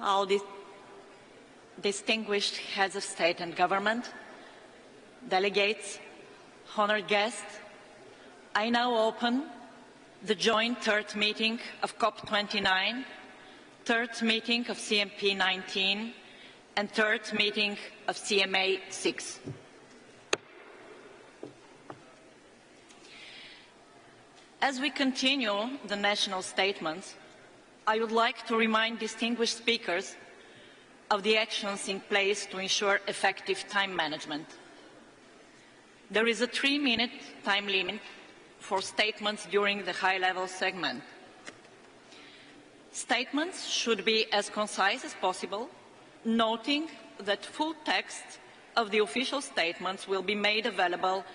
all the distinguished heads of state and government, delegates, honored guests, I now open the joint third meeting of Cop29, third meeting of CMP19, and third meeting of CMA6. As we continue the national statements, I would like to remind distinguished speakers of the actions in place to ensure effective time management. There is a 3-minute time limit for statements during the high-level segment. Statements should be as concise as possible, noting that full text of the official statements will be made available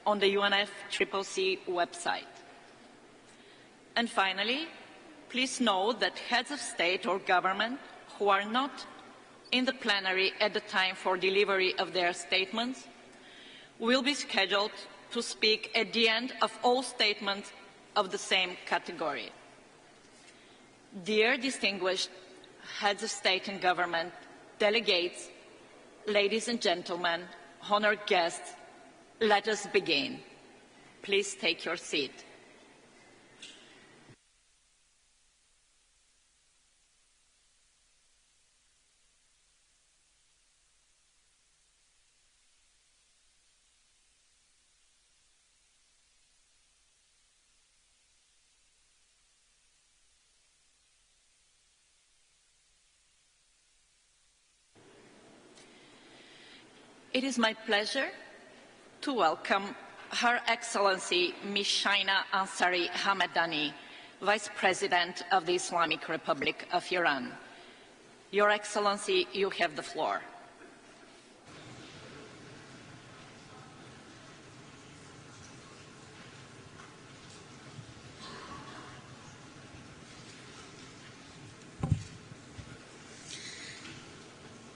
on the UNFCCC website. And finally, please note that heads of state or government who are not in the plenary at the time for delivery of their statements will be scheduled to speak at the end of all statements of the same category. Dear distinguished heads of state and government, delegates, ladies and gentlemen, honored guests, let us begin. Please take your seat. It is my pleasure to welcome Her Excellency Ms. Shaina Ansari Hamadani, Vice President of the Islamic Republic of Iran. Your Excellency, you have the floor.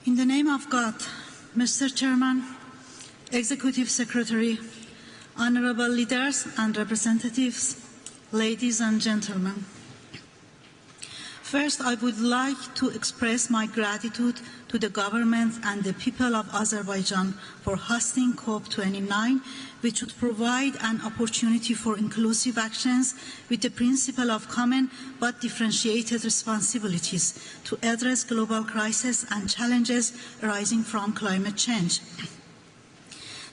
In the name of God, Mr. Chairman, Executive Secretary, honorable leaders and representatives, ladies and gentlemen. First, I would like to express my gratitude to the government and the people of Azerbaijan for hosting COP29, which would provide an opportunity for inclusive actions with the principle of common but differentiated responsibilities to address global crises and challenges arising from climate change.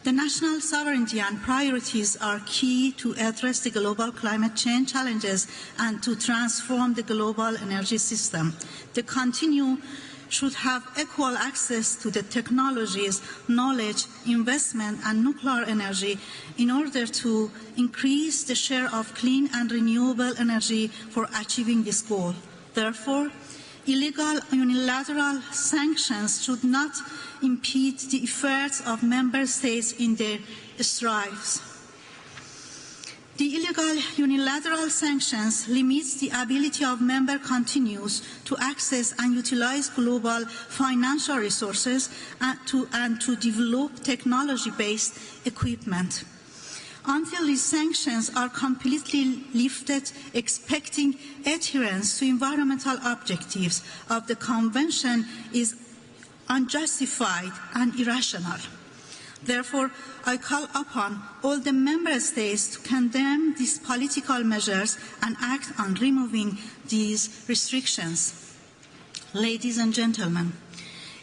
The national sovereignty and priorities are key to address the global climate change challenges and to transform the global energy system. The continent should have equal access to the technologies, knowledge, investment and nuclear energy in order to increase the share of clean and renewable energy for achieving this goal. Therefore, illegal unilateral sanctions should not impede the efforts of member states in their strives. The illegal unilateral sanctions limits the ability of member countries to access and utilize global financial resources and to develop technology-based equipment. Until these sanctions are completely lifted, expecting adherence to environmental objectives of the Convention is unjustified and irrational. Therefore, I call upon all the member states to condemn these political measures and act on removing these restrictions. Ladies and gentlemen,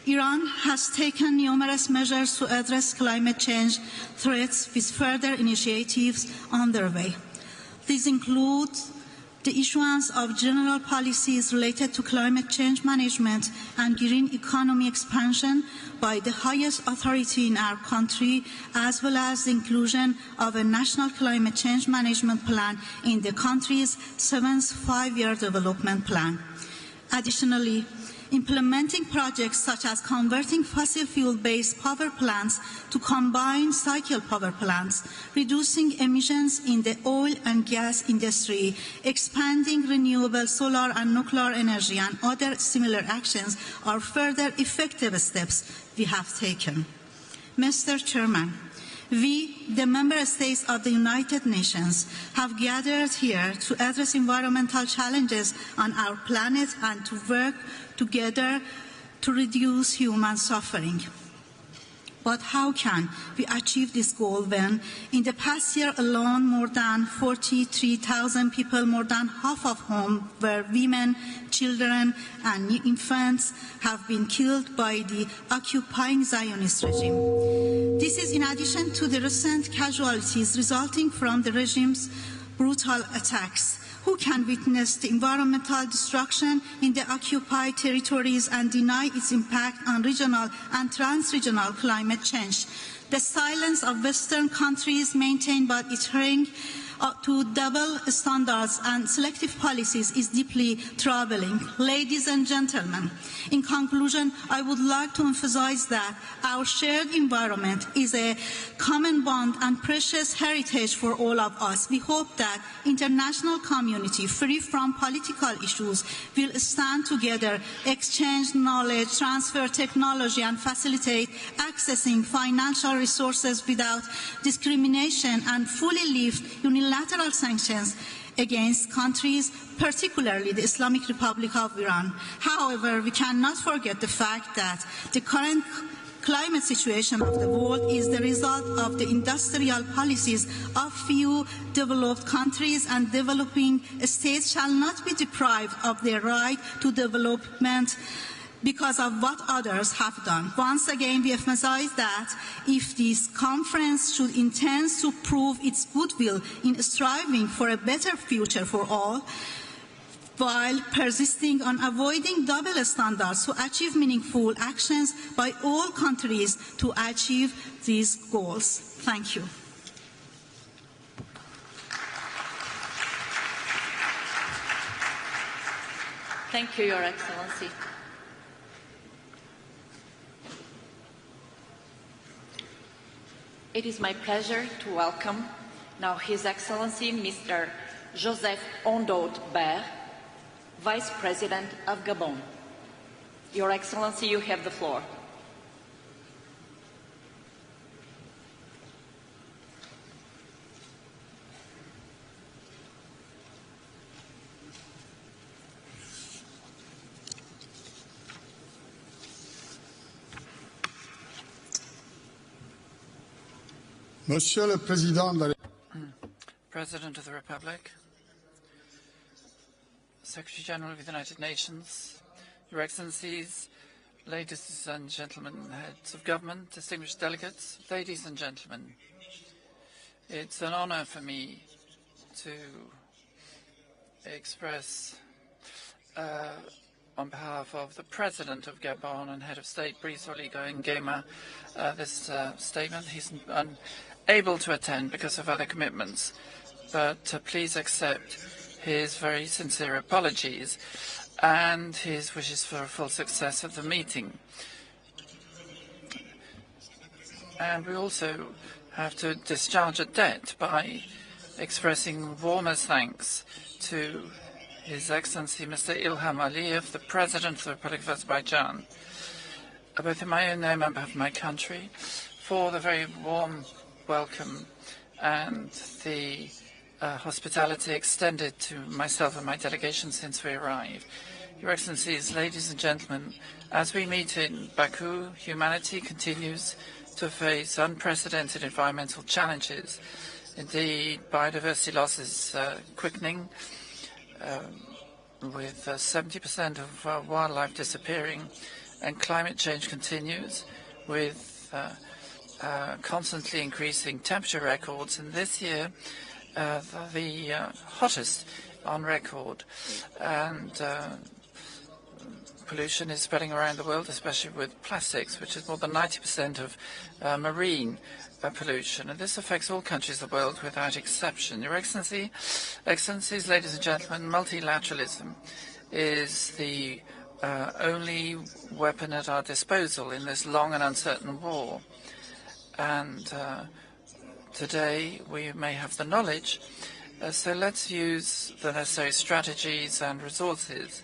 Iran has taken numerous measures to address climate change threats with further initiatives underway. These include the issuance of general policies related to climate change management and green economy expansion by the highest authority in our country, as well as the inclusion of a national climate change management plan in the country's 7th five-year development plan. Additionally, implementing projects such as converting fossil fuel-based power plants to combined cycle power plants, reducing emissions in the oil and gas industry, expanding renewable solar and nuclear energy, and other similar actions are further effective steps we have taken. Mr. Chairman, We, the member states of the United Nations, have gathered here to address environmental challenges on our planet and to work together to reduce human suffering. But how can we achieve this goal when, in the past year alone, more than 43,000 people, more than half of whom were women, children, and infants, have been killed by the occupying Zionist regime? This is in addition to the recent casualties resulting from the regime's brutal attacks. Who can witness the environmental destruction in the occupied territories and deny its impact on regional and trans-regional climate change? The silence of Western countries maintained by adhering to double standards and selective policies is deeply troubling. Ladies and gentlemen, in conclusion, I would like to emphasize that our shared environment is a common bond and precious heritage for all of us. We hope that international community, free from political issues, will stand together, exchange knowledge, transfer technology, and facilitate accessing financial resources without discrimination and fully lift unilateral sanctions against countries, particularly the Islamic Republic of Iran. However, we cannot forget the fact that the current climate situation of the world is the result of the industrial policies of few developed countries, and developing states shall not be deprived of their right to development because of what others have done. Once again, we emphasize that if this conference should intend to prove its goodwill in striving for a better future for all, while persisting on avoiding double standards to achieve meaningful actions by all countries to achieve these goals. Thank you. Thank you, Your Excellency. It is my pleasure to welcome now His Excellency Mr. Joseph Ondaut Ber, Vice President of Gabon. Your Excellency, you have the floor. Monsieur le Président de la President of the Republic, Secretary General of the United Nations, Your Excellencies, ladies and gentlemen, heads of government, distinguished delegates, ladies and gentlemen, it's an honor for me to express on behalf of the President of Gabon and Head of State, Brice Oligui Nguema, this statement. He's unable to attend because of other commitments, but please accept his very sincere apologies and his wishes for a full success of the meeting. And we also have to discharge a debt by expressing warmest thanks to His Excellency Mr. Ilham Aliyev, the President of the Republic of Azerbaijan, both in my own name and on behalf of my country, for the very warm welcome and the hospitality extended to myself and my delegation since we arrived. Your Excellencies, ladies and gentlemen, as we meet in Baku, humanity continues to face unprecedented environmental challenges. Indeed, biodiversity loss is quickening, with 70% of wildlife disappearing, and climate change continues with constantly increasing temperature records, and this year the hottest on record. And pollution is spreading around the world, especially with plastics, which is more than 90% of marine pollution, and this affects all countries of the world without exception. Your Excellencies, ladies and gentlemen, multilateralism is the only weapon at our disposal in this long and uncertain war. And today we may have the knowledge, so let's use the necessary strategies and resources.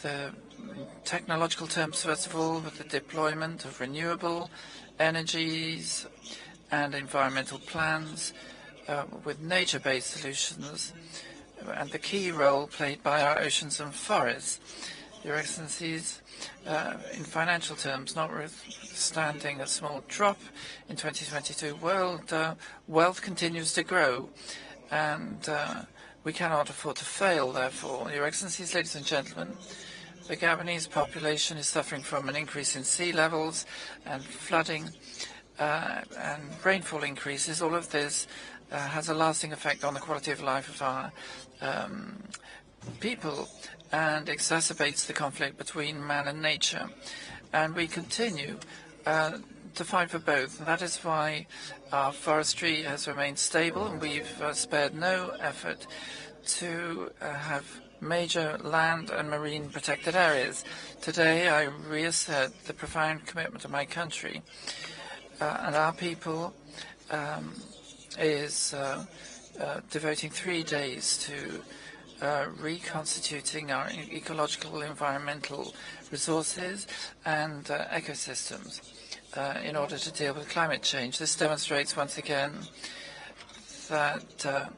The technological terms, first of all, with the deployment of renewable energies and environmental plans with nature-based solutions, and the key role played by our oceans and forests. Your Excellencies, in financial terms, notwithstanding a small drop in 2022, world wealth continues to grow, and we cannot afford to fail, therefore. Your Excellencies, ladies and gentlemen, the Gabonese population is suffering from an increase in sea levels and flooding and rainfall increases. All of this has a lasting effect on the quality of life of our people and exacerbates the conflict between man and nature. And we continue to fight for both. That is why our forestry has remained stable, and we've spared no effort to have major land and marine protected areas. Today, I reassert the profound commitment of my country and our people is devoting 3 days to reconstituting our ecological environmental resources and ecosystems in order to deal with climate change. This demonstrates once again that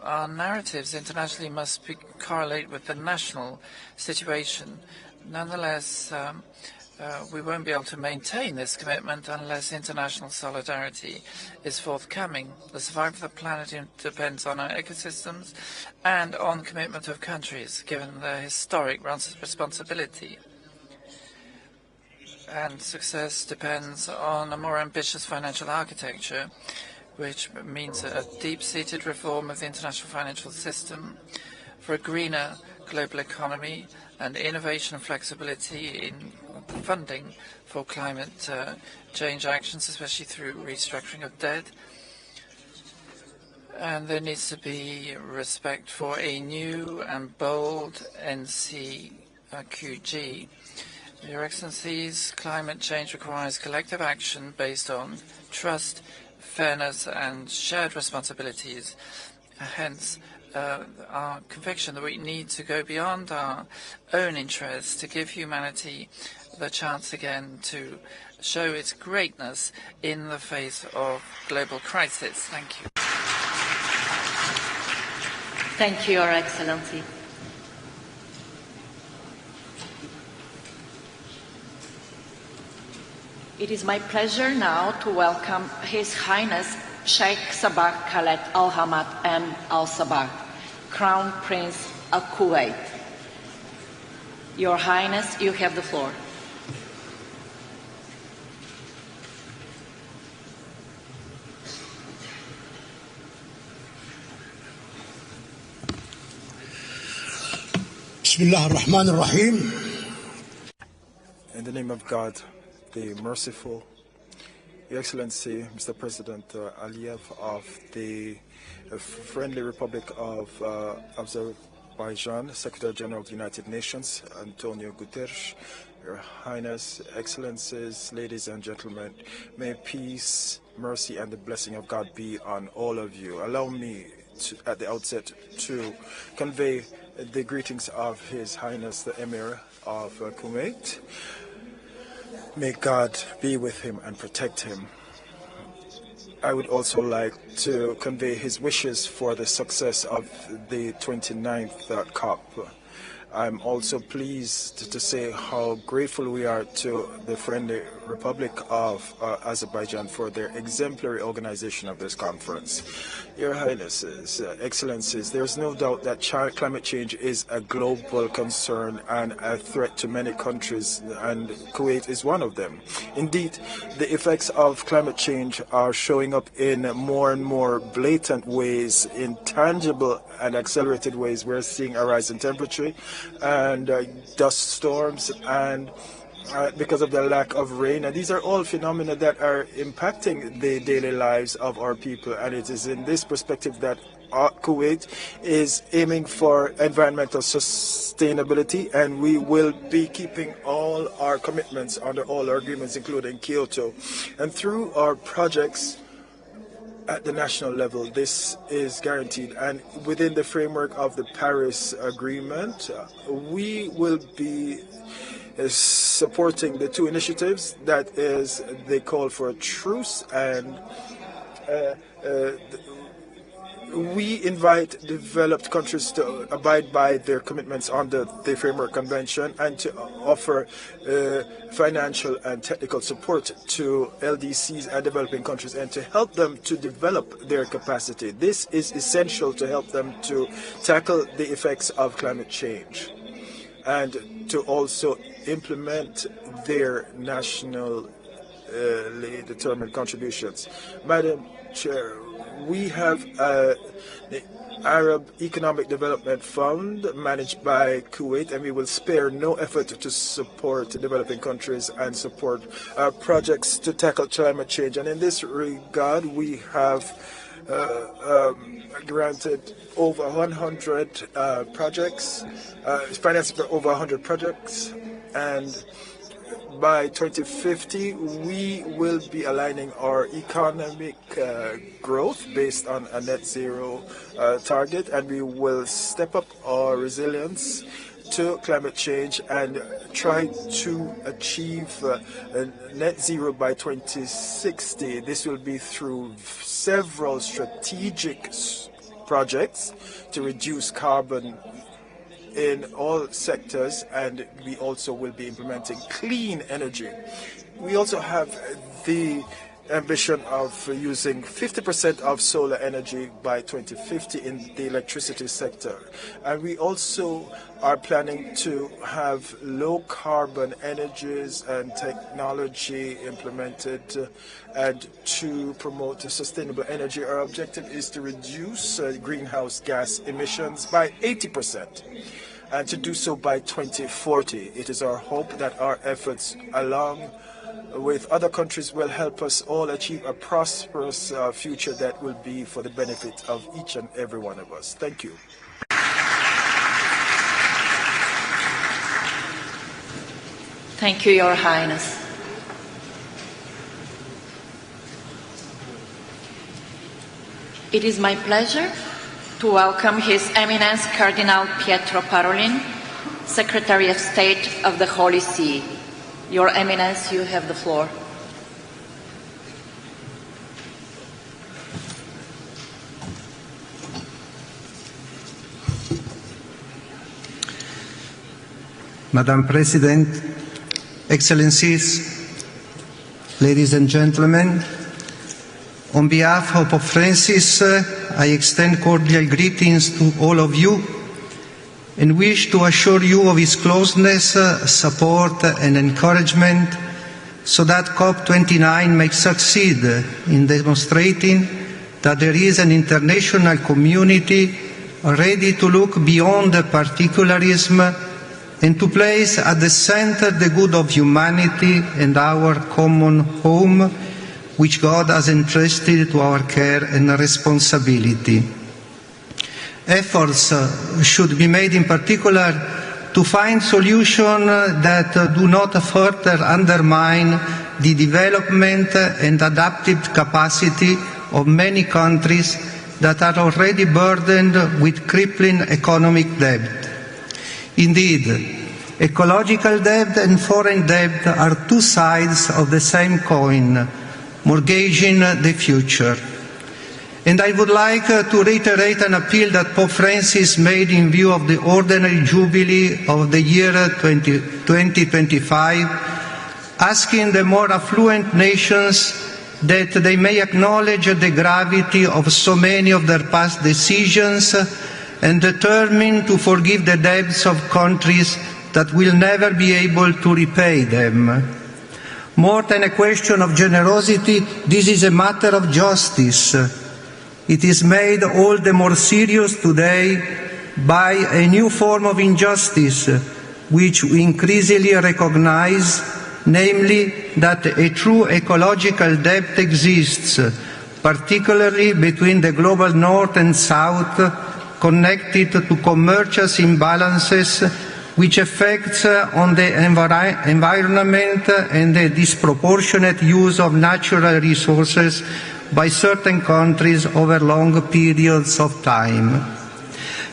our narratives internationally must correlate with the national situation. Nonetheless, we won't be able to maintain this commitment unless international solidarity is forthcoming. The survival of the planet depends on our ecosystems and on the commitment of countries, given their historic responsibility. And success depends on a more ambitious financial architecture, which means a deep-seated reform of the international financial system for a greener global economy and innovation and flexibility in funding for climate change actions, especially through restructuring of debt. And there needs to be respect for a new and bold NCQG. Your Excellencies, climate change requires collective action based on trust, fairness and shared responsibilities. Hence, our conviction that we need to go beyond our own interests to give humanity the chance again to show its greatness in the face of global crisis. Thank you. Thank you, Your Excellency. It is my pleasure now to welcome His Highness Sheikh Sabah Khaled Al Hamad and Al Sabah, Crown Prince of Kuwait. Your Highness, you have the floor. Bismillah ar-Rahman ar-Rahim. In the name of God, the merciful, Your Excellency, Mr. President Aliyev of the Friendly Republic of Azerbaijan, Secretary General of the United Nations, Antonio Guterres, Your Highness, Excellencies, ladies and gentlemen, may peace, mercy, and the blessing of God be on all of you. Allow me at the outset to convey the greetings of His Highness the Emir of Kuwait. May God be with him and protect him. I would also like to convey his wishes for the success of the 29th COP. I'm also pleased to say how grateful we are to the Friendly Republic of Azerbaijan for their exemplary organization of this conference. Your Highnesses, Excellencies, there's no doubt that climate change is a global concern and a threat to many countries, and Kuwait is one of them. Indeed, the effects of climate change are showing up in more and more blatant ways, in tangible and accelerated ways. We're seeing a rise in temperature and dust storms, and because of the lack of rain. And these are all phenomena that are impacting the daily lives of our people. And it is in this perspective that Kuwait is aiming for environmental sustainability, and we will be keeping all our commitments under all our agreements, including Kyoto. And through our projects at the national level, this is guaranteed. And within the framework of the Paris Agreement, we will be supporting the two initiatives. That is, they call for a truce, and we invite developed countries to abide by their commitments under the Framework Convention and to offer financial and technical support to LDCs and developing countries and to help them to develop their capacity. This is essential to help them to tackle the effects of climate change and to also implement their nationally determined contributions. Madam Chair, we have the Arab Economic Development Fund managed by Kuwait, and we will spare no effort to support developing countries and support projects to tackle climate change. And in this regard, we have granted over 100 projects, financed over 100 projects, and by 2050, we will be aligning our economic growth based on a net zero target, and we will step up our resilience to climate change and try to achieve net zero by 2060. This will be through several strategic projects to reduce carbon in all sectors, and we also will be implementing clean energy. We also have the ambition of using 50% of solar energy by 2050 in the electricity sector. And we also are planning to have low carbon energies and technology implemented and to promote sustainable energy. Our objective is to reduce greenhouse gas emissions by 80%. And to do so by 2040. It is our hope that our efforts, along with other countries, will help us all achieve a prosperous future that will be for the benefit of each and every one of us. Thank you. Thank you, Your Highness. It is my pleasure to welcome His Eminence Cardinal Pietro Parolin, Secretary of State of the Holy See. Your Eminence, you have the floor. Madam President, Excellencies, ladies and gentlemen, on behalf of Pope Francis, I extend cordial greetings to all of you and wish to assure you of his closeness, support and encouragement so that COP29 may succeed in demonstrating that there is an international community ready to look beyond the particularism and to place at the center the good of humanity and our common home, which God has entrusted to our care and responsibility. Efforts should be made in particular to find solutions that do not further undermine the development and adaptive capacity of many countries that are already burdened with crippling economic debt. Indeed, ecological debt and foreign debt are two sides of the same coin, mortgaging the future. And I would like to reiterate an appeal that Pope Francis made in view of the ordinary jubilee of the year 2025, asking the more affluent nations that they may acknowledge the gravity of so many of their past decisions and determine to forgive the debts of countries that will never be able to repay them. More than a question of generosity, this is a matter of justice. It is made all the more serious today by a new form of injustice, which we increasingly recognize, namely that a true ecological debt exists, particularly between the global north and south, connected to commercial imbalances which affects on the environment and the disproportionate use of natural resources by certain countries over long periods of time.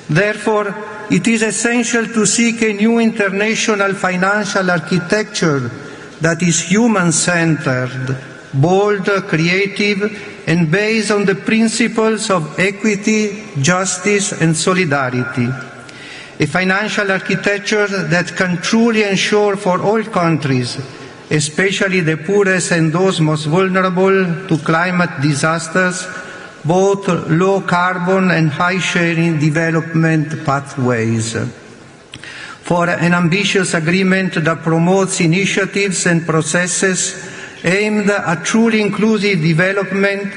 Therefore, it is essential to seek a new international financial architecture that is human-centered, bold, creative, and based on the principles of equity, justice, and solidarity. A financial architecture that can truly ensure for all countries, especially the poorest and those most vulnerable to climate disasters, both low carbon and high sharing development pathways. For an ambitious agreement that promotes initiatives and processes aimed at truly inclusive development,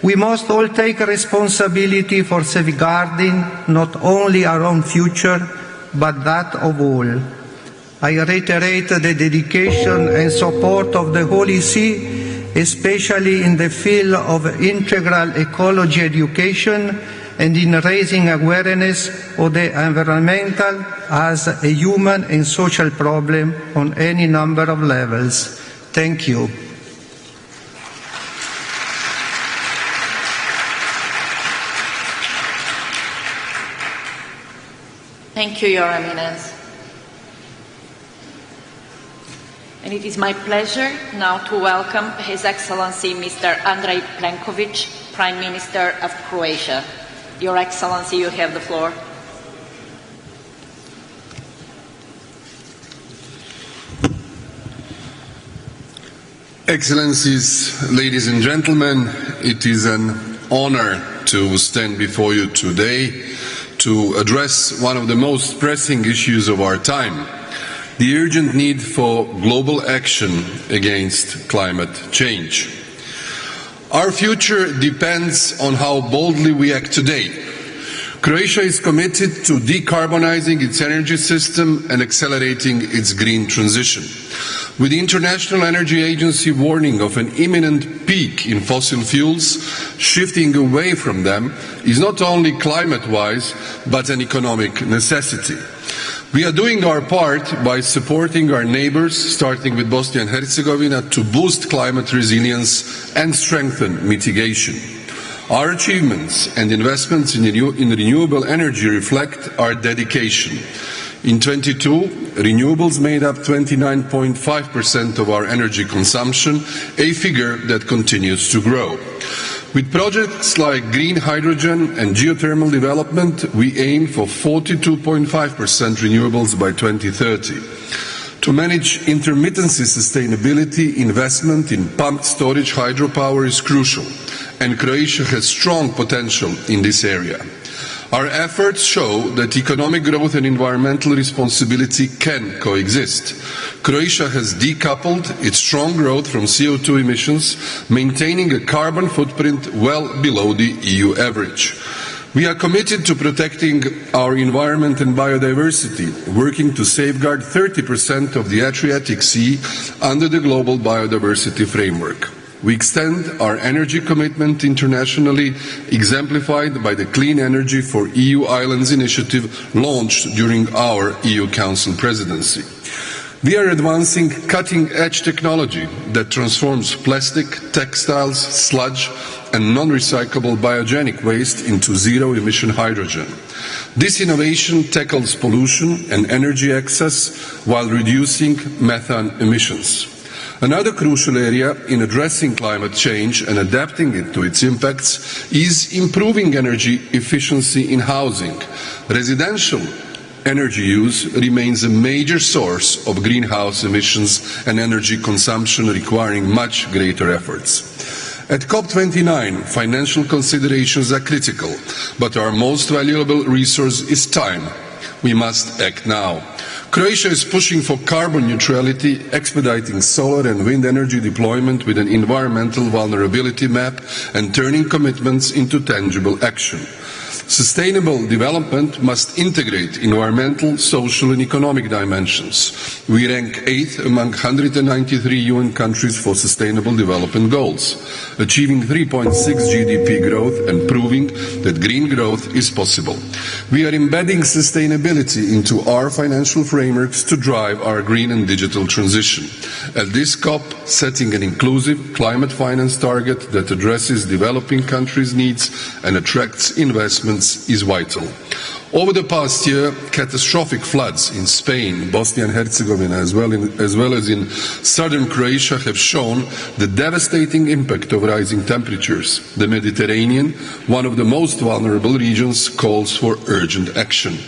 we must all take responsibility for safeguarding not only our own future, but that of all. I reiterate the dedication and support of the Holy See, especially in the field of integral ecology education and in raising awareness of the environmental as a human and social problem on any number of levels. Thank you. Thank you, Your Eminence. And it is my pleasure now to welcome His Excellency Mr. Andrej Plenković, Prime Minister of Croatia. Your Excellency, you have the floor. Excellencies, ladies and gentlemen, it is an honor to stand before you today to address one of the most pressing issues of our time, the urgent need for global action against climate change. Our future depends on how boldly we act today. Croatia is committed to decarbonizing its energy system and accelerating its green transition. With the International Energy Agency warning of an imminent peak in fossil fuels, shifting away from them is not only climate-wise, but an economic necessity. We are doing our part by supporting our neighbors, starting with Bosnia and Herzegovina, to boost climate resilience and strengthen mitigation. Our achievements and investments in renewable energy reflect our dedication. In 2022, renewables made up 29.5% of our energy consumption, a figure that continues to grow. With projects like green hydrogen and geothermal development, we aim for 42.5% renewables by 2030. To manage intermittency sustainability, investment in pumped storage hydropower is crucial, and Croatia has strong potential in this area. Our efforts show that economic growth and environmental responsibility can coexist. Croatia has decoupled its strong growth from CO2 emissions, maintaining a carbon footprint well below the EU average. We are committed to protecting our environment and biodiversity, working to safeguard 30% of the Adriatic Sea under the Global Biodiversity Framework. We extend our energy commitment internationally, exemplified by the Clean Energy for EU Islands initiative launched during our EU Council presidency. We are advancing cutting-edge technology that transforms plastic, textiles, sludge and non-recyclable biogenic waste into zero-emission hydrogen. This innovation tackles pollution and energy excess while reducing methane emissions. Another crucial area in addressing climate change and adapting it to its impacts is improving energy efficiency in housing. Residential energy use remains a major source of greenhouse emissions and energy consumption, requiring much greater efforts. At Cop29, financial considerations are critical, but our most valuable resource is time. We must act now. Croatia is pushing for carbon neutrality, expediting solar and wind energy deployment with an environmental vulnerability map and turning commitments into tangible action. Sustainable development must integrate environmental, social and economic dimensions. We rank 8th among 193 UN countries for sustainable development goals, achieving 3.6 GDP growth and proving that green growth is possible. We are embedding sustainability into our financial frameworks to drive our green and digital transition. At this COP, setting an inclusive climate finance target that addresses developing countries' needs and attracts investments is vital. Over the past year, catastrophic floods in Spain, Bosnia and Herzegovina, as well as in southern Croatia, have shown the devastating impact of rising temperatures. The Mediterranean, one of the most vulnerable regions, calls for urgent action.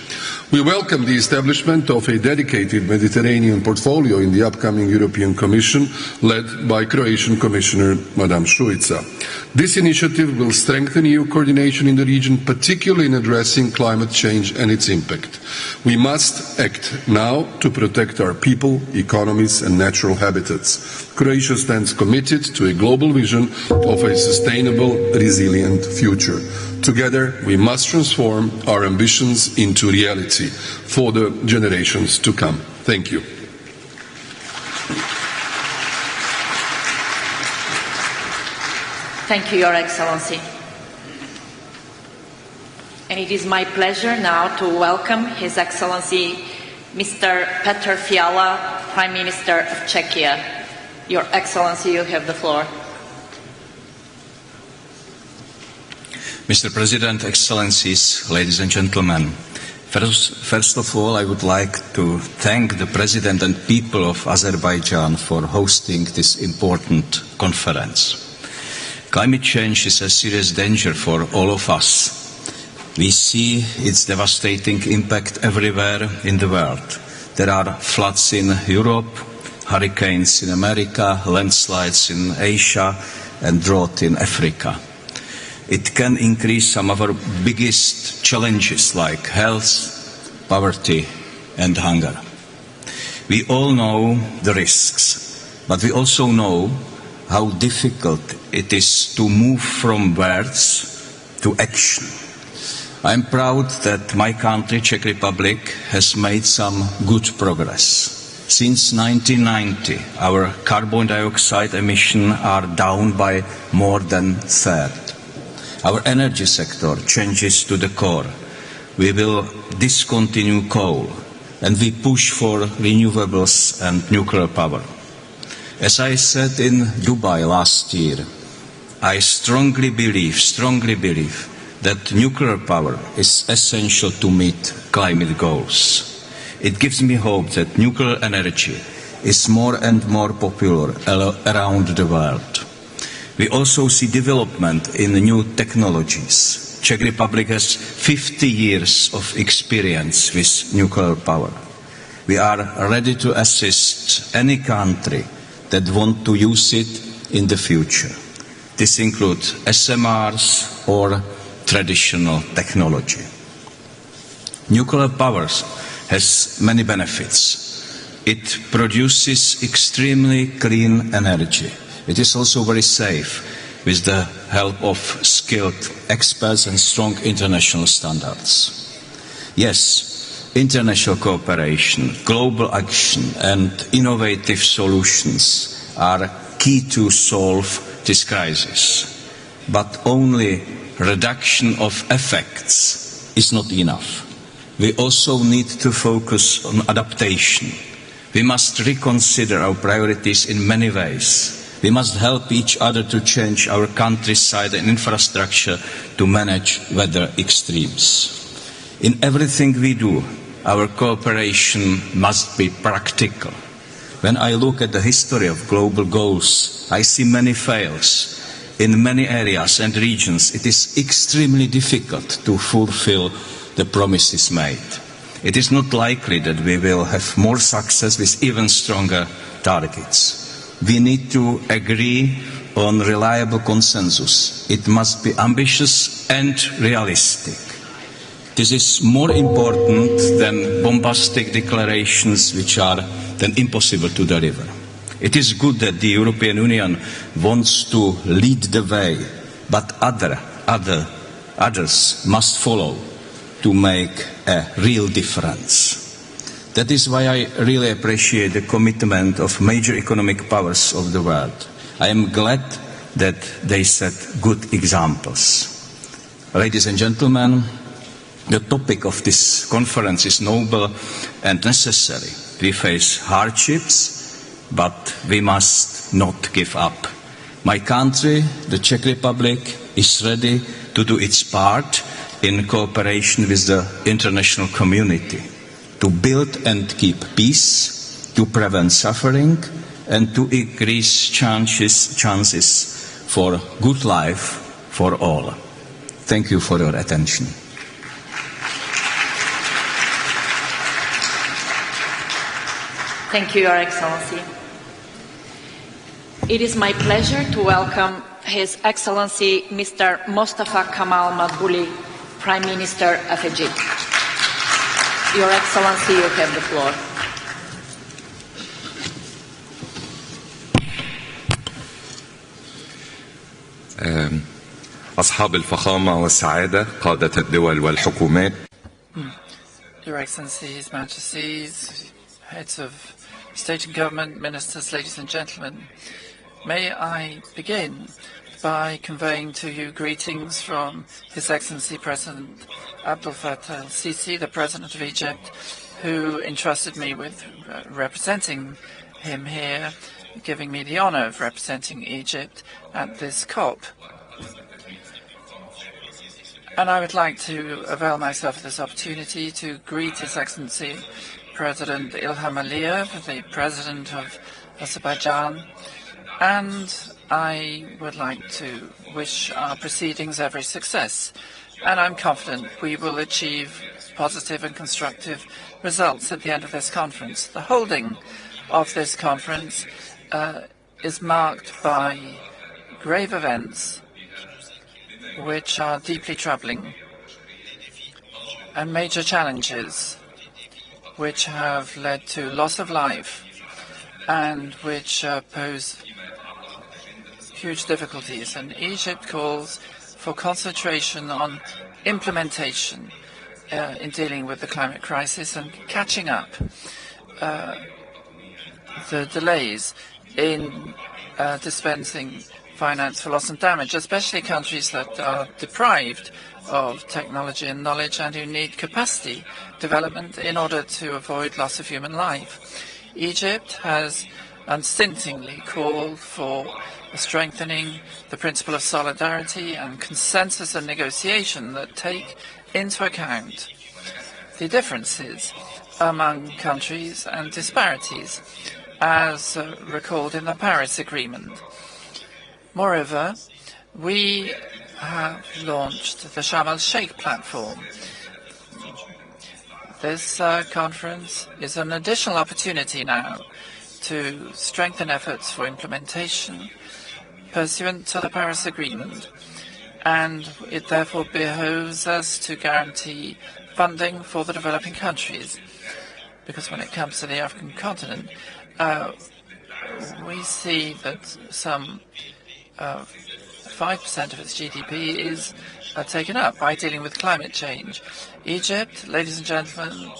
We welcome the establishment of a dedicated Mediterranean portfolio in the upcoming European Commission, led by Croatian Commissioner Madame Šuica. This initiative will strengthen EU coordination in the region, particularly in addressing climate change and its impact. We must act now to protect our people, economies and natural habitats. Croatia stands committed to a global vision of a sustainable, resilient future. Together, we must transform our ambitions into reality for the generations to come. Thank you. Thank you, Your Excellency. And it is my pleasure now to welcome His Excellency Mr. Petr Fiala, Prime Minister of Czechia. Your Excellency, you have the floor. Mr. President, Excellencies, ladies and gentlemen, first of all, I would like to thank the President and people of Azerbaijan for hosting this important conference. Climate change is a serious danger for all of us. We see its devastating impact everywhere in the world. There are floods in Europe, hurricanes in America, landslides in Asia, and drought in Africa. It can increase some of our biggest challenges like health, poverty, and hunger. We all know the risks, but we also know how difficult it is to move from words to action. I am proud that my country, Czech Republic, has made some good progress. Since 1990, our carbon dioxide emissions are down by more than a third. Our energy sector changes to the core. We will discontinue coal, and we push for renewables and nuclear power. As I said in Dubai last year, I strongly believe that nuclear power is essential to meet climate goals. It gives me hope that nuclear energy is more and more popular around the world. We also see development in new technologies. Czech Republic has 50 years of experience with nuclear power. We are ready to assist any country that wants to use it in the future. This includes SMRs or traditional technology. Nuclear power has many benefits. It produces extremely clean energy. It is also very safe with the help of skilled experts and strong international standards. Yes, international cooperation, global action and innovative solutions are key to solve this crisis. But only reduction of effects is not enough. We also need to focus on adaptation. We must reconsider our priorities in many ways. We must help each other to change our countryside and infrastructure to manage weather extremes. In everything we do, our cooperation must be practical. When I look at the history of global goals, I see many fails. In many areas and regions, it is extremely difficult to fulfill the promises made. It is not likely that we will have more success with even stronger targets. We need to agree on reliable consensus. It must be ambitious and realistic. This is more important than bombastic declarations which are then impossible to deliver. It is good that the European Union wants to lead the way, but others must follow to make a real difference. That is why I really appreciate the commitment of major economic powers of the world. I am glad that they set good examples. Ladies and gentlemen, the topic of this conference is noble and necessary. We face hardships, but we must not give up. My country, the Czech Republic, is ready to do its part in cooperation with the international community to build and keep peace, to prevent suffering, and to increase chances for good life for all. Thank you for your attention. Thank you, Your Excellency. It is my pleasure to welcome His Excellency Mr. Mostafa Kamal Madbouli, Prime Minister of Egypt. Your Excellency, you have the floor. أصحاب الفخامة والسعادة قادة الدول والحكومات. Your Excellency, His Majesties, heads of state and government, ministers, ladies and gentlemen, may I begin by conveying to you greetings from His Excellency President Abdel Fattah el-Sisi, the President of Egypt, who entrusted me with representing him here, giving me the honor of representing Egypt at this COP. And I would like to avail myself of this opportunity to greet His Excellency President Ilham Aliyev, the President of Azerbaijan, and I would like to wish our proceedings every success. And I'm confident we will achieve positive and constructive results at the end of this conference. The holding of this conference is marked by grave events which are deeply troubling and major challenges which have led to loss of life and which pose huge difficulties. And Egypt calls for concentration on implementation in dealing with the climate crisis and catching up the delays in dispensing finance for loss and damage, especially countries that are deprived of technology and knowledge and who need capacity development in order to avoid loss of human life. Egypt has unstintingly called for strengthening the principle of solidarity and consensus and negotiation that take into account the differences among countries and disparities, as recalled in the Paris Agreement. Moreover, we have launched the Sharm el-Sheikh platform. This conference is an additional opportunity now to strengthen efforts for implementation pursuant to the Paris Agreement, and it therefore behoves us to guarantee funding for the developing countries, because when it comes to the African continent, we see that some 5% of its GDP is taken up by dealing with climate change. Egypt, ladies and gentlemen,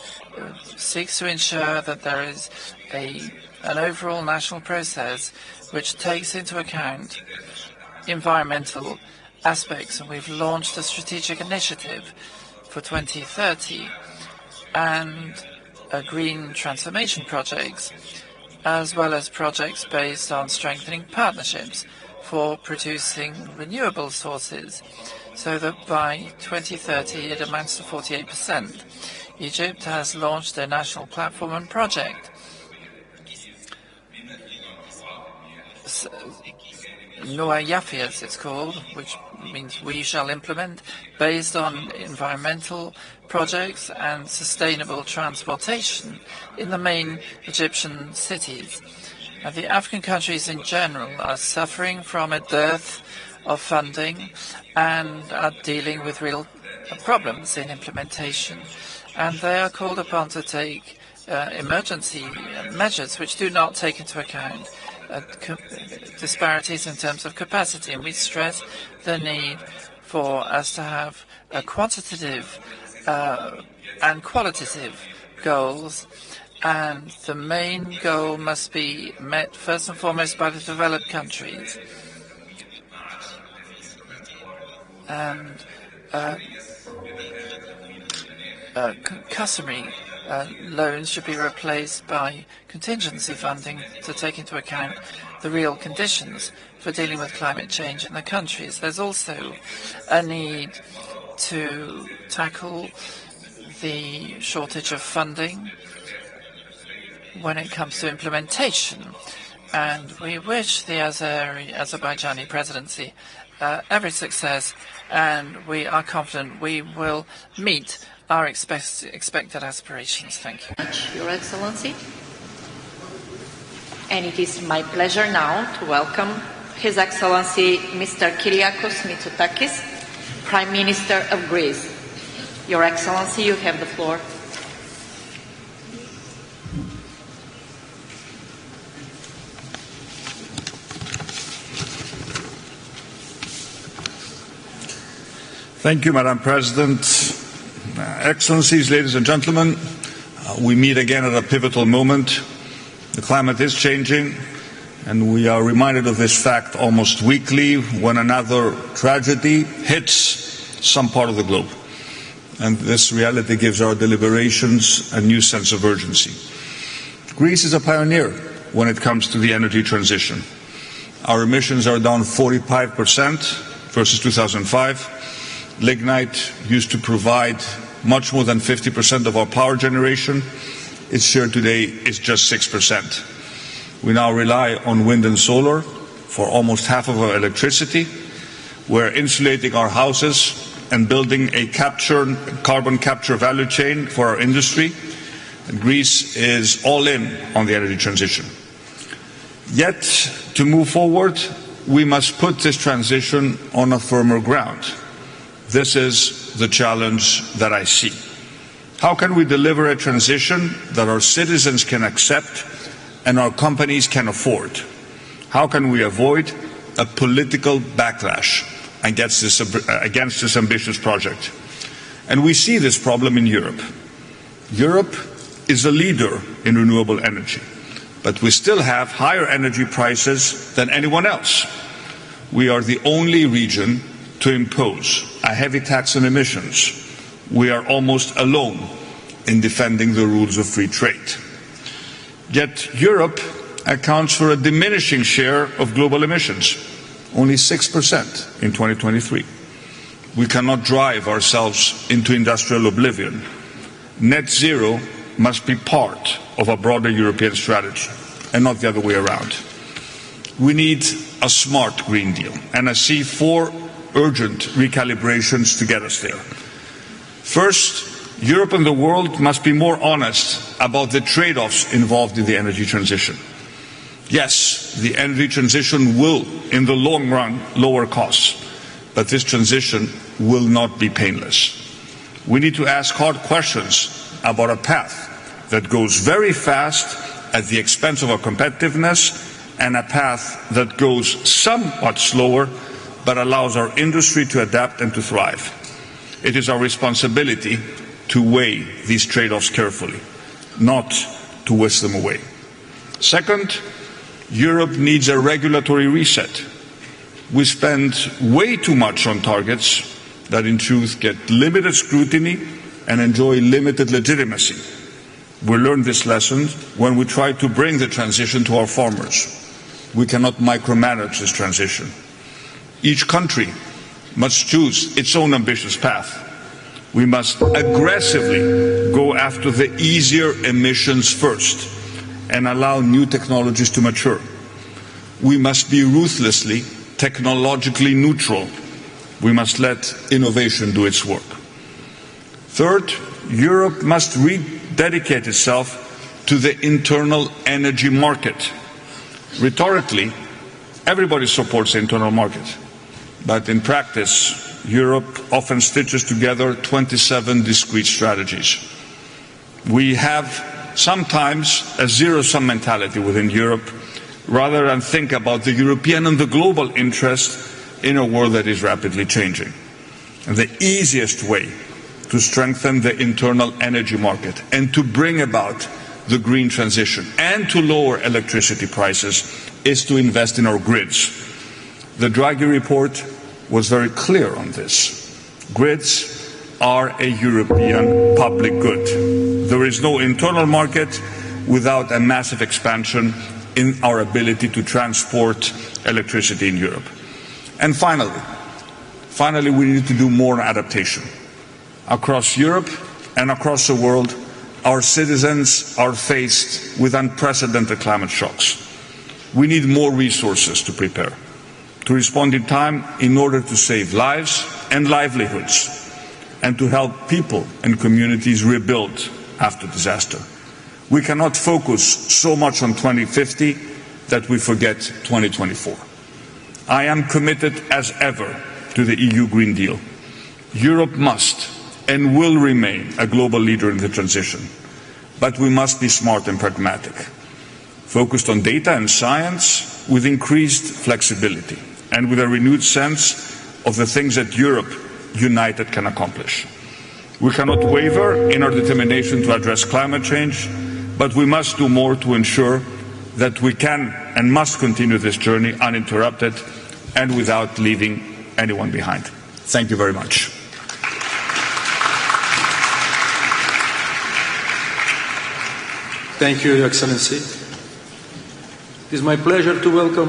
seeks to ensure that there is an overall national process which takes into account environmental aspects, and we've launched a strategic initiative for 2030 and green transformation projects, as well as projects based on strengthening partnerships for producing renewable sources, so that by 2030 it amounts to 48%. Egypt has launched a national platform and project, Niue as it's called, which means we shall implement, based on environmental projects and sustainable transportation in the main Egyptian cities. The African countries in general are suffering from a dearth of funding and are dealing with real problems in implementation, and they are called upon to take emergency measures which do not take into account disparities in terms of capacity. And we stress the need for us to have quantitative and qualitative goals, and the main goal must be met first and foremost by the developed countries. And customary loans should be replaced by contingency funding to take into account the real conditions for dealing with climate change in the countries. There's also a need to tackle the shortage of funding when it comes to implementation. And we wish the Azerbaijani presidency every success, and we are confident we will meet our expected aspirations. Thank you. Your Excellency. And it is my pleasure now to welcome His Excellency Mr. Kyriakos Mitsotakis, Prime Minister of Greece. Your Excellency, you have the floor. Thank you, Madam President. Excellencies, ladies and gentlemen, we meet again at a pivotal moment. The climate is changing, and we are reminded of this fact almost weekly when another tragedy hits some part of the globe. And this reality gives our deliberations a new sense of urgency. Greece is a pioneer when it comes to the energy transition. Our emissions are down 45% versus 2005. Lignite used to provide much more than 50% of our power generation. Its share today is just 6%. We now rely on wind and solar for almost half of our electricity. We're insulating our houses and building a carbon capture value chain for our industry. And Greece is all in on the energy transition. Yet, to move forward, we must put this transition on a firmer ground. This is the challenge that I see. How can we deliver a transition that our citizens can accept and our companies can afford? How can we avoid a political backlash against this ambitious project? And we see this problem in Europe. Europe is a leader in renewable energy, but we still have higher energy prices than anyone else. We are the only region to impose a heavy tax on emissions. We are almost alone in defending the rules of free trade. Yet Europe accounts for a diminishing share of global emissions, only 6% in 2023. We cannot drive ourselves into industrial oblivion. Net zero must be part of a broader European strategy and not the other way around. We need a smart Green Deal, and I see 4 urgent recalibrations to get us there. First, Europe and the world must be more honest about the trade-offs involved in the energy transition. Yes, the energy transition will, in the long run, lower costs, but this transition will not be painless. We need to ask hard questions about a path that goes very fast at the expense of our competitiveness and a path that goes somewhat slower but allows our industry to adapt and to thrive. It is our responsibility to weigh these trade-offs carefully, not to whisk them away. Second, Europe needs a regulatory reset. We spend way too much on targets that in truth get limited scrutiny and enjoy limited legitimacy. We learned this lesson when we tried to bring the transition to our farmers. We cannot micromanage this transition. Each country must choose its own ambitious path. We must aggressively go after the easier emissions first and allow new technologies to mature. We must be ruthlessly technologically neutral. We must let innovation do its work. Third, Europe must rededicate itself to the internal energy market. Rhetorically, everybody supports the internal market, but in practice, Europe often stitches together 27 discrete strategies. We have sometimes a zero-sum mentality within Europe, rather than think about the European and the global interest in a world that is rapidly changing. And the easiest way to strengthen the internal energy market and to bring about the green transition and to lower electricity prices is to invest in our grids. The Draghi report was very clear on this. Grids are a European public good. There is no internal market without a massive expansion in our ability to transport electricity in Europe. And finally, Finally, we need to do more on adaptation. Across Europe and across the world, our citizens are faced with unprecedented climate shocks. We need more resources to prepare, to respond in time in order to save lives and livelihoods, and to help people and communities rebuild after disaster. We cannot focus so much on 2050 that we forget 2024. I am committed as ever to the EU Green Deal. Europe must and will remain a global leader in the transition, but we must be smart and pragmatic, focused on data and science with increased flexibility and with a renewed sense of the things that Europe united can accomplish. We cannot waver in our determination to address climate change, but we must do more to ensure that we can and must continue this journey uninterrupted and without leaving anyone behind. Thank you very much. Thank you, Your Excellency. It is my pleasure to welcome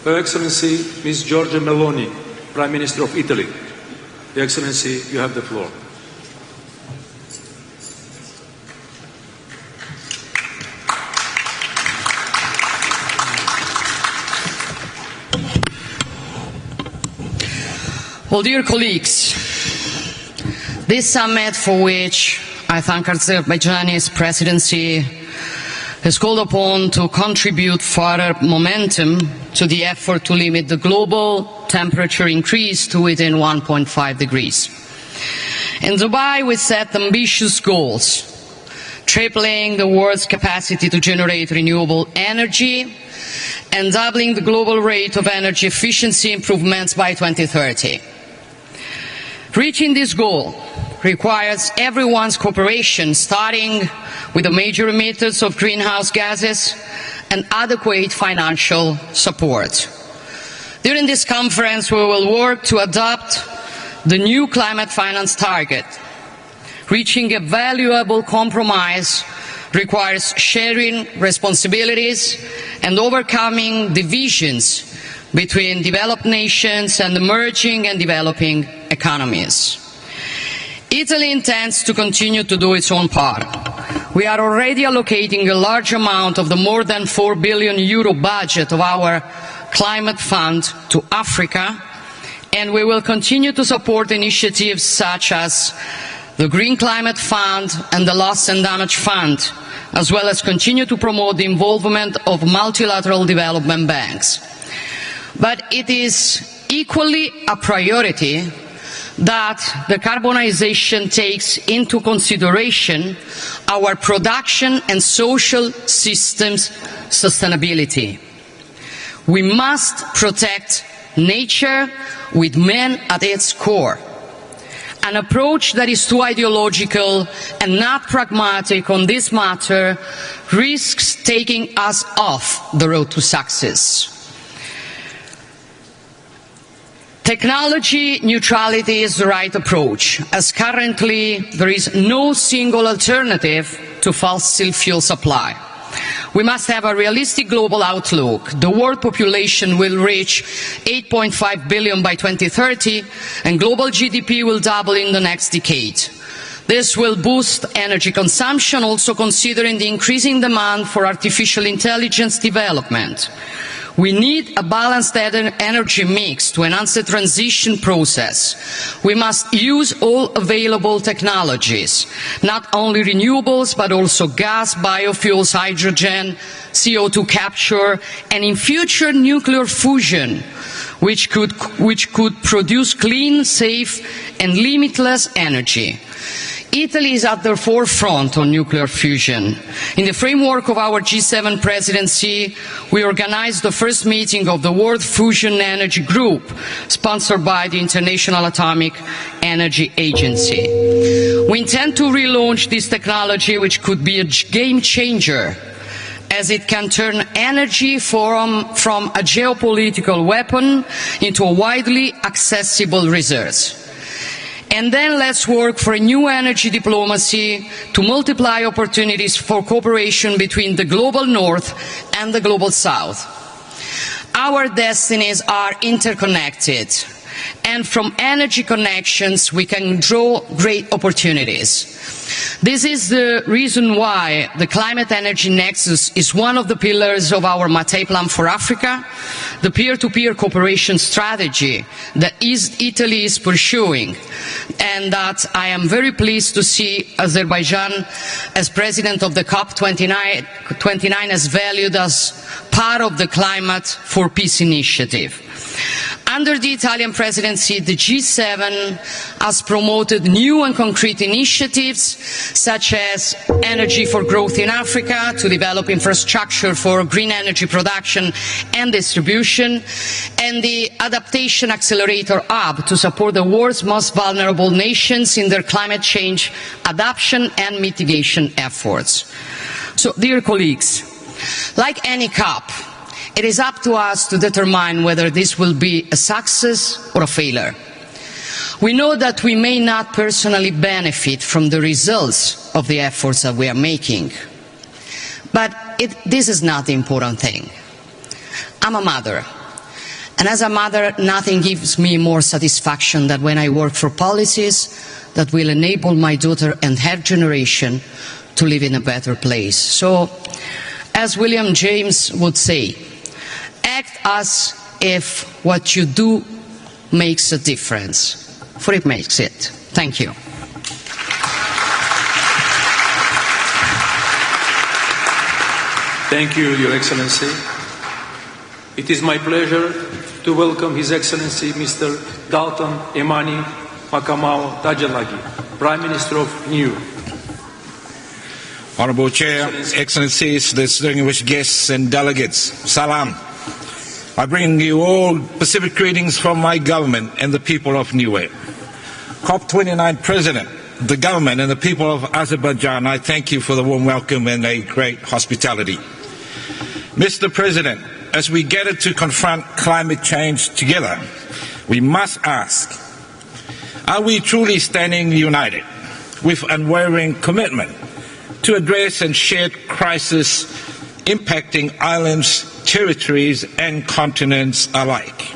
Her Excellency Ms. Giorgia Meloni, Prime Minister of Italy. Your Excellency, you have the floor. Well, dear colleagues, this summit, for which I thank Azerbaijani's presidency, is called upon to contribute further momentum to the effort to limit the global temperature increase to within 1.5 degrees. In Dubai, we set ambitious goals, tripling the world's capacity to generate renewable energy and doubling the global rate of energy efficiency improvements by 2030. Reaching this goal requires everyone's cooperation, starting with the major emitters of greenhouse gases and adequate financial support. During this conference, we will work to adopt the new climate finance target. Reaching a valuable compromise requires sharing responsibilities and overcoming divisions between developed nations and emerging and developing economies. Italy intends to continue to do its own part. We are already allocating a large amount of the more than €4 billion budget of our climate fund to Africa, and we will continue to support initiatives such as the Green Climate Fund and the Loss and Damage Fund, as well as continue to promote the involvement of multilateral development banks. But it is equally a priority that decarbonization takes into consideration our production and social systems sustainability. We must protect nature with man at its core. An approach that is too ideological and not pragmatic on this matter risks taking us off the road to success. Technology neutrality is the right approach, as currently there is no single alternative to fossil fuel supply. We must have a realistic global outlook. The world population will reach 8.5 billion by 2030, and global GDP will double in the next decade. This will boost energy consumption, also considering the increasing demand for artificial intelligence development. We need a balanced energy mix to enhance the transition process. We must use all available technologies, not only renewables, but also gas, biofuels, hydrogen, CO2 capture, and in future nuclear fusion, which could produce clean, safe, and limitless energy. Italy is at the forefront on nuclear fusion. In the framework of our G7 presidency, we organized the first meeting of the World Fusion Energy Group, sponsored by the International Atomic Energy Agency. We intend to relaunch this technology, which could be a game changer, as it can turn energy from a geopolitical weapon into a widely accessible resource. And then let's work for a new energy diplomacy to multiply opportunities for cooperation between the global north and the global south. Our destinies are interconnected, and from energy connections we can draw great opportunities. This is the reason why the Climate Energy Nexus is one of the pillars of our Mattei Plan for Africa, the peer-to-peer cooperation strategy that Italy is pursuing, and that I am very pleased to see Azerbaijan as president of the Cop29 as valued as part of the Climate for Peace initiative. Under the Italian presidency, the G7 has promoted new and concrete initiatives such as Energy for Growth in Africa to develop infrastructure for green energy production and distribution, and the Adaptation Accelerator Hub to support the world's most vulnerable nations in their climate change adaptation and mitigation efforts. So, dear colleagues, like any COP, it is up to us to determine whether this will be a success or a failure. We know that we may not personally benefit from the results of the efforts that we are making. But this is not the important thing. I'm a mother. And as a mother, nothing gives me more satisfaction than when I work for policies that will enable my daughter and her generation to live in a better place. So, as William James would say, act as if what you do makes a difference, for it makes it. Thank you. Thank you, Your Excellency. It is my pleasure to welcome His Excellency Mr. Dalton Emani Makamau Tajalagi, Prime Minister of Niue. Honourable Chair, Excellencies, distinguished guests and delegates, Salam. I bring you all Pacific greetings from my government and the people of Niue. Cop29 President, the government and the people of Azerbaijan, I thank you for the warm welcome and a great hospitality. Mr. President, as we gather to confront climate change together, we must ask, are we truly standing united with unwavering commitment to address and shared crisis impacting islands, territories and continents alike?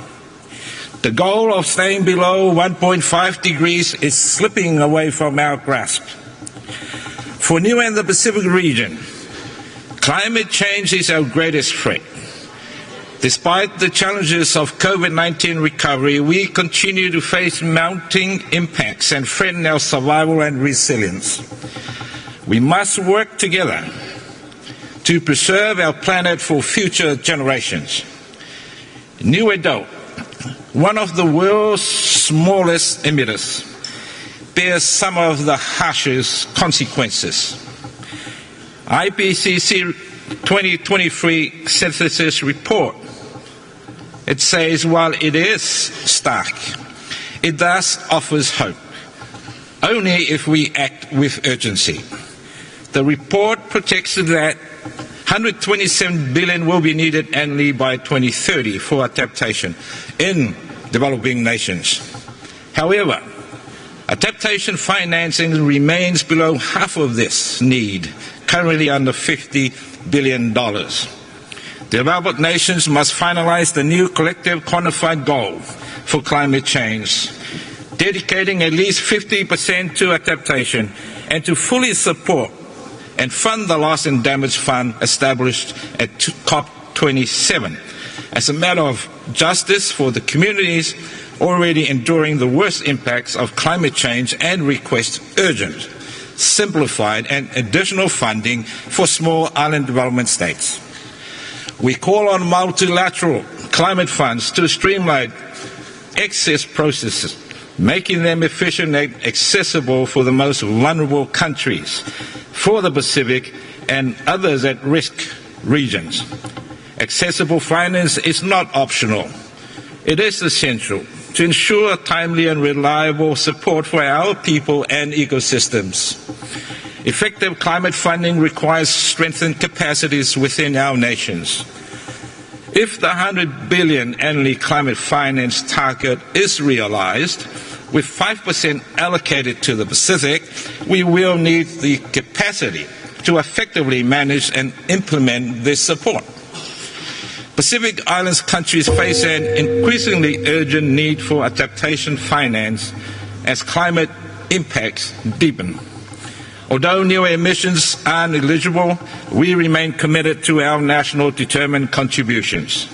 The goal of staying below 1.5 degrees is slipping away from our grasp. For Niue and the Pacific region, climate change is our greatest threat. Despite the challenges of COVID-19 recovery, we continue to face mounting impacts and threaten our survival and resilience. We must work together to preserve our planet for future generations. Niue, one of the world's smallest emitters, bears some of the harshest consequences. IPCC 2023 synthesis report, it says while it is stark, it thus offers hope, only if we act with urgency. The report predicts that 127 billion will be needed annually by 2030 for adaptation in developing nations. However, adaptation financing remains below half of this need, currently under $50 billion. Developed nations must finalize the new collective quantified goal for climate change, dedicating at least 50% to adaptation and to fully support and fund the Loss and Damage Fund established at COP27 as a matter of justice for the communities already enduring the worst impacts of climate change, and request urgent, simplified and additional funding for small island development states. We call on multilateral climate funds to streamline access processes, making them efficient and accessible for the most vulnerable countries, for the Pacific and others at risk regions. Accessible finance is not optional. It is essential to ensure timely and reliable support for our people and ecosystems. Effective climate funding requires strengthened capacities within our nations. If the 100 billion annually climate finance target is realized, with 5% allocated to the Pacific, we will need the capacity to effectively manage and implement this support. Pacific Islands countries face an increasingly urgent need for adaptation finance as climate impacts deepen. Although Niue emissions are negligible, we remain committed to our national determined contributions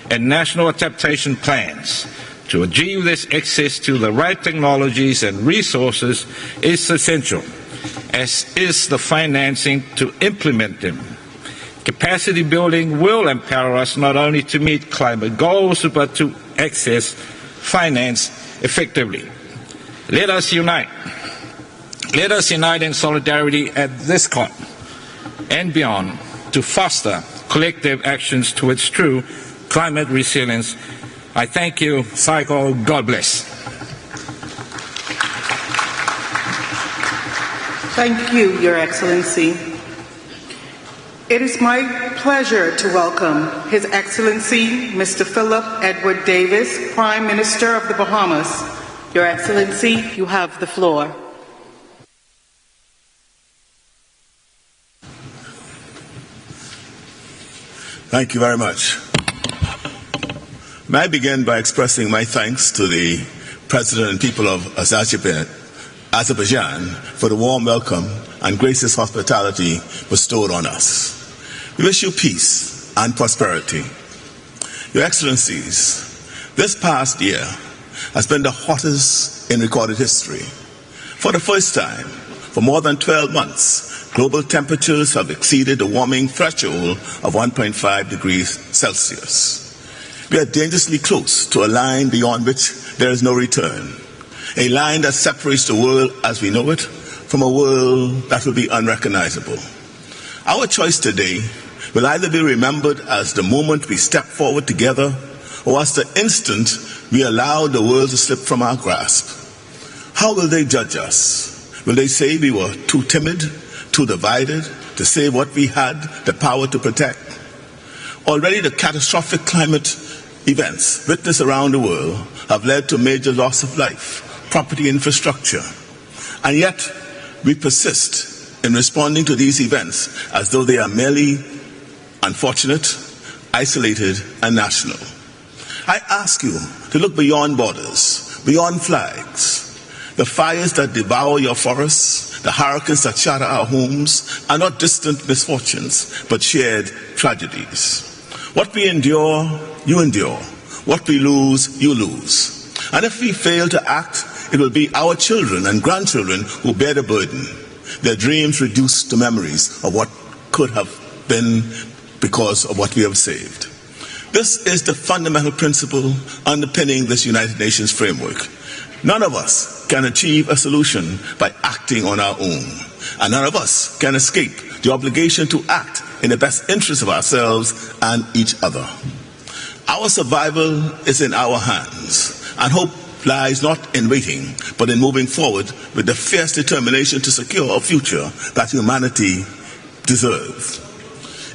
and national adaptation plans. To achieve this, access to the right technologies and resources is essential, as is the financing to implement them. Capacity building will empower us not only to meet climate goals, but to access finance effectively. Let us unite. Let us unite in solidarity at this COP and beyond to foster collective actions towards true climate resilience. I thank you. Psycho, God bless. Thank you, Your Excellency. It is my pleasure to welcome His Excellency Mr. Philip Edward Davis, Prime Minister of the Bahamas. Your Excellency, you have the floor. Thank you very much. May I begin by expressing my thanks to the President and people of Azerbaijan for the warm welcome and gracious hospitality bestowed on us. We wish you peace and prosperity. Your Excellencies, this past year has been the hottest in recorded history. For the first time, for more than 12 months, global temperatures have exceeded the warming threshold of 1.5 degrees Celsius. We are dangerously close to a line beyond which there is no return, a line that separates the world as we know it from a world that will be unrecognizable. Our choice today will either be remembered as the moment we step forward together or as the instant we allow the world to slip from our grasp. How will they judge us? Will they say we were too timid, too divided to say what we had the power to protect? Already the catastrophic climate events witnessed around the world have led to major loss of life, property, infrastructure. And yet we persist in responding to these events as though they are merely unfortunate, isolated, and national. I ask you to look beyond borders, beyond flags. The fires that devour your forests, the hurricanes that shatter our homes are not distant misfortunes, but shared tragedies. What we endure, you endure. What we lose, you lose. And if we fail to act, it will be our children and grandchildren who bear the burden, their dreams reduced to memories of what could have been because of what we have saved. This is the fundamental principle underpinning this United Nations framework. None of us can achieve a solution by acting on our own, and none of us can escape the obligation to act in the best interest of ourselves and each other. Our survival is in our hands, and hope lies not in waiting, but in moving forward with the fierce determination to secure a future that humanity deserves.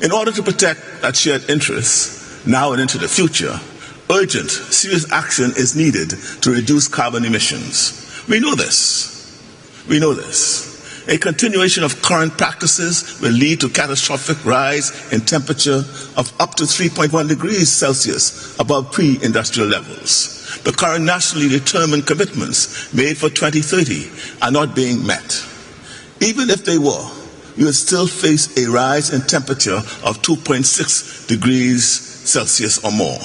In order to protect that shared interest, now and into the future, urgent, serious action is needed to reduce carbon emissions. We know this. We know this. A continuation of current practices will lead to catastrophic rise in temperature of up to 3.1 degrees Celsius above pre-industrial levels. The current nationally determined commitments made for 2030 are not being met. Even if they were, you would still face a rise in temperature of 2.6 degrees Celsius or more.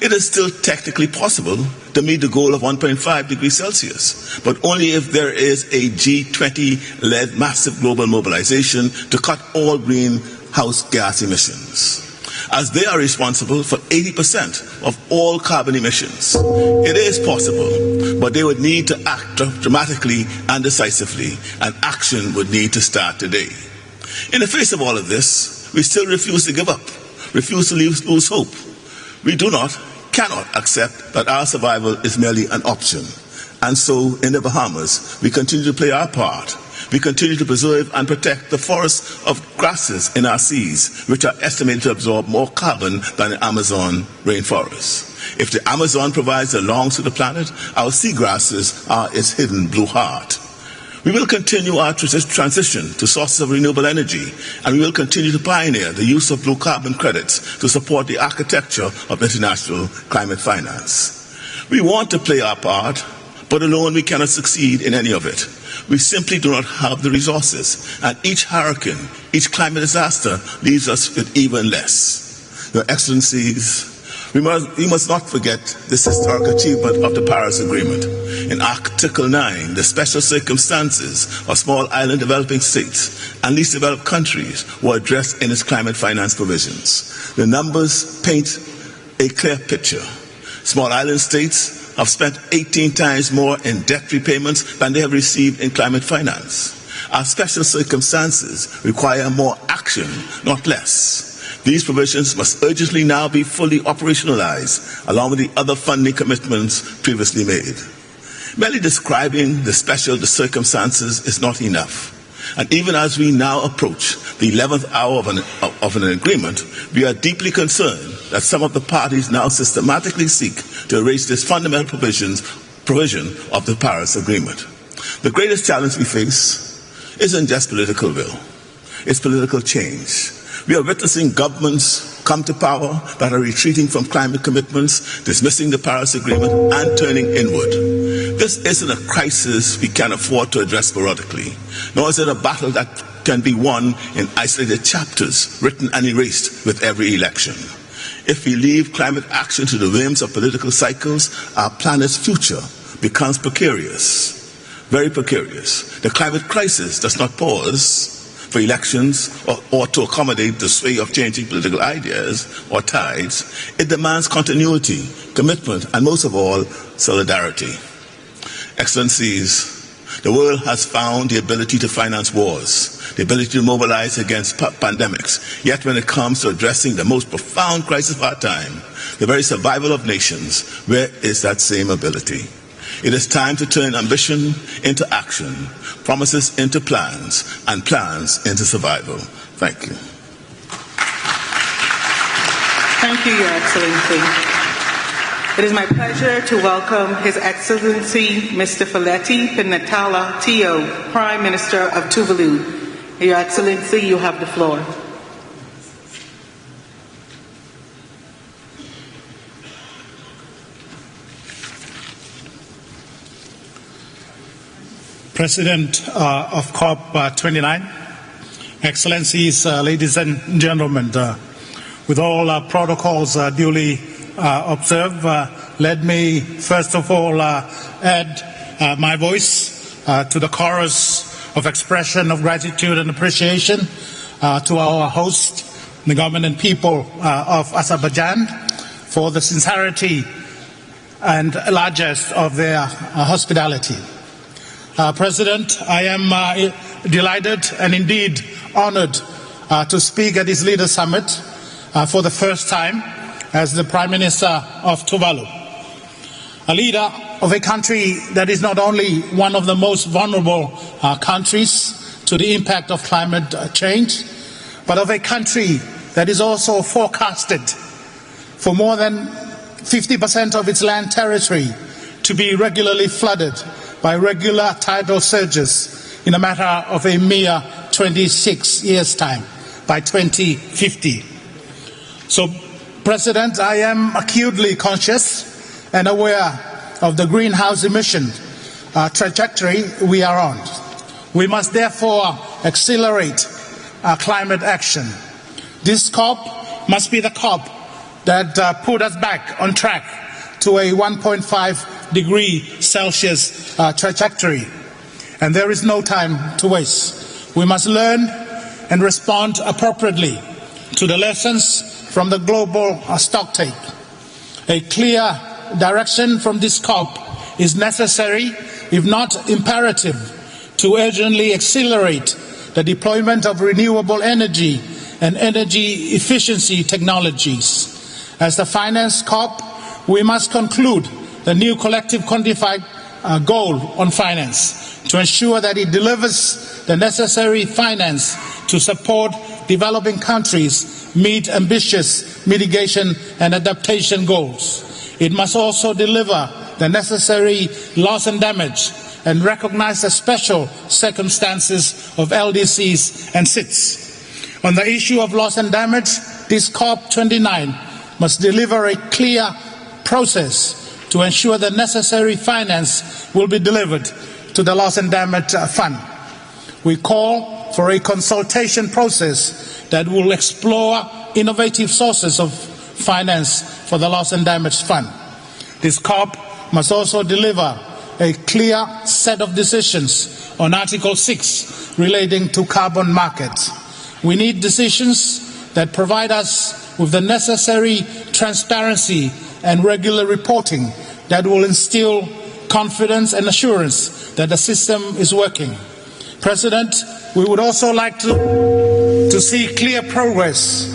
It is still technically possible to meet the goal of 1.5 degrees Celsius, but only if there is a G20-led massive global mobilization to cut all greenhouse gas emissions, as they are responsible for 80% of all carbon emissions. It is possible, but they would need to act dramatically and decisively, and action would need to start today. In the face of all of this, we still refuse to give up, refuse to lose hope. We cannot accept that our survival is merely an option. And so, in the Bahamas, we continue to play our part. We continue to preserve and protect the forests of grasses in our seas, which are estimated to absorb more carbon than the Amazon rainforest. If the Amazon provides the lungs to the planet, our seagrasses are its hidden blue heart. We will continue our transition to sources of renewable energy, and we will continue to pioneer the use of blue carbon credits to support the architecture of international climate finance. We want to play our part, but alone we cannot succeed in any of it. We simply do not have the resources, and each hurricane, each climate disaster leaves us with even less. Your Excellencies, we must not forget this historic achievement of the Paris Agreement. In Article 9, the special circumstances of small island developing states and least developed countries were addressed in its climate finance provisions. The numbers paint a clear picture. Small island states have spent 18 times more in debt repayments than they have received in climate finance. Our special circumstances require more action, not less. These provisions must urgently now be fully operationalized, along with the other funding commitments previously made. Merely describing the circumstances is not enough. And even as we now approach the 11th hour of an agreement, we are deeply concerned that some of the parties now systematically seek to erase this fundamental provision of the Paris Agreement. The greatest challenge we face isn't just political will, it's political change. We are witnessing governments come to power that are retreating from climate commitments, dismissing the Paris Agreement, and turning inward. This isn't a crisis we can afford to address sporadically, nor is it a battle that can be won in isolated chapters, written and erased with every election. If we leave climate action to the whims of political cycles, our planet's future becomes precarious, very precarious. The climate crisis does not pause for elections or to accommodate the sway of changing political ideas or tides. It demands continuity, commitment, and most of all, solidarity. Excellencies, the world has found the ability to finance wars, the ability to mobilize against pandemics. Yet when it comes to addressing the most profound crisis of our time, the very survival of nations, where is that same ability? It is time to turn ambition into action, promises into plans, and plans into survival. Thank you. Thank you, Your Excellency. It is my pleasure to welcome His Excellency Mr. Fileti Pinatala Tio, Prime Minister of Tuvalu. Your Excellency, you have the floor. President of Cop29, Excellencies, ladies and gentlemen, with all protocols duly observed, let me first of all add my voice to the chorus of expression of gratitude and appreciation to our host, the government and people of Azerbaijan, for the sincerity and largesse of their hospitality. President, I am delighted and indeed honored to speak at this Leaders Summit for the first time as the Prime Minister of Tuvalu, a leader of a country that is not only one of the most vulnerable countries to the impact of climate change, but of a country that is also forecasted for more than 50% of its land territory to be regularly flooded by regular tidal surges in a matter of a mere 26 years' time, by 2050. So, President, I am acutely conscious and aware of the greenhouse emission trajectory we are on. We must therefore accelerate our climate action. This COP must be the COP that put us back on track to a 1.5 degree Celsius trajectory. And there is no time to waste. We must learn and respond appropriately to the lessons from the global stocktake. A clear direction from this COP is necessary, if not imperative, to urgently accelerate the deployment of renewable energy and energy efficiency technologies. As the Finance COP, we must conclude the new collective quantified goal on finance to ensure that it delivers the necessary finance to support developing countries meet ambitious mitigation and adaptation goals. It must also deliver the necessary loss and damage and recognize the special circumstances of LDCs and SITs. On the issue of loss and damage, this COP29 must deliver a clear process to ensure the necessary finance will be delivered to the loss and damage fund. We call for a consultation process that will explore innovative sources of finance for the loss and damage fund. This COP must also deliver a clear set of decisions on Article 6 relating to carbon markets. We need decisions that provide us with the necessary transparency and regular reporting that will instill confidence and assurance that the system is working. President, we would also like to see clear progress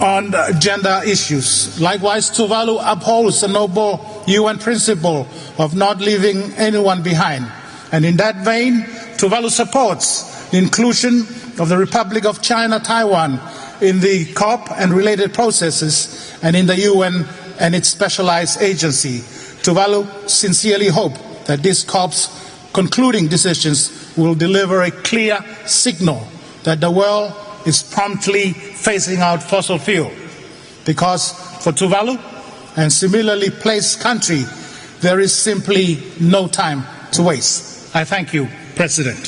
on gender issues. Likewise, Tuvalu upholds the noble UN principle of not leaving anyone behind. And in that vein, Tuvalu supports the inclusion of the Republic of China, Taiwan in the COP and related processes and in the UN and its specialized agency. Tuvalu sincerely hope that this COP's concluding decisions will deliver a clear signal that the world is promptly phasing out fossil fuel. Because for Tuvalu and similarly placed country, there is simply no time to waste. I thank you, President.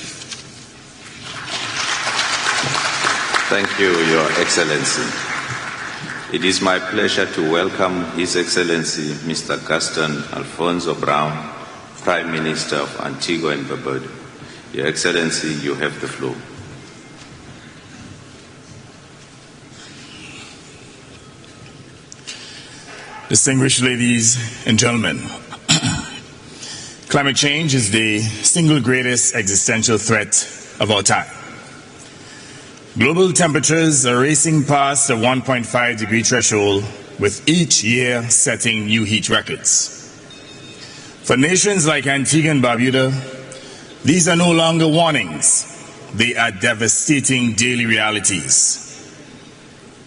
Thank you, Your Excellency. It is my pleasure to welcome His Excellency Mr. Gaston Alfonso Brown, Prime Minister of Antigua and Barbuda. Your Excellency, you have the floor. Distinguished ladies and gentlemen, climate change is the single greatest existential threat of our time. Global temperatures are racing past the 1.5 degree threshold, with each year setting new heat records. For nations like Antigua and Barbuda, these are no longer warnings. They are devastating daily realities.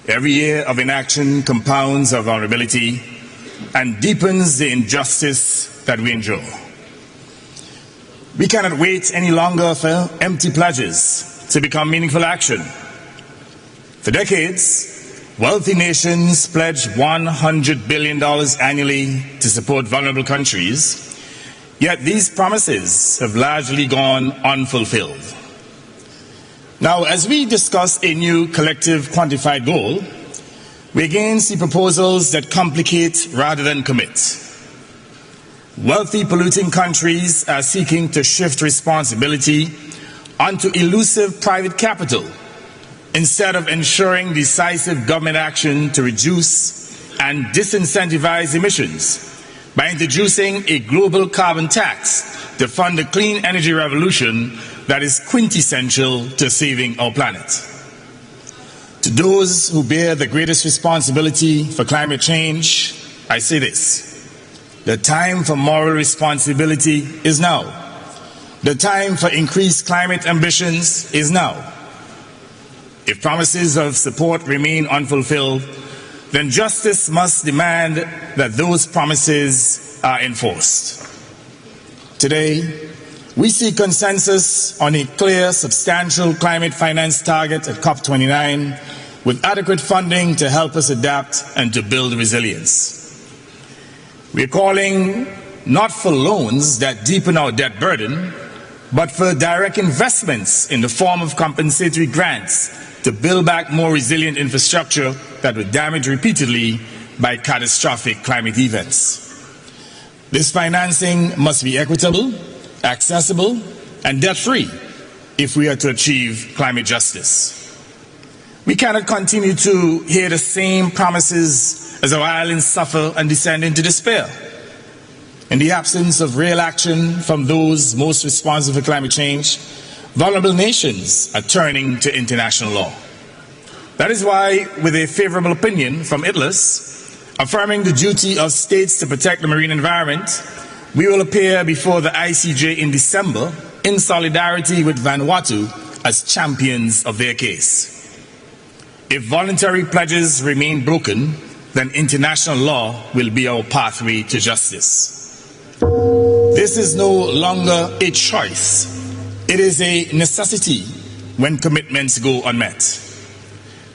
Every year of inaction compounds our vulnerability and deepens the injustice that we endure. We cannot wait any longer for empty pledges to become meaningful action. For decades, wealthy nations pledged $100 billion annually to support vulnerable countries, yet these promises have largely gone unfulfilled. Now, as we discuss a new collective quantified goal, we again see proposals that complicate rather than commit. Wealthy polluting countries are seeking to shift responsibility onto elusive private capital instead of ensuring decisive government action to reduce and disincentivize emissions by introducing a global carbon tax to fund the clean energy revolution that is quintessential to saving our planet. To those who bear the greatest responsibility for climate change, I say this: the time for moral responsibility is now. The time for increased climate ambitions is now. If promises of support remain unfulfilled, then justice must demand that those promises are enforced. Today, we see consensus on a clear, substantial climate finance target at COP29 with adequate funding to help us adapt and to build resilience. We are calling not for loans that deepen our debt burden, but for direct investments in the form of compensatory grants to build back more resilient infrastructure that were damaged repeatedly by catastrophic climate events. This financing must be equitable, accessible, and debt-free if we are to achieve climate justice. We cannot continue to hear the same promises as our islands suffer and descend into despair. In the absence of real action from those most responsible for climate change, vulnerable nations are turning to international law. That is why, with a favorable opinion from ITLAS, affirming the duty of states to protect the marine environment, we will appear before the ICJ in December in solidarity with Vanuatu as champions of their case. If voluntary pledges remain broken, then international law will be our pathway to justice. This is no longer a choice. It is a necessity when commitments go unmet.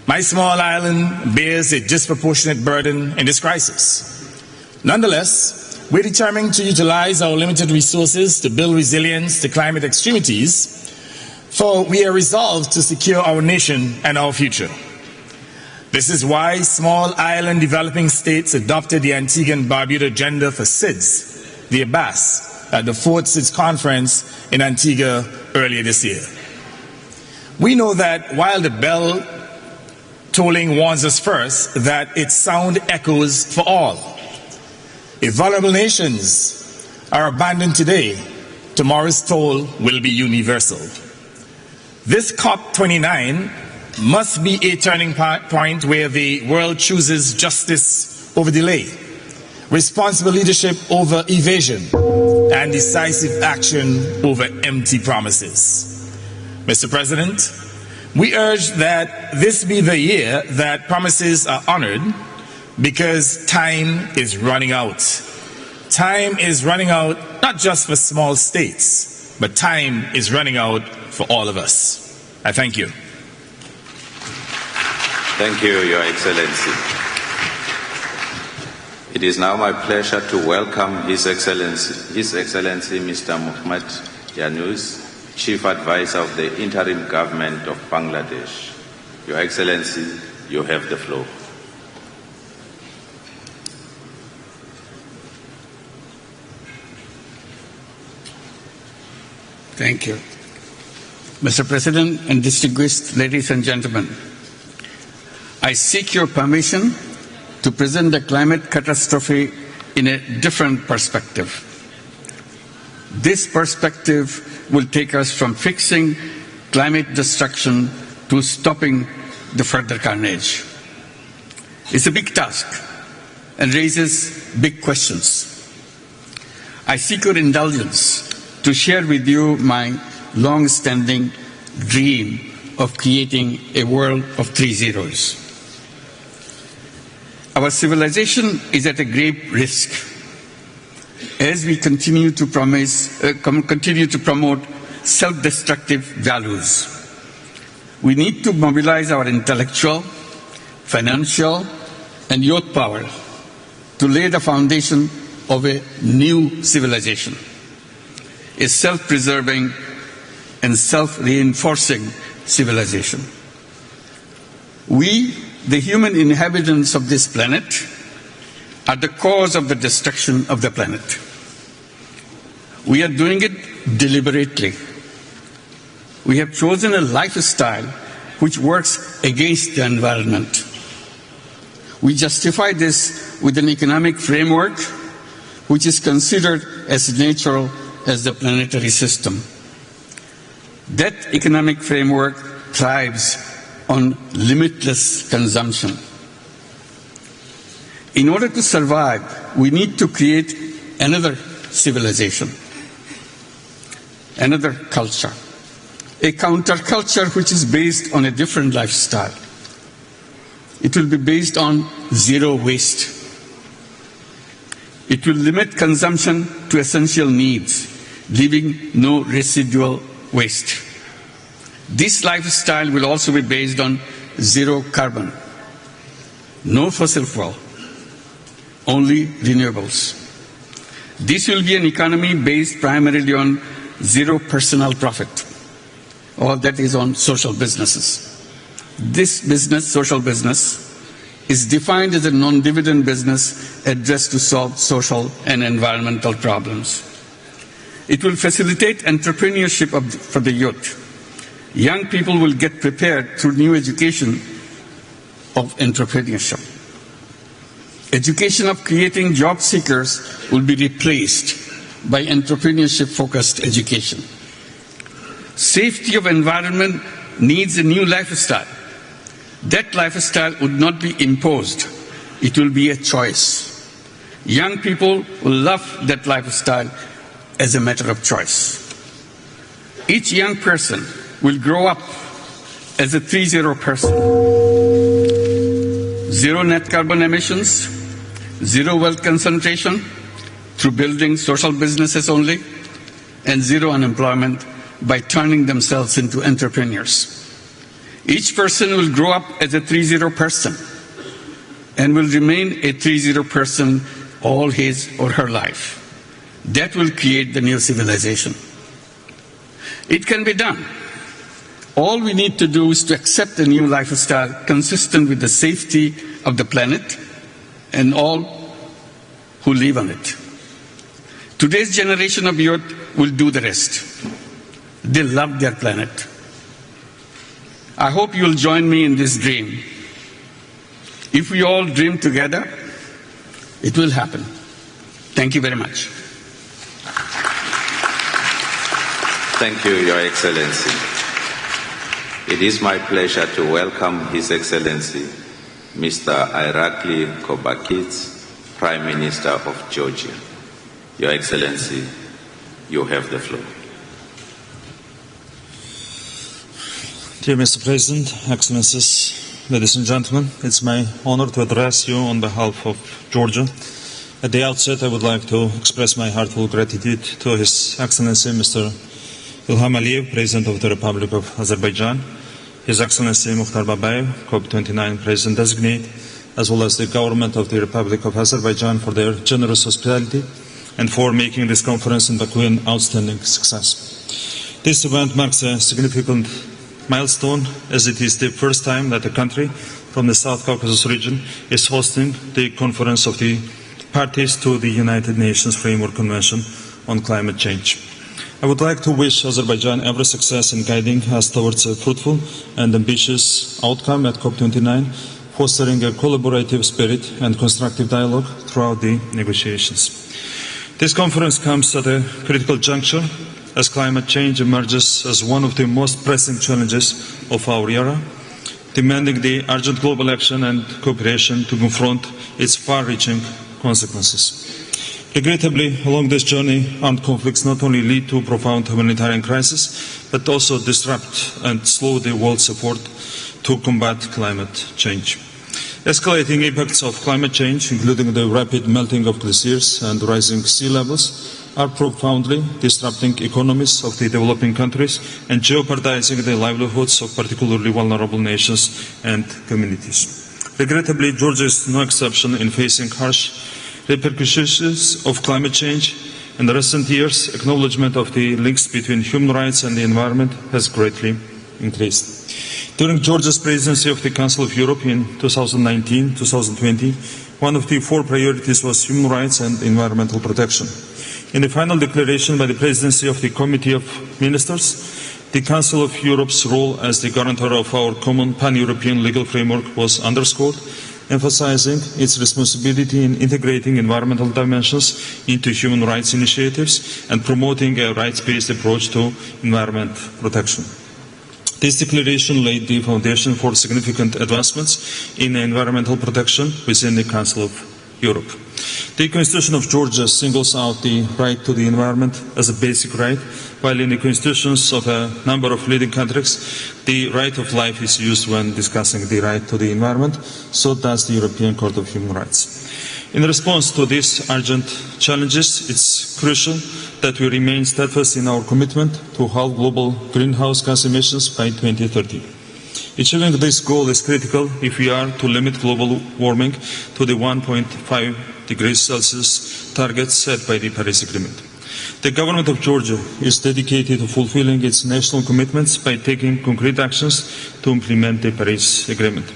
My small island bears a disproportionate burden in this crisis. Nonetheless, we're determined to utilize our limited resources to build resilience to climate extremities, for we are resolved to secure our nation and our future. This is why small island developing states adopted the Antigua and Barbuda agenda for SIDS, the ABAS, at the 4th SIDS conference in Antigua earlier this year. We know that while the bell tolling warns us first, that its sound echoes for all. If vulnerable nations are abandoned today, tomorrow's toll will be universal. This Cop29 must be a turning point where the world chooses justice over delay, responsible leadership over evasion, and decisive action over empty promises. Mr. President, we urge that this be the year that promises are honored, because time is running out. Time is running out not just for small states, but time is running out for all of us. I thank you. Thank you, Your Excellency. It is now my pleasure to welcome His Excellency Mr. Muhammad Yunus, Chief Advisor of the Interim Government of Bangladesh. Your Excellency, you have the floor. Thank you. Mr. President and distinguished ladies and gentlemen, I seek your permission to present the climate catastrophe in a different perspective. This perspective will take us from fixing climate destruction to stopping the further carnage. It's a big task and raises big questions. I seek your indulgence to share with you my long-standing dream of creating a world of 3 zeros. Our civilization is at a grave risk as we continue to promote self-destructive values. We need to mobilize our intellectual, financial, and youth power to lay the foundation of a new civilization, a self-preserving and self-reinforcing civilization. We, the human inhabitants of this planet, are the cause of the destruction of the planet. We are doing it deliberately. We have chosen a lifestyle which works against the environment. We justify this with an economic framework which is considered as natural as the planetary system. That economic framework thrives on limitless consumption. In order to survive, we need to create another civilization, another culture, a counterculture which is based on a different lifestyle. It will be based on zero waste. It will limit consumption to essential needs, leaving no residual waste. This lifestyle will also be based on zero carbon, no fossil fuel, only renewables. This will be an economy based primarily on zero personal profit, or that is on social businesses. This business, social business, is defined as a non-dividend business addressed to solve social and environmental problems. It will facilitate entrepreneurship for the youth. Young people will get prepared through new education of entrepreneurship. Education of creating job seekers will be replaced by entrepreneurship-focused education. Safety of environment needs a new lifestyle. That lifestyle would not be imposed. It will be a choice. Young people will love that lifestyle as a matter of choice. Each young person will grow up as a 3-0 person. Zero net carbon emissions, zero wealth concentration, through building social businesses only, and zero unemployment by turning themselves into entrepreneurs. Each person will grow up as a 3-0 person and will remain a 3-0 person all his or her life. That will create the new civilization. It can be done. All we need to do is to accept a new lifestyle consistent with the safety of the planet and all who live on it. Today's generation of youth will do the rest. They love their planet. I hope you'll join me in this dream. If we all dream together, it will happen. Thank you very much. Thank you, Your Excellency. It is my pleasure to welcome His Excellency, Mr. Irakli Kobakidze, Prime Minister of Georgia. Your Excellency, you have the floor. Dear Mr. President, Excellencies, ladies and gentlemen, it's my honor to address you on behalf of Georgia. At the outset, I would like to express my heartfelt gratitude to His Excellency, Mr. Ilham Aliyev, President of the Republic of Azerbaijan, His Excellency Mukhtar Babayev, Cop29 President-designate, as well as the government of the Republic of Azerbaijan for their generous hospitality and for making this conference in Baku an outstanding success. This event marks a significant milestone, as it is the first time that a country from the South Caucasus region is hosting the conference of the parties to the United Nations Framework Convention on Climate Change. I would like to wish Azerbaijan every success in guiding us towards a fruitful and ambitious outcome at COP29, fostering a collaborative spirit and constructive dialogue throughout the negotiations. This conference comes at a critical juncture as climate change emerges as one of the most pressing challenges of our era, demanding the urgent global action and cooperation to confront its far-reaching consequences. Regrettably, along this journey, armed conflicts not only lead to profound humanitarian crisis, but also disrupt and slow the world's effort to combat climate change. Escalating impacts of climate change, including the rapid melting of glaciers and rising sea levels, are profoundly disrupting economies of the developing countries and jeopardizing the livelihoods of particularly vulnerable nations and communities. Regrettably, Georgia is no exception in facing harsh repercussions of climate change. In the recent years, acknowledgement of the links between human rights and the environment has greatly increased. During Georgia's presidency of the Council of Europe in 2019-2020, one of the 4 priorities was human rights and environmental protection. In the final declaration by the presidency of the Committee of Ministers, the Council of Europe's role as the guarantor of our common pan-European legal framework was underscored, emphasizing its responsibility in integrating environmental dimensions into human rights initiatives and promoting a rights-based approach to environment protection. This declaration laid the foundation for significant advancements in environmental protection within the Council of Europe. The Constitution of Georgia singles out the right to the environment as a basic right, while in the constitutions of a number of leading countries, the right of life is used when discussing the right to the environment. So does the European Court of Human Rights. In response to these urgent challenges, it's crucial that we remain steadfast in our commitment to halve global greenhouse gas emissions by 2030. Achieving this goal is critical if we are to limit global warming to the 1.5 degrees Celsius target set by the Paris Agreement. The government of Georgia is dedicated to fulfilling its national commitments by taking concrete actions to implement the Paris Agreement.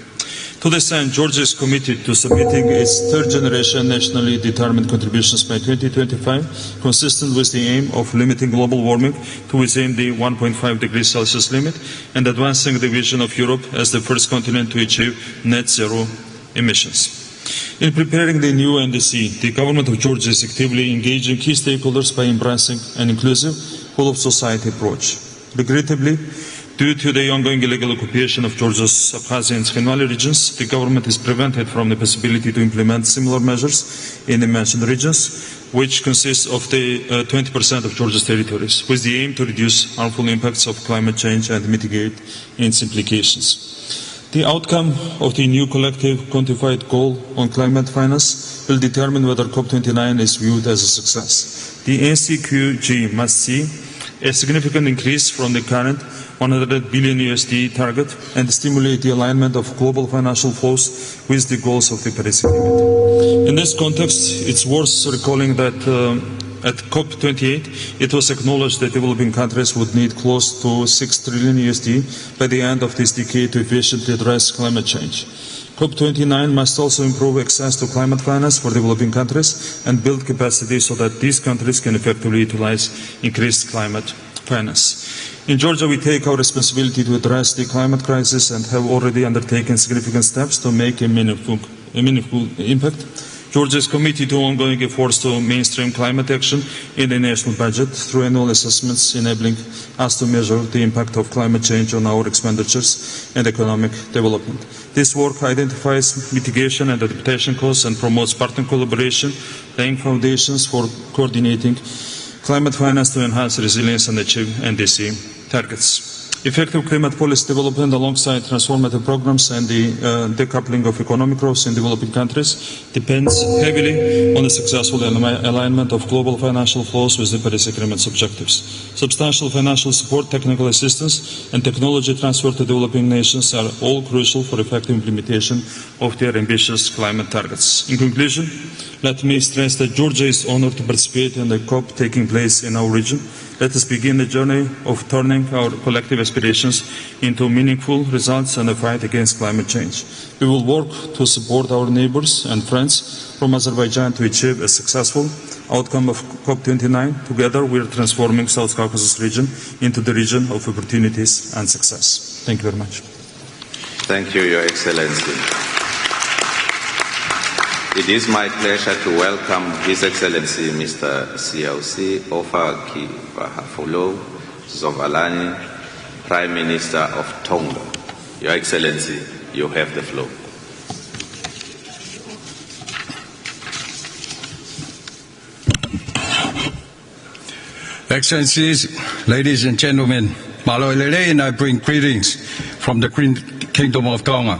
To this end, Georgia is committed to submitting its third-generation nationally determined contributions by 2025, consistent with the aim of limiting global warming to within the 1.5 degrees Celsius limit and advancing the vision of Europe as the first continent to achieve net zero emissions. In preparing the new NDC, the government of Georgia is actively engaging key stakeholders by embracing an inclusive, whole-of-society approach. Regrettably, due to the ongoing illegal occupation of Georgia's Abkhazia and Tkhanvali regions, the government is prevented from the possibility to implement similar measures in the mentioned regions, which consists of the 20% of Georgia's territories, with the aim to reduce harmful impacts of climate change and mitigate its implications. The outcome of the new collective quantified goal on climate finance will determine whether COP29 is viewed as a success. The ACQG must see a significant increase from the current $100 billion USD target and stimulate the alignment of global financial flows with the goals of the Paris Agreement. In this context, it's worth recalling that at COP28, it was acknowledged that developing countries would need close to $6 trillion USD by the end of this decade to efficiently address climate change. COP29 must also improve access to climate finance for developing countries and build capacity so that these countries can effectively utilize increased climate finance. In Georgia, we take our responsibility to address the climate crisis and have already undertaken significant steps to make a meaningful impact. Georgia is committed to ongoing efforts to mainstream climate action in the national budget through annual assessments, enabling us to measure the impact of climate change on our expenditures and economic development. This work identifies mitigation and adaptation costs and promotes partner collaboration, laying foundations for coordinating climate finance to enhance resilience and achieve NDC targets. Effective climate policy development alongside transformative programs and the decoupling of economic growth in developing countries depends heavily on the successful alignment of global financial flows with the Paris Agreement's objectives. Substantial financial support, technical assistance, and technology transfer to developing nations are all crucial for effective implementation of their ambitious climate targets. In conclusion, let me stress that Georgia is honored to participate in the COP taking place in our region. Let us begin the journey of turning our collective aspirations into meaningful results and a fight against climate change. We will work to support our neighbors and friends from Azerbaijan to achieve a successful outcome of COP29. Together, we are transforming South Caucasus region into the region of opportunities and success. Thank you very much. Thank you, Your Excellency. It is my pleasure to welcome His Excellency Mr. Siausi Ofakivahafulo Zovalani, Prime Minister of Tonga. Your Excellency, you have the floor. Excellencies, ladies and gentlemen, Maloilele, and I bring greetings from the Kingdom of Tonga.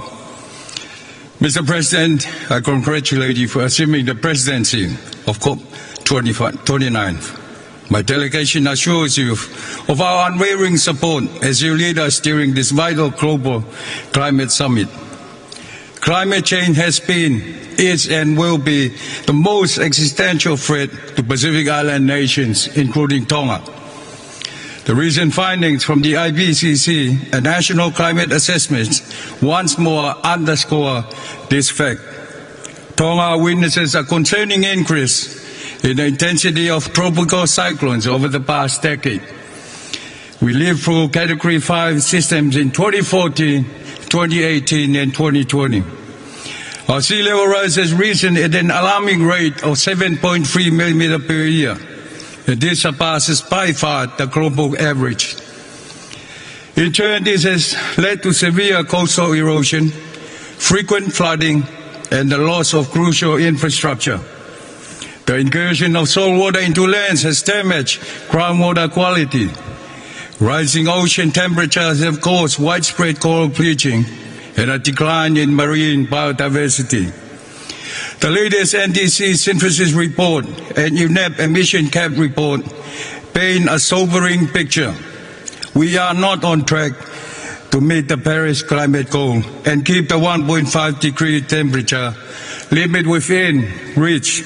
Mr. President, I congratulate you for assuming the presidency of COP29. My delegation assures you of our unwavering support as you lead us during this vital global climate summit. Climate change has been, is, and will be the most existential threat to Pacific Island nations, including Tonga. The recent findings from the IPCC and National Climate Assessments once more underscore this fact. Tonga witnesses a concerning increase in the intensity of tropical cyclones over the past decade. We lived through Category 5 systems in 2014, 2018, and 2020. Our sea level rise has risen at an alarming rate of 7.3 millimeters per year. This surpasses by far the global average. In turn, this has led to severe coastal erosion, frequent flooding, and the loss of crucial infrastructure. The incursion of salt water into lands has damaged groundwater quality. Rising ocean temperatures have caused widespread coral bleaching and a decline in marine biodiversity. The latest NDC synthesis report and UNEP emission cap report paint a sobering picture. We are not on track to meet the Paris climate goal and keep the 1.5 degree temperature limit within reach.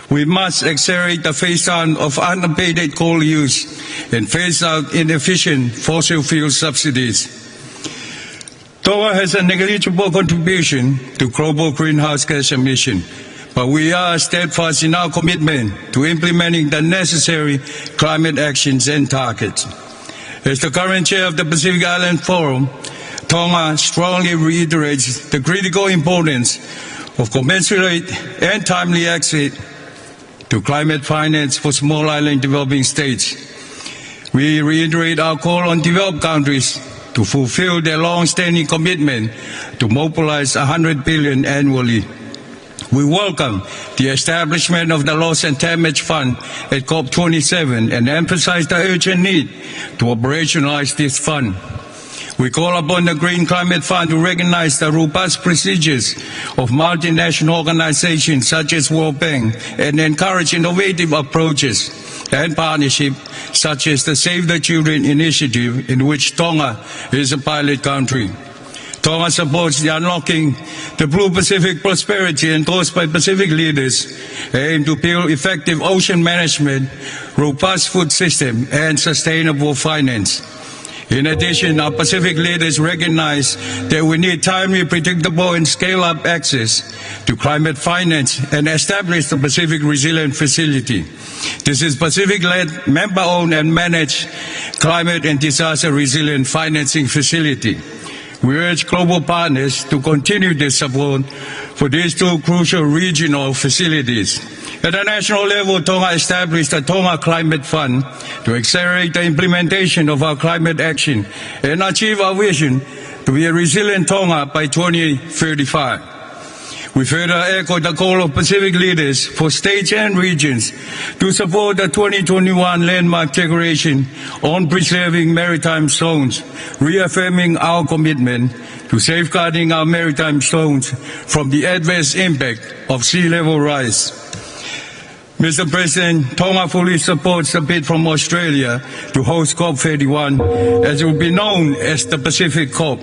We must accelerate the phase-out of unabated coal use and phase out inefficient fossil fuel subsidies. Tonga has a negligible contribution to global greenhouse gas emission, but we are steadfast in our commitment to implementing the necessary climate actions and targets. As the current chair of the Pacific Island Forum, Tonga strongly reiterates the critical importance of commensurate and timely access to climate finance for small island developing states. We reiterate our call on developed countries to fulfill their long-standing commitment to mobilize $100 billion annually. We welcome the establishment of the Loss and Damage Fund at COP27 and emphasize the urgent need to operationalize this fund. We call upon the Green Climate Fund to recognize the robust procedures of multinational organizations such as World Bank and encourage innovative approaches and partnerships such as the Save the Children initiative, in which Tonga is a pilot country. Tonga supports the Unlocking the Blue Pacific Prosperity endorsed by Pacific leaders aimed to build effective ocean management, robust food system, and sustainable finance. In addition, our Pacific leaders recognize that we need timely, predictable, and scale-up access to climate finance and establish the Pacific Resilient Facility. This is Pacific-led, member-owned, and managed climate and disaster resilient financing facility. We urge global partners to continue their support for these two crucial regional facilities. At the national level, Tonga established the Tonga Climate Fund to accelerate the implementation of our climate action and achieve our vision to be a resilient Tonga by 2035. We further echo the call of Pacific leaders for states and regions to support the 2021 landmark declaration on preserving maritime zones, reaffirming our commitment to safeguarding our maritime zones from the adverse impact of sea level rise. Mr. President, Tonga fully supports the bid from Australia to host COP31, as it will be known as the Pacific COP.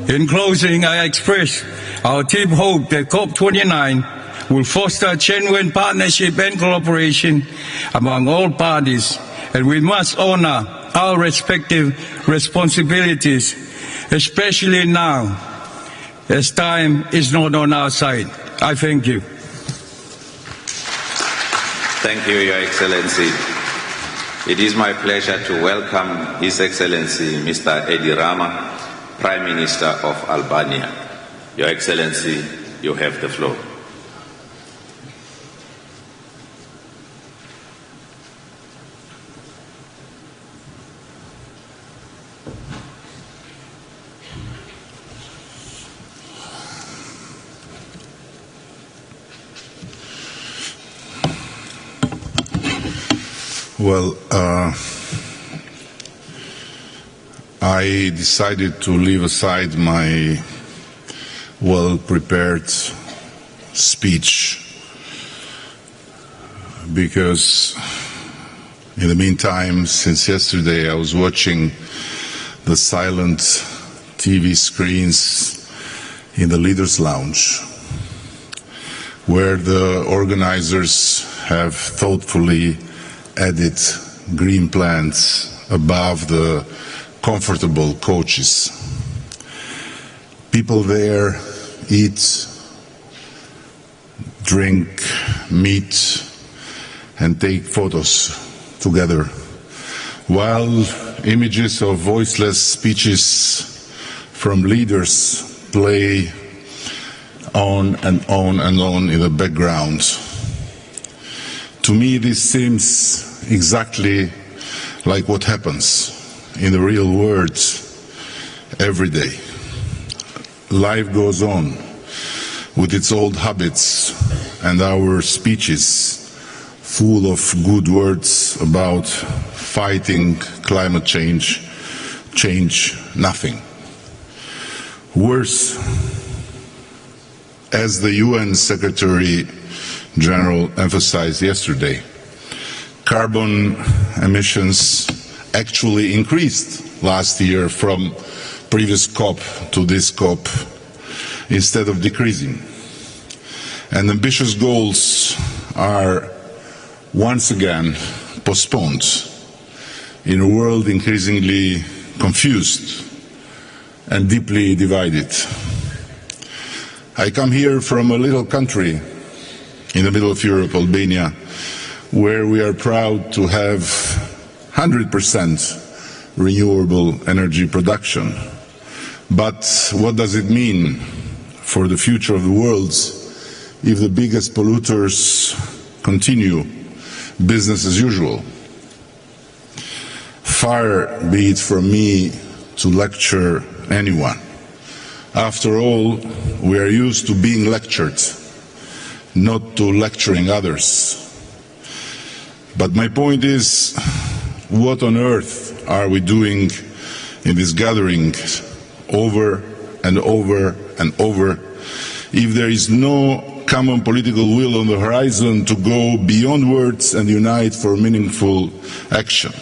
In closing, I express our deep hope that COP29 will foster genuine partnership and cooperation among all parties, and we must honor our respective responsibilities, especially now, as time is not on our side. I thank you. Thank you, Your Excellency. It is my pleasure to welcome His Excellency Mr. Edi Rama, Prime Minister of Albania. Your Excellency, you have the floor. Well, I decided to leave aside my well-prepared speech because in the meantime, since yesterday, I was watching the silent TV screens in the Leaders' Lounge, where the organizers have thoughtfully added green plants above the comfortable couches. People there eat, drink, meet, and take photos together, while images of voiceless speeches from leaders play on and on and on in the background. To me, this seems exactly like what happens in the real world every day. Life goes on with its old habits, and our speeches full of good words about fighting climate change change nothing. Worse, as the UN Secretary General emphasized yesterday, carbon emissions actually increased last year from previous COP to this COP instead of decreasing. And ambitious goals are once again postponed in a world increasingly confused and deeply divided. I come here from a little country in the middle of Europe, Albania, where we are proud to have 100% renewable energy production. But what does it mean for the future of the world if the biggest polluters continue business as usual? Far be it from me to lecture anyone. After all, we are used to being lectured, not to lecturing others. But my point is, what on earth are we doing in this gathering over and over and over. If there is no common political will on the horizon to go beyond words and unite for meaningful action.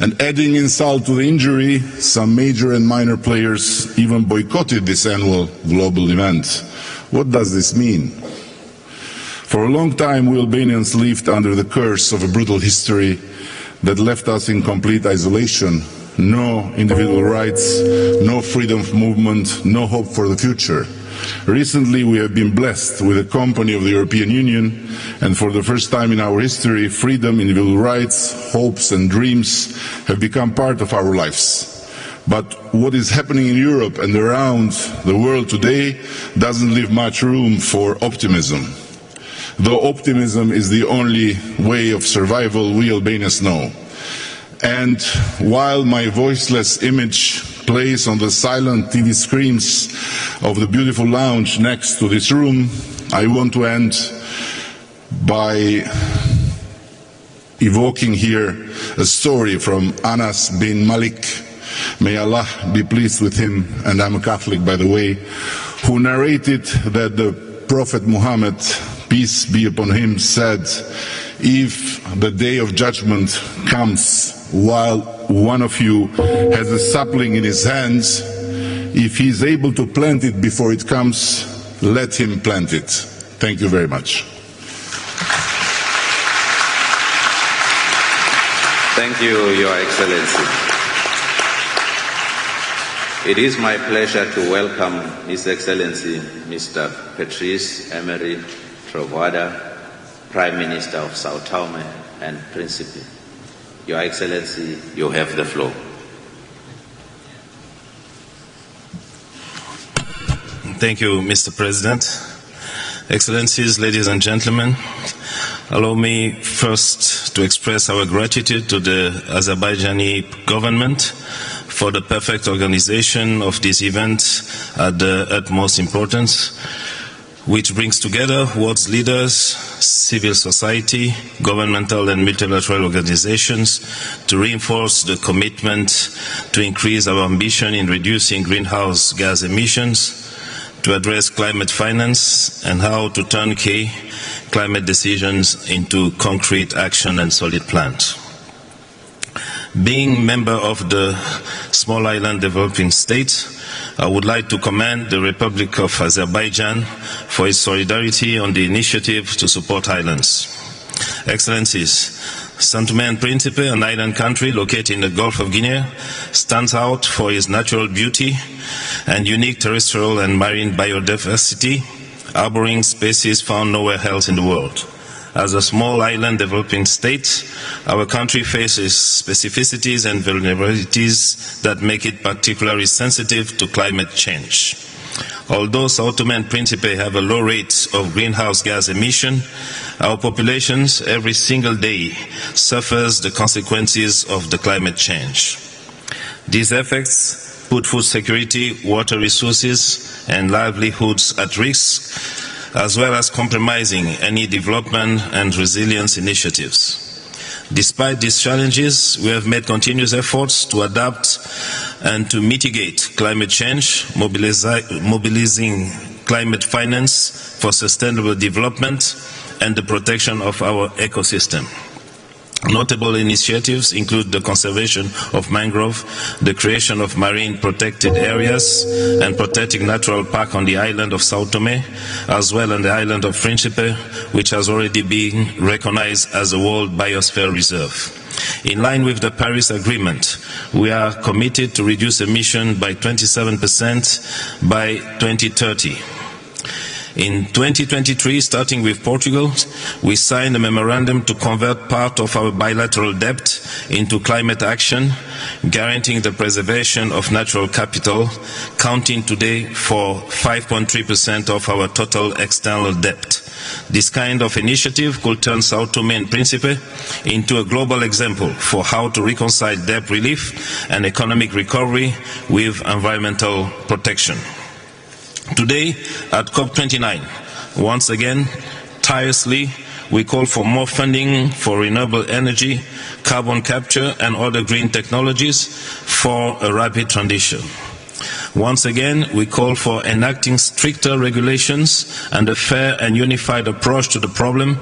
And adding insult to the injury, some major and minor players even boycotted this annual global event. What does this mean? For a long time, we Albanians lived under the curse of a brutal history that left us in complete isolation. No individual rights, no freedom of movement, no hope for the future. Recently, we have been blessed with the company of the European Union, and for the first time in our history, freedom, individual rights, hopes and dreams have become part of our lives. But what is happening in Europe and around the world today doesn't leave much room for optimism. Though optimism is the only way of survival we Albanians know. And while my voiceless image plays on the silent TV screens of the beautiful lounge next to this room, I want to end by evoking here a story from Anas bin Malik. May Allah be pleased with him, and I'm a Catholic by the way, who narrated that the Prophet Muhammad, peace be upon him, said, if the day of judgment comes while one of you has a sapling in his hands, if he is able to plant it before it comes, let him plant it. Thank you very much. Thank you, Your Excellency. It is my pleasure to welcome His Excellency Mr. Patrice Emery Trovoada, Prime Minister of São Tomé and Príncipe. Your Excellency, you have the floor. Thank you, Mr. President. Excellencies, ladies and gentlemen, allow me first to express our gratitude to the Azerbaijani government for the perfect organization of this event at the utmost importance, which brings together world's leaders, civil society, governmental and multilateral organizations to reinforce the commitment to increase our ambition in reducing greenhouse gas emissions, to address climate finance, and how to turn key climate decisions into concrete action and solid plans. Being member of the small island developing state, I would like to commend the Republic of Azerbaijan for its solidarity on the initiative to support islands. Excellencies, São Tomé and Príncipe, an island country located in the Gulf of Guinea, stands out for its natural beauty and unique terrestrial and marine biodiversity, harboring species found nowhere else in the world. As a small island developing state, our country faces specificities and vulnerabilities that make it particularly sensitive to climate change. Although São Tomé and Príncipe have a low rate of greenhouse gas emission, our populations every single day suffers the consequences of the climate change. These effects put food security, water resources, and livelihoods at risk, as well as compromising any development and resilience initiatives. Despite these challenges, we have made continuous efforts to adapt and to mitigate climate change, mobilizing climate finance for sustainable development and the protection of our ecosystem. Notable initiatives include the conservation of mangrove, the creation of marine protected areas, and protecting natural park on the island of São Tomé, as well on the island of Príncipe, which has already been recognized as a World Biosphere Reserve. In line with the Paris Agreement, we are committed to reduce emissions by 27% by 2030. In 2023, starting with Portugal, we signed a memorandum to convert part of our bilateral debt into climate action, guaranteeing the preservation of natural capital, counting today for 5.3% of our total external debt. This kind of initiative could turn São Tomé and Príncipe into a global example for how to reconcile debt relief and economic recovery with environmental protection. Today, at Cop29, once again, tirelessly, we call for more funding for renewable energy, carbon capture, and other green technologies for a rapid transition. Once again, we call for enacting stricter regulations and a fair and unified approach to the problem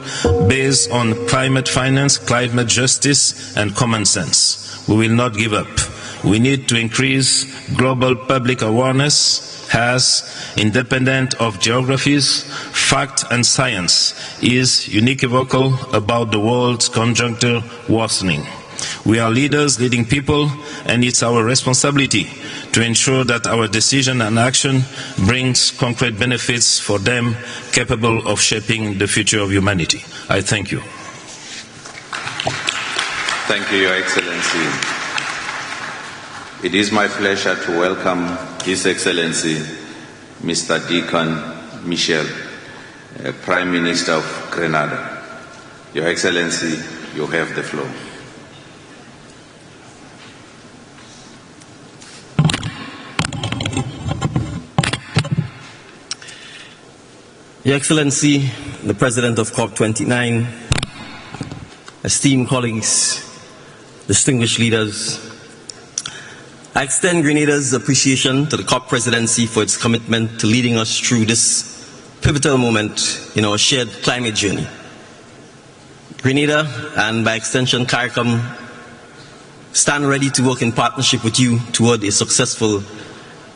based on climate finance, climate justice, and common sense. We will not give up. We need to increase global public awareness as, independent of geographies, fact and science is unequivocal about the world's conjuncture worsening. We are leaders leading people, and it's our responsibility to ensure that our decision and action brings concrete benefits for them capable of shaping the future of humanity. I thank you. Thank you, Your Excellency. It is my pleasure to welcome His Excellency, Mr. Deacon Michel, Prime Minister of Grenada. Your Excellency, you have the floor. Your Excellency, the President of Cop29, esteemed colleagues, distinguished leaders, I extend Grenada's appreciation to the COP presidency for its commitment to leading us through this pivotal moment in our shared climate journey. Grenada, and by extension CARICOM, stand ready to work in partnership with you toward a successful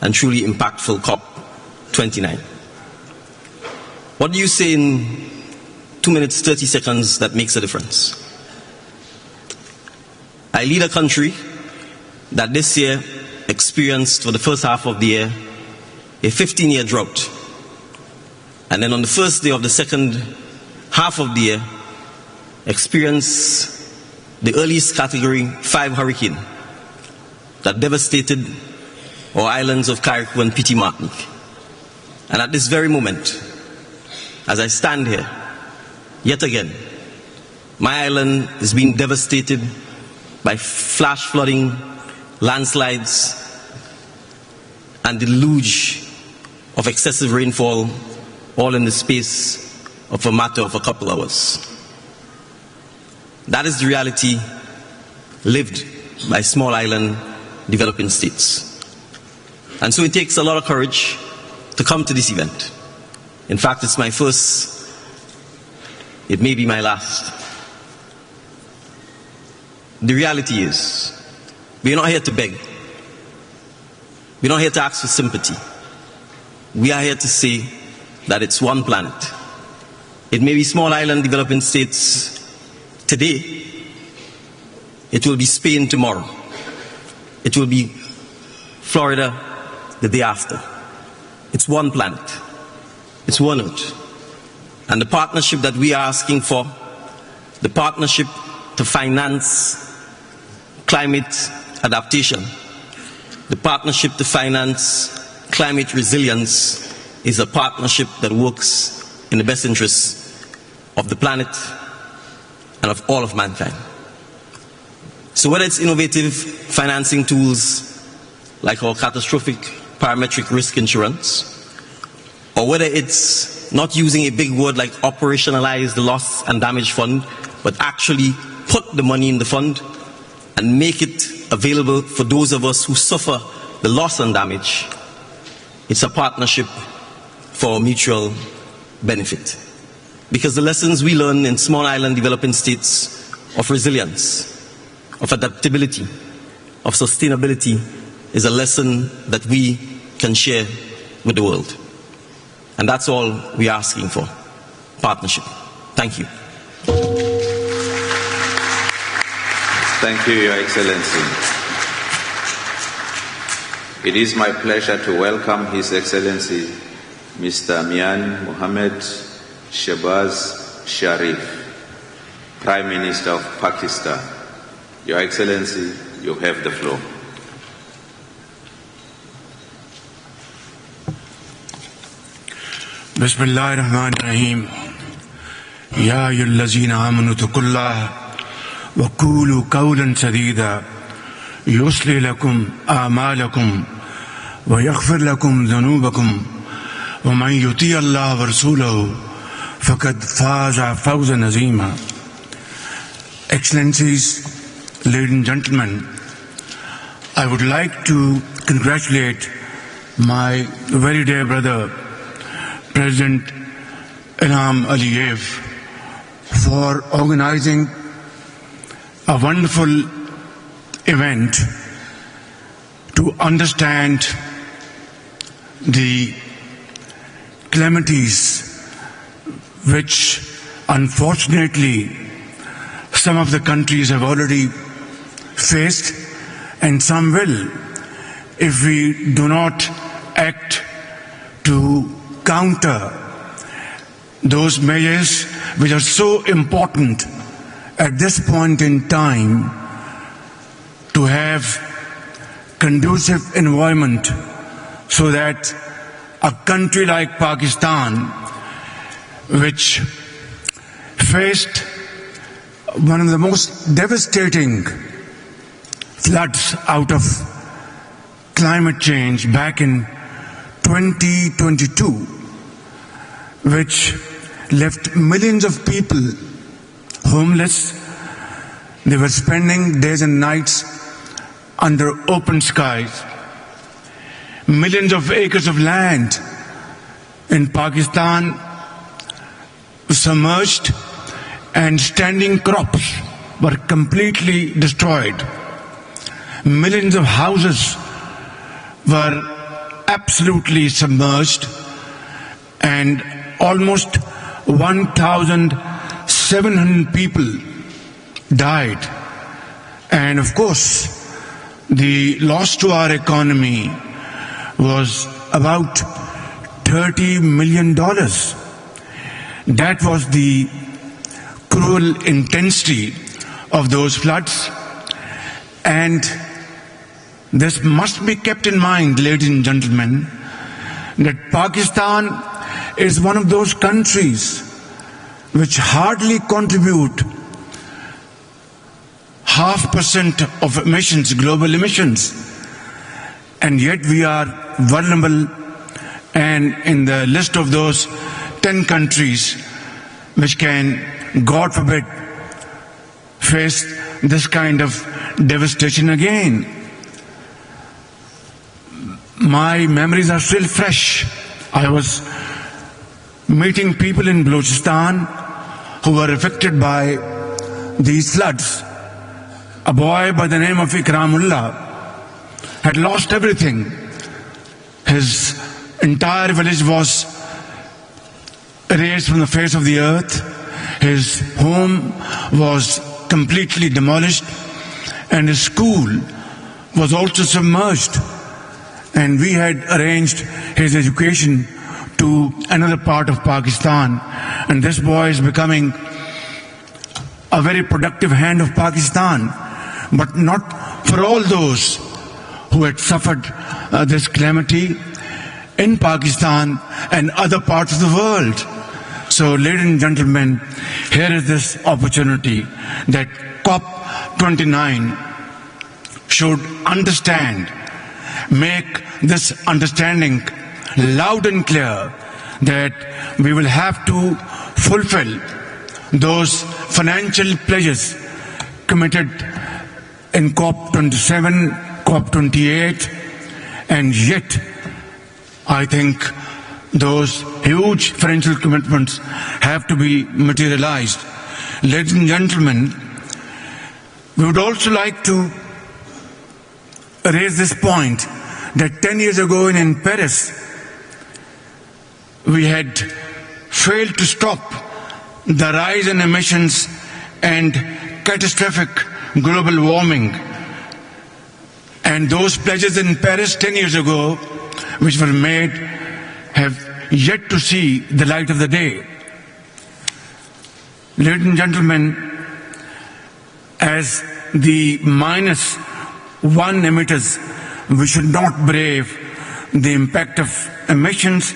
and truly impactful COP29. What do you say in 2 minutes, 30 seconds that makes a difference? I lead a country that this year experienced, for the first half of the year, a 15-year drought. And then on the first day of the second half of the year, experienced the earliest Category 5 hurricane that devastated our islands of Carriacou and Petit Martinique. And at this very moment, as I stand here, yet again, my island is being devastated by flash flooding, landslides, and deluge of excessive rainfall, all in the space of a matter of a couple hours. That is the reality lived by small island developing states. And so it takes a lot of courage to come to this event. In fact, it's my first, it may be my last. The reality is, we're not here to beg. We're not here to ask for sympathy. We are here to say that it's one planet. It may be small island developing states today. It will be Spain tomorrow. It will be Florida the day after. It's one planet. It's one Earth. And the partnership that we are asking for, the partnership to finance climate adaptation, the partnership to finance climate resilience, is a partnership that works in the best interests of the planet and of all of mankind. So whether it's innovative financing tools like our catastrophic parametric risk insurance, or whether it's not using a big word like operationalize the loss and damage fund, but actually put the money in the fund and make it available for those of us who suffer the loss and damage, it's a partnership for mutual benefit. Because the lessons we learn in small island developing states of resilience, of adaptability, of sustainability is a lesson that we can share with the world. And that's all we're asking for, partnership. Thank you. Thank you, Your Excellency. It is my pleasure to welcome His Excellency Mr. Mian Mohammed Shehbaz Sharif, Prime Minister of Pakistan. Your Excellency, you have the floor. Bismillahirrahmanirrahim. Ya ayyuhallazina amanu taqullaha wa qulu qawlan sadida yuslih lakum a'malakum wa yaghfir lakum dhunubakum wa man yuti' Allah wa rasulahu faqad faza fawzan azima. Excellencies, ladies and gentlemen, I would like to congratulate my very dear brother, President Ilham Aliyev, for organizing a wonderful event to understand the calamities which unfortunately some of the countries have already faced and some will if we do not act to counter those measures which are so important at this point in time to have conducive environment so that a country like Pakistan, which faced one of the most devastating floods out of climate change back in 2022, which left millions of people homeless. They were spending days and nights under open skies. Millions of acres of land in Pakistan submerged, and standing crops were completely destroyed. Millions of houses were absolutely submerged, and almost 1,700 people died. And of course, the loss to our economy was about $30 million. That was the cruel intensity of those floods. And this must be kept in mind, ladies and gentlemen, that Pakistan is one of those countries which hardly contribute 0.5% of emissions, global emissions. And yet we are vulnerable and in the list of those 10 countries which can, God forbid, face this kind of devastation again. My memories are still fresh. I was meeting people in Balochistan who were affected by these floods. A boy by the name of Ikramullah had lost everything. His entire village was erased from the face of the earth. His home was completely demolished, and his school was also submerged. And we had arranged his education to another part of Pakistan, and this boy is becoming a very productive hand of Pakistan, but not for all those who had suffered this calamity in Pakistan and other parts of the world. So, ladies and gentlemen, here is this opportunity that Cop29 should understand, make this understanding loud and clear, that we will have to fulfill those financial pledges committed in COP27, COP28, and yet I think those huge financial commitments have to be materialized. Ladies and gentlemen, we would also like to raise this point that 10 years ago in Paris, we had failed to stop the rise in emissions and catastrophic global warming. And those pledges in Paris 10 years ago, which were made, have yet to see the light of the day. Ladies and gentlemen, as the -1 emitters, we should not brave the impact of emissions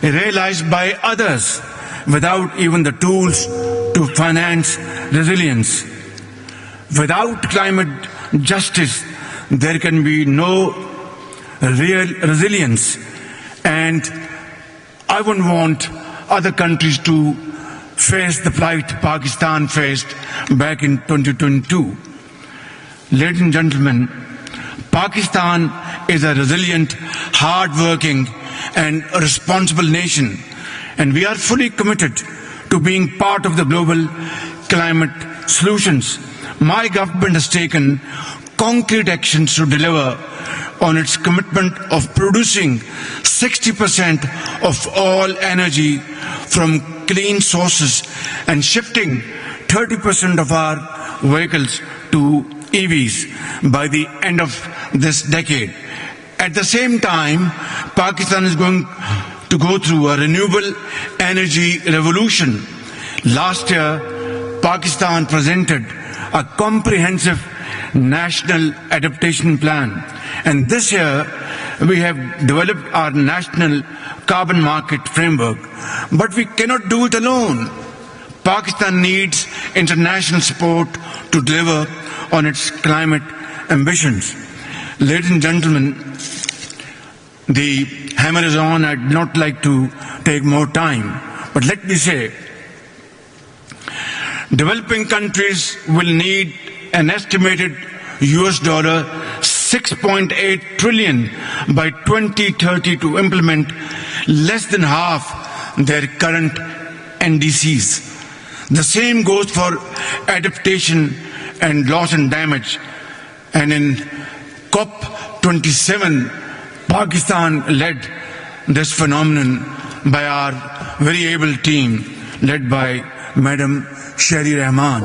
realized by others without even the tools to finance resilience. Without climate justice, there can be no real resilience, and I wouldn't want other countries to face the plight Pakistan faced back in 2022. Ladies and gentlemen, Pakistan is a resilient, hard-working and responsible nation, and we are fully committed to being part of the global climate solutions. My government has taken concrete actions to deliver on its commitment of producing 60% of all energy from clean sources and shifting 30% of our vehicles to EVs by the end of this decade. At the same time, Pakistan is going to go through a renewable energy revolution. Last year, Pakistan presented a comprehensive national adaptation plan, and this year we have developed our national carbon market framework. But we cannot do it alone. Pakistan needs international support to deliver on its climate ambitions. Ladies and gentlemen, the hammer is on. I'd not like to take more time, but let me say, developing countries will need an estimated $6.8 trillion by 2030 to implement less than half their current NDCs. The same goes for adaptation and loss and damage. And in Cop29, Pakistan led this phenomenon by our very able team, led by Madam Shari Rahman.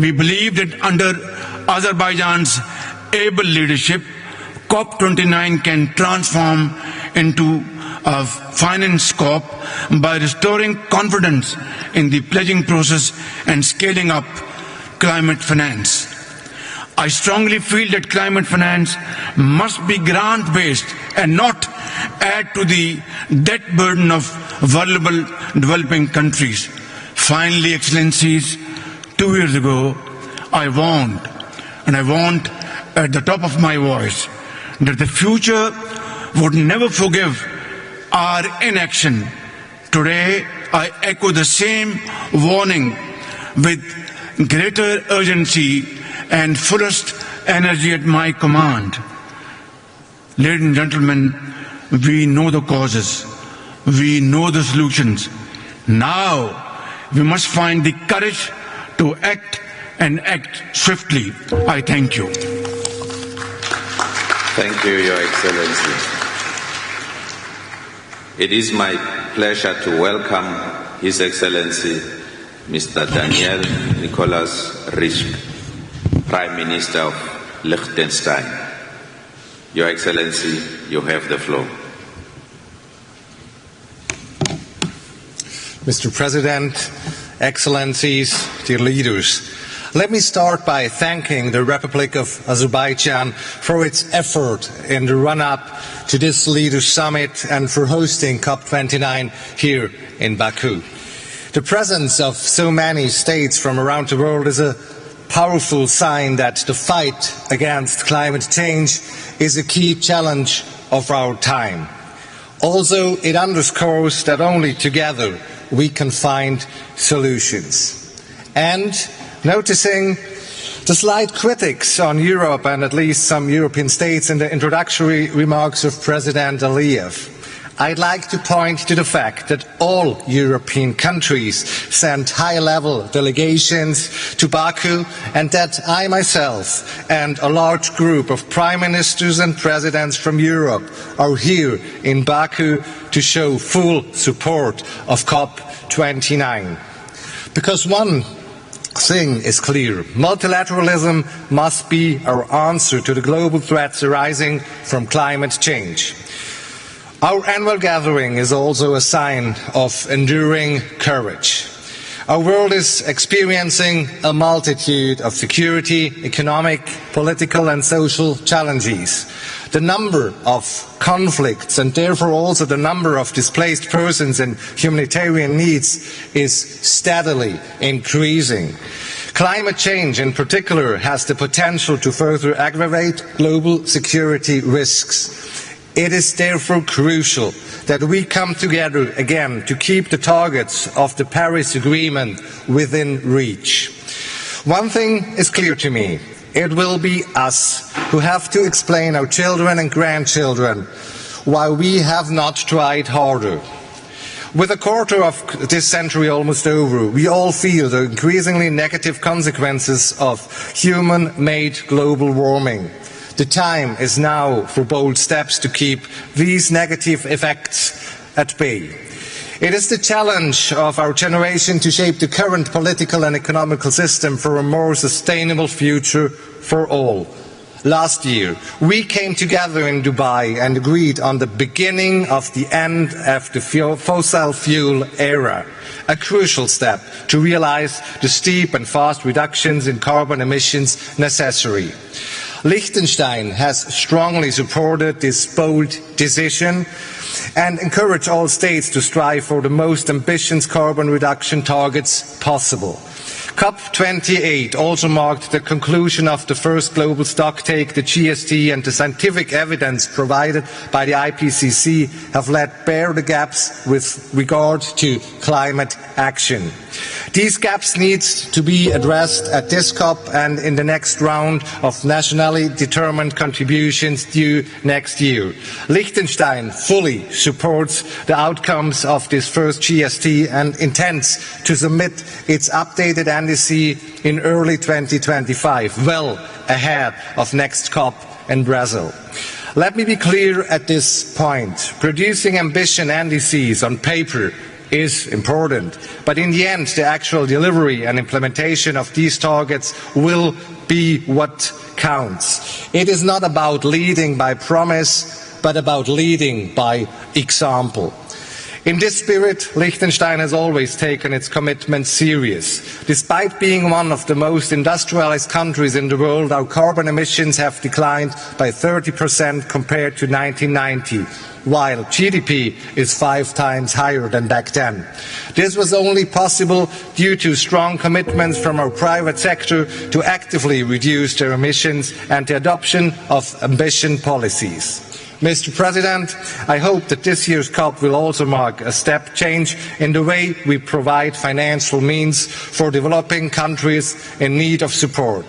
We believe that under Azerbaijan's able leadership, Cop29 can transform into a finance corp by restoring confidence in the pledging process and scaling up climate finance. I strongly feel that climate finance must be grant-based and not add to the debt burden of vulnerable developing countries. Finally, Excellencies, 2 years ago, I warned at the top of my voice that the future would never forgive our inaction. Today, I echo the same warning with greater urgency and fullest energy at my command. Ladies and gentlemen, we know the causes, we know the solutions. Now, we must find the courage to act and act swiftly. I thank you. Thank you, Your Excellency. It is my pleasure to welcome His Excellency Mr. Daniel Nicholas Risch, Prime Minister of Liechtenstein. Your Excellency, you have the floor. Mr. President, Excellencies, dear leaders, let me start by thanking the Republic of Azerbaijan for its effort in the run-up to this Leaders' Summit and for hosting COP29 here in Baku. The presence of so many states from around the world is a powerful sign that the fight against climate change is a key challenge of our time. Also, it underscores that only together we can find solutions. And noticing the slight critics on Europe and at least some European states in the introductory remarks of President Aliyev, I'd like to point to the fact that all European countries sent high-level delegations to Baku and that I myself and a large group of prime ministers and presidents from Europe are here in Baku to show full support of COP29. Because one thing is clear, multilateralism must be our answer to the global threats arising from climate change. Our annual gathering is also a sign of enduring courage. Our world is experiencing a multitude of security, economic, political and social challenges. The number of conflicts and therefore also the number of displaced persons and humanitarian needs is steadily increasing. Climate change in particular has the potential to further aggravate global security risks. It is therefore crucial that we come together again to keep the targets of the Paris Agreement within reach. One thing is clear to me. It will be us who have to explain our children and grandchildren why we have not tried harder. With a quarter of this century almost over, we all feel the increasingly negative consequences of human-made global warming. The time is now for bold steps to keep these negative effects at bay. It is the challenge of our generation to shape the current political and economical system for a more sustainable future for all. Last year, we came together in Dubai and agreed on the beginning of the end of the fossil fuel era, a crucial step to realize the steep and fast reductions in carbon emissions necessary. Liechtenstein has strongly supported this bold decision and encouraged all states to strive for the most ambitious carbon reduction targets possible. Cop28 also marked the conclusion of the first global stocktake. The GST and the scientific evidence provided by the IPCC have laid bare the gaps with regard to climate action. These gaps need to be addressed at this COP and in the next round of nationally determined contributions due next year. Liechtenstein fully supports the outcomes of this first GST and intends to submit its updated NDC in early 2025, well ahead of next COP in Brazil. Let me be clear at this point. Producing ambition NDCs on paper is important, but in the end, the actual delivery and implementation of these targets will be what counts. It is not about leading by promise, but about leading by example. In this spirit, Liechtenstein has always taken its commitments serious. Despite being one of the most industrialized countries in the world, our carbon emissions have declined by 30% compared to 1990, while GDP is 5 times higher than back then. This was only possible due to strong commitments from our private sector to actively reduce their emissions and the adoption of ambitious policies. Mr. President, I hope that this year's COP will also mark a step change in the way we provide financial means for developing countries in need of support.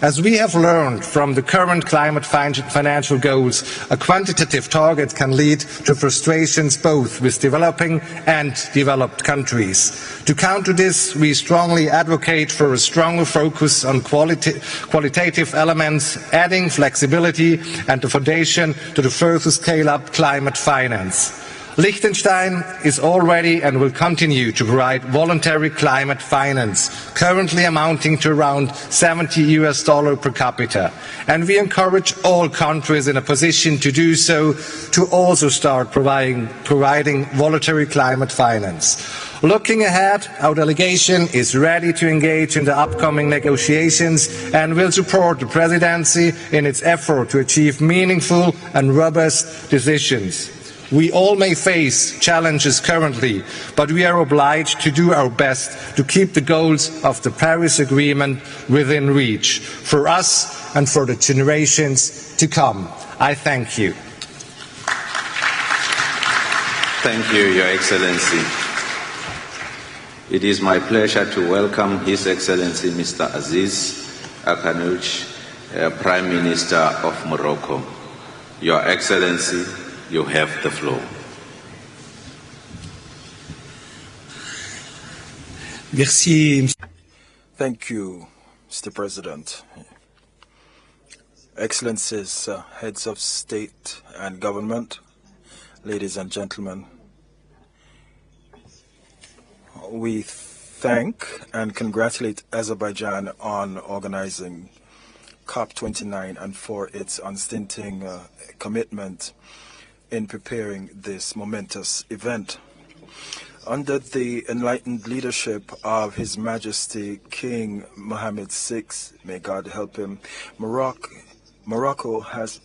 As we have learned from the current climate financial goals, a quantitative target can lead to frustrations both with developing and developed countries. To counter this, we strongly advocate for a stronger focus on qualitative elements, adding flexibility and the foundation to the further scale-up climate finance. Liechtenstein is already and will continue to provide voluntary climate finance, currently amounting to around $70 per capita. And we encourage all countries in a position to do so to also start providing voluntary climate finance. Looking ahead, our delegation is ready to engage in the upcoming negotiations and will support the presidency in its effort to achieve meaningful and robust decisions. We all may face challenges currently, but we are obliged to do our best to keep the goals of the Paris Agreement within reach, for us and for the generations to come. I thank you. Thank you, Your Excellency. It is my pleasure to welcome His Excellency Mr. Aziz Akanouch, Prime Minister of Morocco. Your Excellency, you have the floor. Merci. Thank you, Mr. President. Excellencies, heads of state and government, ladies and gentlemen, we thank and congratulate Azerbaijan on organizing Cop29 and for its unstinting commitment in preparing this momentous event. Under the enlightened leadership of His Majesty King Mohammed VI, may God help him, Morocco has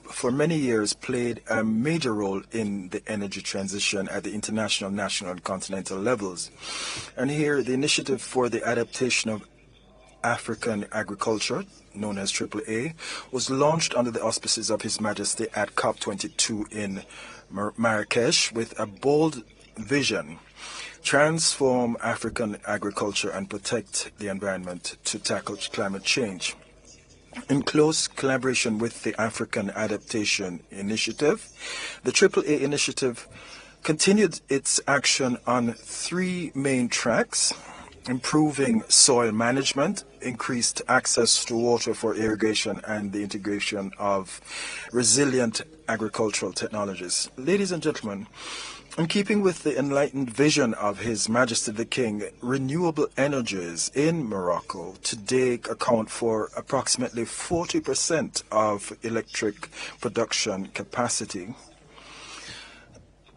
for many years played a major role in the energy transition at the international, national, and continental levels. And here, the Initiative for the Adaptation of African Agriculture, known as AAA, was launched under the auspices of His Majesty at COP22 in Marrakesh with a bold vision: transform African agriculture and protect the environment to tackle climate change. In close collaboration with the African Adaptation Initiative, the AAA initiative continued its action on 3 main tracks: improving soil management, increased access to water for irrigation, and the integration of resilient agricultural technologies. Ladies and gentlemen, in keeping with the enlightened vision of His Majesty the King, renewable energies in Morocco today account for approximately 40% of electric production capacity,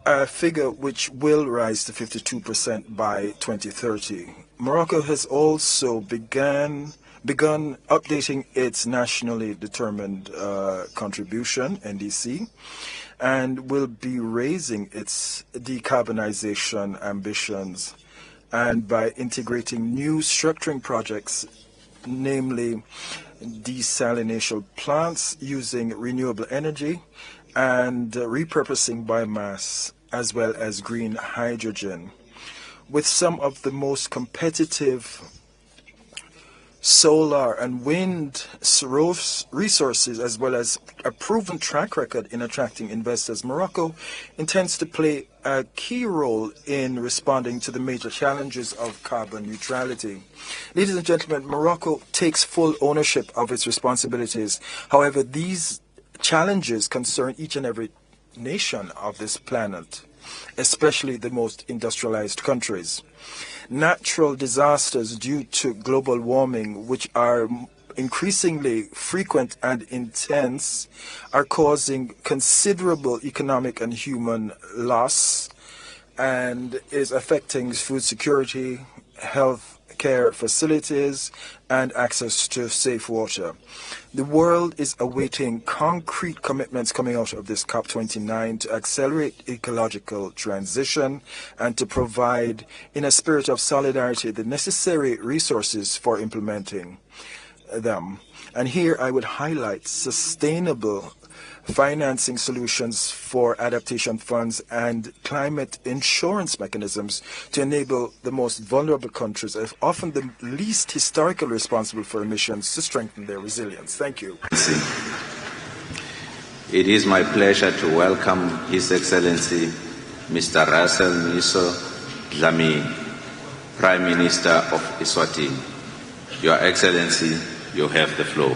a figure which will rise to 52% by 2030. Morocco has also begun updating its nationally determined contribution, NDC, and will be raising its decarbonization ambitions, and by integrating new structuring projects, namely desalination plants using renewable energy and repurposing biomass, as well as green hydrogen, with some of the most competitive solar and wind resources, as well as a proven track record in attracting investors. Morocco intends to play a key role in responding to the major challenges of carbon neutrality. Ladies and gentlemen, Morocco takes full ownership of its responsibilities. However, these challenges concern each and every nation of this planet, especially the most industrialized countries. Natural disasters due to global warming, which are increasingly frequent and intense, are causing considerable economic and human loss and is affecting food security, health care facilities, and access to safe water. The world is awaiting concrete commitments coming out of this Cop29 to accelerate ecological transition and to provide, in a spirit of solidarity, the necessary resources for implementing them. And here I would highlight sustainable financing solutions for adaptation funds and climate insurance mechanisms to enable the most vulnerable countries, often the least historically responsible for emissions, to strengthen their resilience. Thank you. It is my pleasure to welcome His Excellency Mr. Russell Miso Dlamini, Prime Minister of Eswatini. Your Excellency, you have the floor.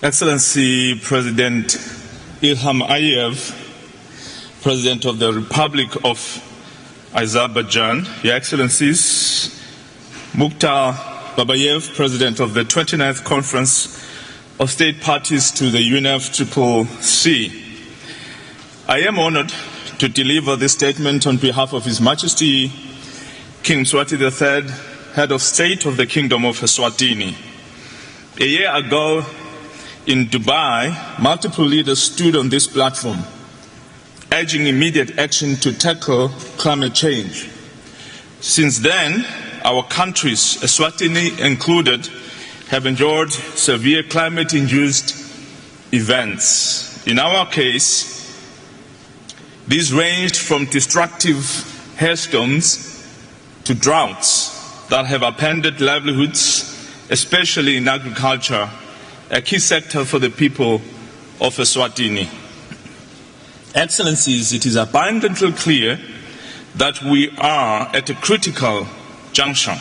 Excellency President Ilham Aliyev, President of the Republic of Azerbaijan, Your Excellencies, Mukhtar Babayev, President of the 29th Conference of State Parties to the UNFCCC. I am honored to deliver this statement on behalf of His Majesty King Mswati III, Head of State of the Kingdom of Eswatini. A year ago, in Dubai, multiple leaders stood on this platform, urging immediate action to tackle climate change. Since then, our countries, Eswatini included, have endured severe climate-induced events. In our case, these ranged from destructive hailstorms to droughts that have upended livelihoods, especially in agriculture, a key sector for the people of Eswatini. Excellencies, it is abundantly clear that we are at a critical juncture.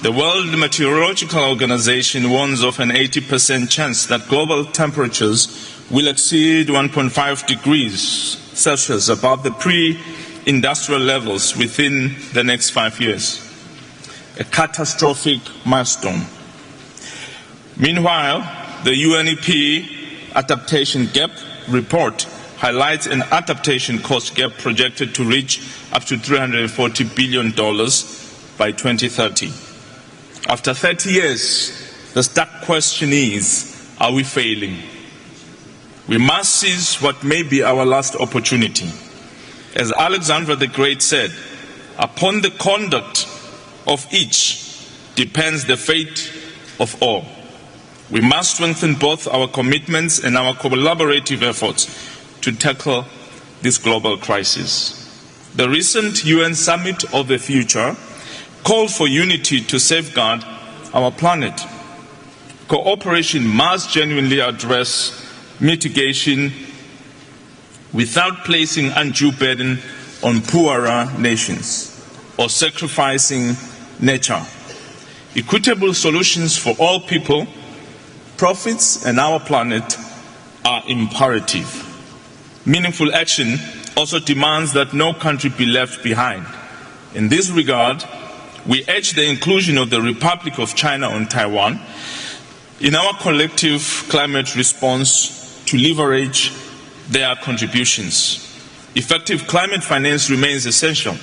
The World Meteorological Organization warns of an 80% chance that global temperatures will exceed 1.5 degrees Celsius above the pre-industrial levels within the next 5 years. A catastrophic milestone. Meanwhile, the UNEP Adaptation Gap Report highlights an adaptation cost gap projected to reach up to $340 billion by 2030. After 30 years, the stark question is, are we failing? We must seize what may be our last opportunity. As Alexander the Great said, upon the conduct of each depends the fate of all. We must strengthen both our commitments and our collaborative efforts to tackle this global crisis. The recent UN Summit of the Future called for unity to safeguard our planet. Cooperation must genuinely address mitigation without placing undue burden on poorer nations or sacrificing nature. Equitable solutions for all people, profits, and our planet are imperative. Meaningful action also demands that no country be left behind. In this regard, we urge the inclusion of the Republic of China and Taiwan in our collective climate response to leverage their contributions. Effective climate finance remains essential,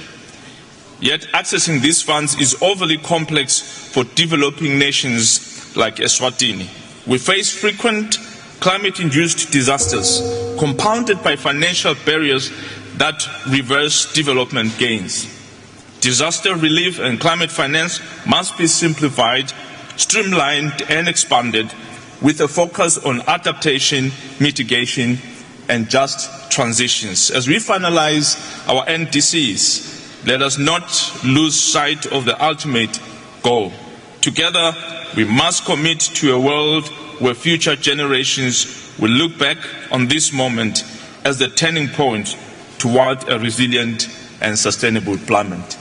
yet accessing these funds is overly complex for developing nations like Eswatini. We face frequent climate-induced disasters, compounded by financial barriers that reverse development gains. Disaster relief and climate finance must be simplified, streamlined, and expanded with a focus on adaptation, mitigation, and just transitions. As we finalize our NDCs, let us not lose sight of the ultimate goal. Together, we must commit to a world where future generations will look back on this moment as the turning point toward a resilient and sustainable climate.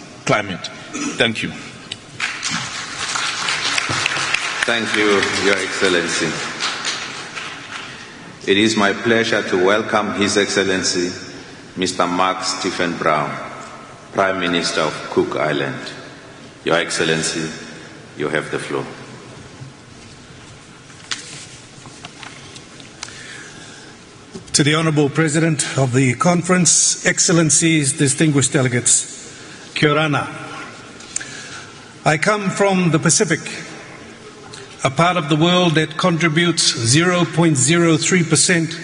Thank you. Thank you, Your Excellency. It is my pleasure to welcome His Excellency, Mr. Mark Stephen Brown, Prime Minister of Cook Island. Your Excellency, you have the floor. To the Honourable President of the Conference, Excellencies, distinguished delegates, Kia ora. I come from the Pacific, a part of the world that contributes 0.03%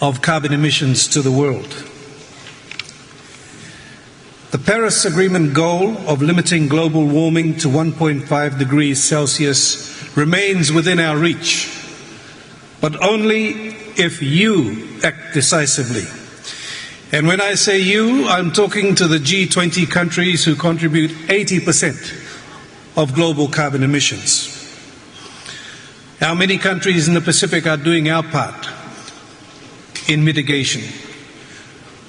of carbon emissions to the world. The Paris Agreement goal of limiting global warming to 1.5 degrees Celsius remains within our reach, but only if you act decisively. And when I say you, I'm talking to the G20 countries who contribute 80% of global carbon emissions. How many countries in the Pacific are doing our part in mitigation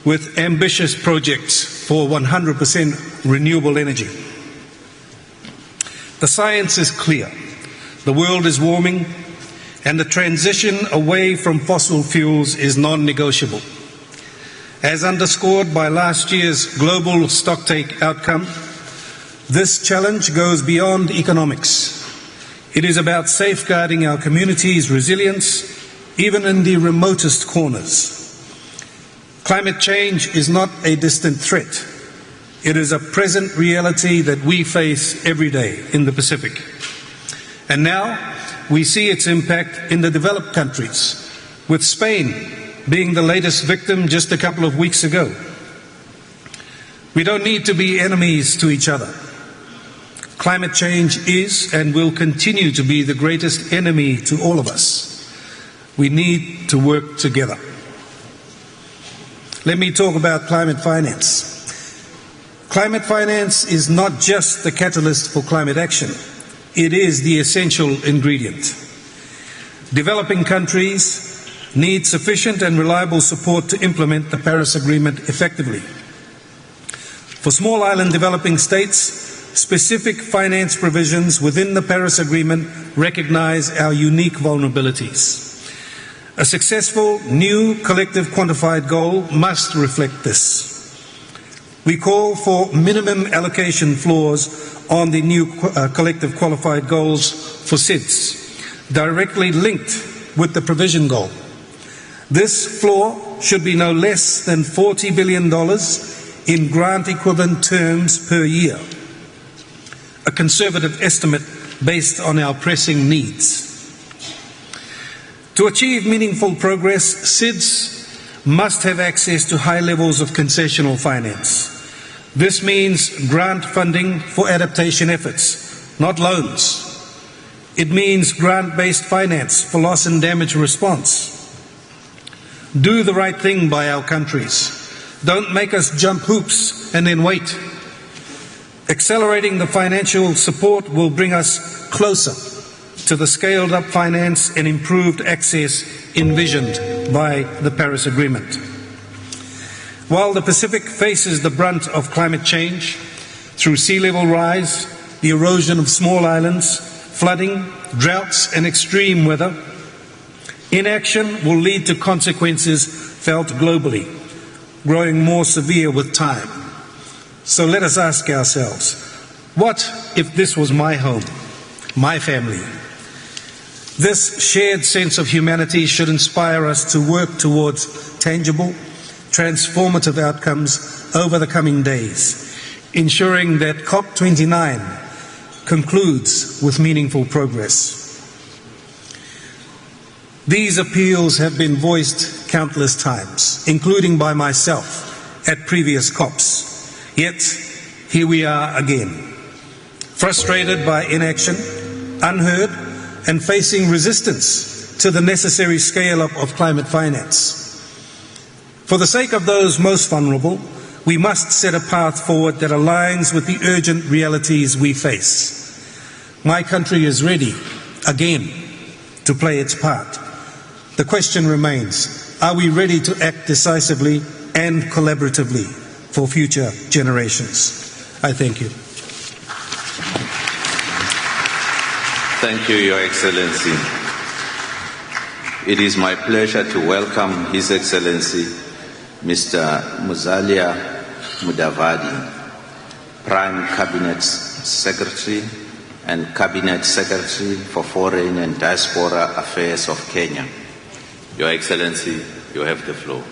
with ambitious projects for 100% renewable energy? The science is clear. The world is warming, and the transition away from fossil fuels is non-negotiable. As underscored by last year's global stocktake outcome, this challenge goes beyond economics. It is about safeguarding our communities' resilience, even in the remotest corners. Climate change is not a distant threat. It is a present reality that we face every day in the Pacific. And now we see its impact in the developed countries, with Spain being the latest victim just a couple of weeks ago. We don't need to be enemies to each other. Climate change is and will continue to be the greatest enemy to all of us. We need to work together. Let me talk about climate finance. Climate finance is not just the catalyst for climate action. It is the essential ingredient. Developing countries need sufficient and reliable support to implement the Paris Agreement effectively. For small island developing states, specific finance provisions within the Paris Agreement recognize our unique vulnerabilities. A successful new collective quantified goal must reflect this. We call for minimum allocation floors on the new collective qualified goals for SIDS, directly linked with the provision goal. This floor should be no less than $40 billion in grant equivalent terms per year, a conservative estimate based on our pressing needs. To achieve meaningful progress, SIDS must have access to high levels of concessional finance. This means grant funding for adaptation efforts, not loans. It means grant-based finance for loss and damage response. Do the right thing by our countries. Don't make us jump hoops and then wait. Accelerating the financial support will bring us closer to the scaled-up finance and improved access envisioned by the Paris Agreement. While the Pacific faces the brunt of climate change through sea level rise, the erosion of small islands, flooding, droughts and extreme weather, inaction will lead to consequences felt globally, growing more severe with time. So let us ask ourselves, what if this was my home, my family? This shared sense of humanity should inspire us to work towards tangible, transformative outcomes over the coming days, ensuring that COP29 concludes with meaningful progress. These appeals have been voiced countless times, including by myself at previous COPs. Yet, here we are again, frustrated by inaction, unheard, and facing resistance to the necessary scale-up of climate finance. For the sake of those most vulnerable, we must set a path forward that aligns with the urgent realities we face. My country is ready, again, to play its part. The question remains, are we ready to act decisively and collaboratively for future generations? I thank you. Thank you, Your Excellency. It is my pleasure to welcome His Excellency Mr. Musalia Mudavadi, Prime Cabinet Secretary and Cabinet Secretary for Foreign and Diaspora Affairs of Kenya. Your Excellency, you have the floor.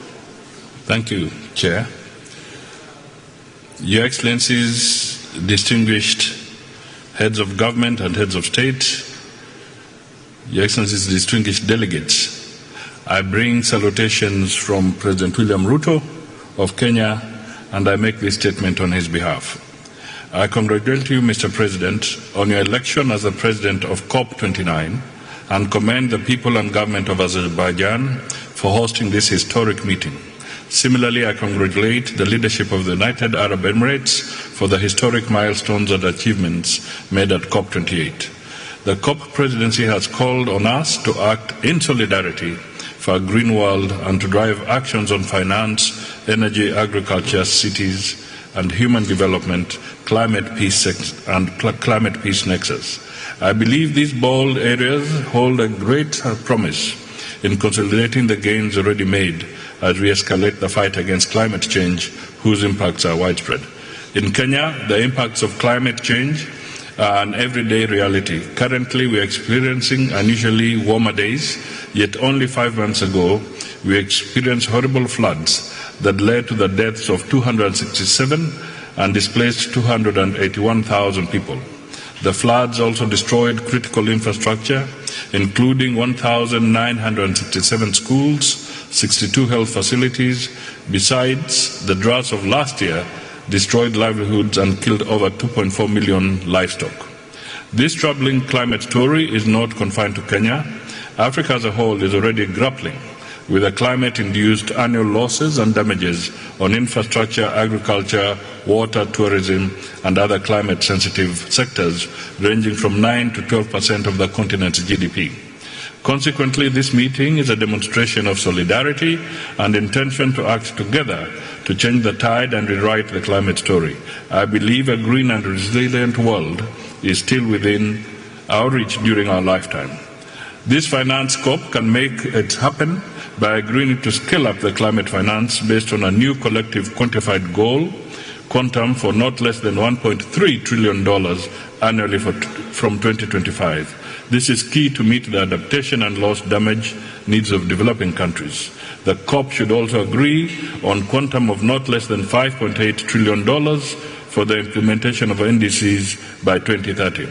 Thank you, Chair. Your Excellencies, distinguished heads of government and heads of state, Your Excellencies, distinguished delegates, I bring salutations from President William Ruto of Kenya, and I make this statement on his behalf. I congratulate you, Mr. President, on your election as the President of COP29 and commend the people and government of Azerbaijan for hosting this historic meeting. Similarly, I congratulate the leadership of the United Arab Emirates for the historic milestones and achievements made at COP28. The COP presidency has called on us to act in solidarity for a green world and to drive actions on finance, energy, agriculture, cities, and human development, climate peace and climate peace nexus. I believe these bold areas hold a great promise in consolidating the gains already made as we escalate the fight against climate change, whose impacts are widespread. In Kenya, the impacts of climate change are an everyday reality. Currently, we are experiencing unusually warmer days, yet only 5 months ago, we experienced horrible floods that led to the deaths of 267 and displaced 281,000 people. The floods also destroyed critical infrastructure, including 1,967 schools, 62 health facilities. Besides, the droughts of last year destroyed livelihoods and killed over 2.4 million livestock. This troubling climate story is not confined to Kenya. Africa as a whole is already grappling with the climate-induced annual losses and damages on infrastructure, agriculture, water, tourism, and other climate-sensitive sectors, ranging from 9 to 12% of the continent's GDP. Consequently, this meeting is a demonstration of solidarity and intention to act together to change the tide and rewrite the climate story. I believe a green and resilient world is still within our reach during our lifetime. This finance COP can make it happen by agreeing to scale up the climate finance based on a new collective quantified goal, quantum for not less than $1.3 trillion annually from 2025. This is key to meet the adaptation and loss damage needs of developing countries. The COP should also agree on quantum of not less than $5.8 trillion for the implementation of NDCs by 2030.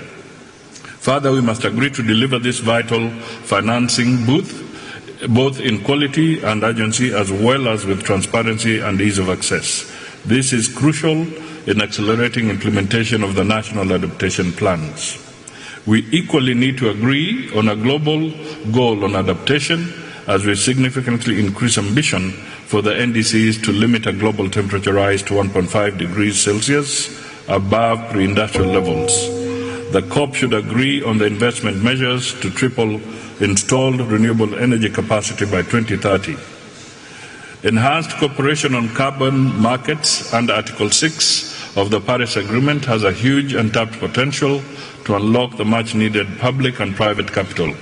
Further, we must agree to deliver this vital financing both in quality and urgency, as well as with transparency and ease of access. This is crucial in accelerating implementation of the national adaptation plans. We equally need to agree on a global goal on adaptation as we significantly increase ambition for the NDCs to limit a global temperature rise to 1.5 degrees Celsius above pre-industrial levels. The COP should agree on the investment measures to triple installed renewable energy capacity by 2030. Enhanced cooperation on carbon markets under Article 6 of the Paris Agreement has a huge untapped potential to unlock the much-needed public and private capital.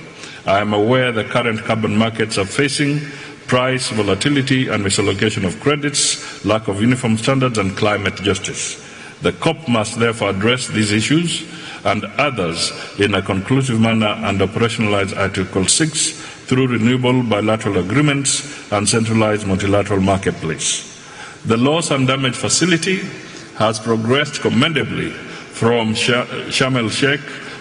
I am aware the current carbon markets are facing price volatility and misallocation of credits, lack of uniform standards, and climate justice. The COP must therefore address these issues and others in a conclusive manner and operationalize Article 6 through renewable bilateral agreements and centralized multilateral marketplace. The loss and damage facility has progressed commendably from Sharm el-Sheikh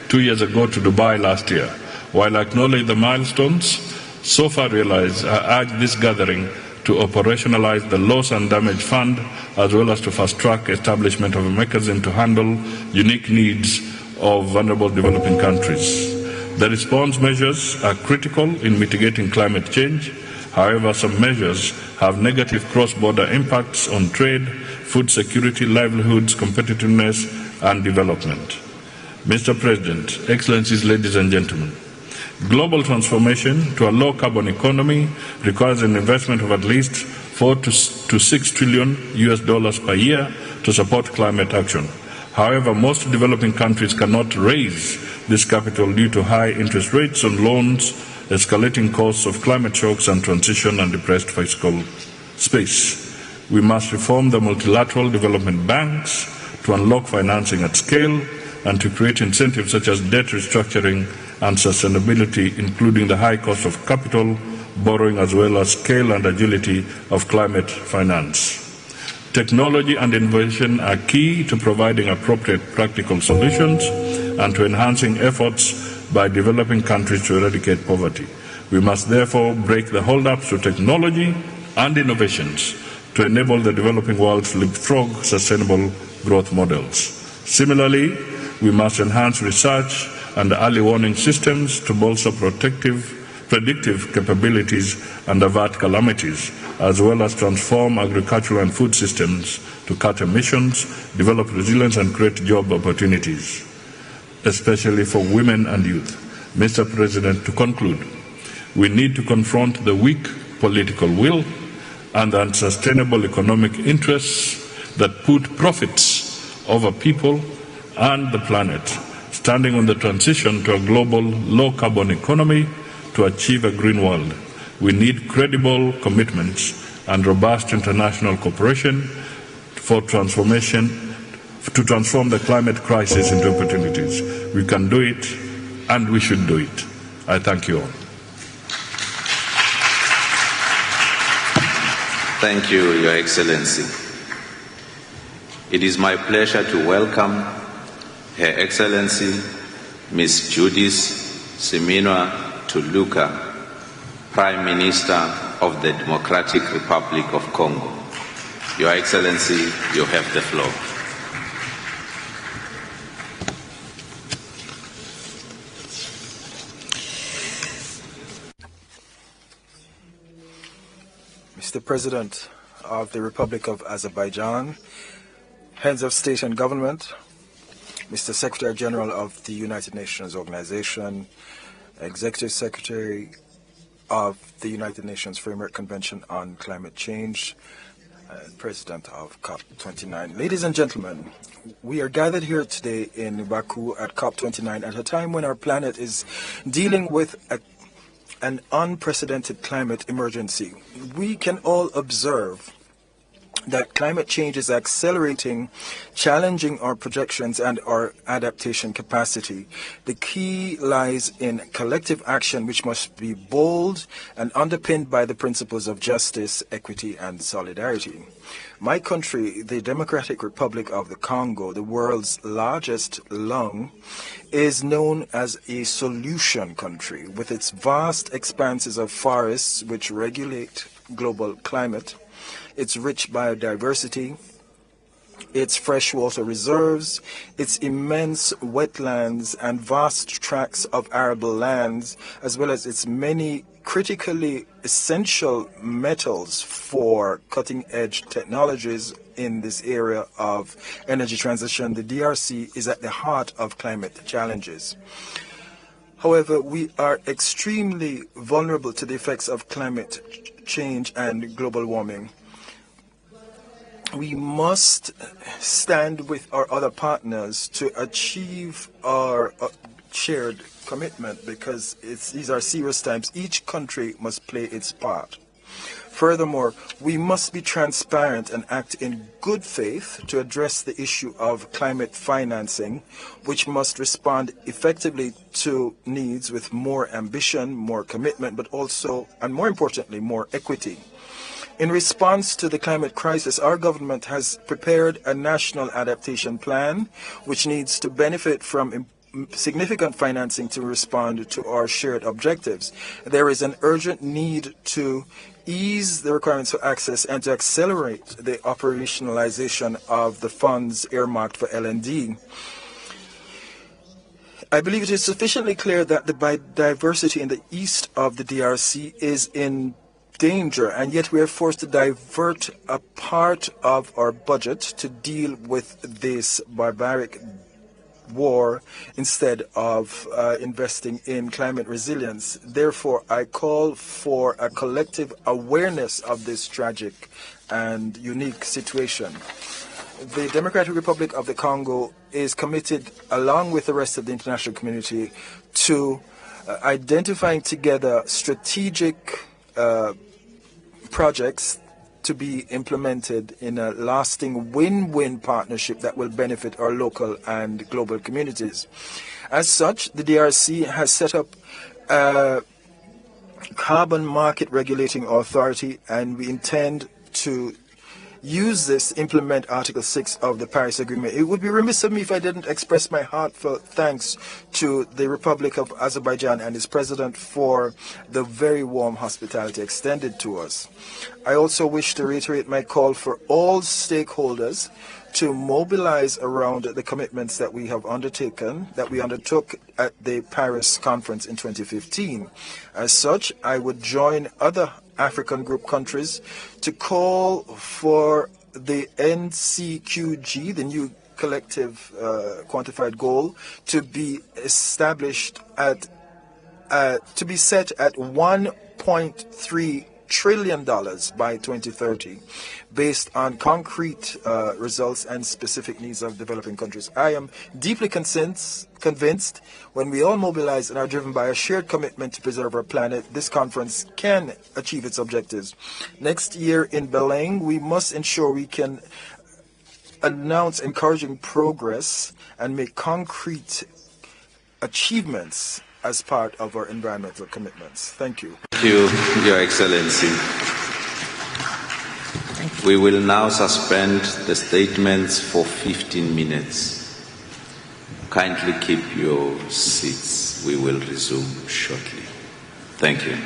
2 years ago to Dubai last year. While I acknowledge the milestones so far realized, I urge this gathering to operationalize the loss and damage fund as well as to fast-track establishment of a mechanism to handle unique needs of vulnerable developing countries. The response measures are critical in mitigating climate change. However, some measures have negative cross-border impacts on trade, food security, livelihoods, competitiveness, and development. Mr. President, Excellencies, ladies and gentlemen, global transformation to a low-carbon economy requires an investment of at least $4 to $6 trillion per year to support climate action. However, most developing countries cannot raise this capital due to high interest rates on loans, escalating costs of climate shocks and transition, and depressed fiscal space. We must reform the multilateral development banks to unlock financing at scale and to create incentives such as debt restructuring and sustainability, including the high cost of capital, borrowing, as well as scale and agility of climate finance. Technology and innovation are key to providing appropriate practical solutions and to enhancing efforts by developing countries to eradicate poverty. We must therefore break the hold-ups to technology and innovations to enable the developing world to leapfrog sustainable growth models. Similarly, we must enhance research and early warning systems to bolster predictive capabilities and avert calamities, as well as transform agricultural and food systems to cut emissions, develop resilience, and create job opportunities, especially for women and youth. Mr. President, to conclude, we need to confront the weak political will and the unsustainable economic interests that put profits over people and the planet, standing on the transition to a global low-carbon economy to achieve a green world. We need credible commitments and robust international cooperation for transformation, to transform the climate crisis into opportunities. We can do it, and we should do it. I thank you all. Thank you, Your Excellency. It is my pleasure to welcome Her Excellency Ms. Judith Siminwa Tuluka, Prime Minister of the Democratic Republic of Congo. Your Excellency, you have the floor. Mr. President of the Republic of Azerbaijan, Heads of State and Government, Mr. Secretary General of the United Nations Organization, Executive Secretary of the United Nations Framework Convention on Climate Change, President of Cop29. Ladies and gentlemen, we are gathered here today in Baku at Cop29 at a time when our planet is dealing with an unprecedented climate emergency. We can all observe that climate change is accelerating, challenging our projections and our adaptation capacity. The key lies in collective action, which must be bold and underpinned by the principles of justice, equity, and solidarity. My country, the Democratic Republic of the Congo, the world's largest lung, is known as a solution country with its vast expanses of forests which regulate global climate, its rich biodiversity, its freshwater reserves, its immense wetlands and vast tracts of arable lands, as well as its many critically essential metals for cutting-edge technologies in this area of energy transition, the DRC is at the heart of climate challenges. However, we are extremely vulnerable to the effects of climate change and global warming. We must stand with our other partners to achieve our shared commitment, because these are serious times. Each country must play its part. Furthermore, we must be transparent and act in good faith to address the issue of climate financing, which must respond effectively to needs with more ambition, more commitment, but also, and more importantly, more equity. In response to the climate crisis, our government has prepared a national adaptation plan, which needs to benefit from significant financing to respond to our shared objectives. There is an urgent need to ease the requirements for access and to accelerate the operationalization of the funds earmarked for L&D. I believe it is sufficiently clear that the biodiversity in the east of the DRC is in danger, and yet we are forced to divert a part of our budget to deal with this barbaric war instead of investing in climate resilience. Therefore, I call for a collective awareness of this tragic and unique situation. The Democratic Republic of the Congo is committed, along with the rest of the international community, to identifying together strategic projects to be implemented in a lasting win-win partnership that will benefit our local and global communities. As such, the DRC has set up a carbon market regulating authority, and we intend to use this, implement Article 6 of the Paris Agreement. It would be remiss of me if I didn't express my heartfelt thanks to the Republic of Azerbaijan and its president for the very warm hospitality extended to us. I also wish to reiterate my call for all stakeholders to mobilize around the commitments that we have undertaken, that we undertook at the Paris conference in 2015. As such, I would join other African group countries to call for the NCQG, the new collective quantified goal, to be established at to be set at $1.3 trillion by 2030, based on concrete results and specific needs of developing countries. I am deeply convinced when we all mobilize and are driven by a shared commitment to preserve our planet, this conference can achieve its objectives. Next year in Belém, we must ensure we can announce encouraging progress and make concrete achievements as part of our environmental commitments. Thank you. Thank you, Your Excellency. We will now suspend the statements for 15 minutes. Kindly keep your seats. We will resume shortly. Thank you.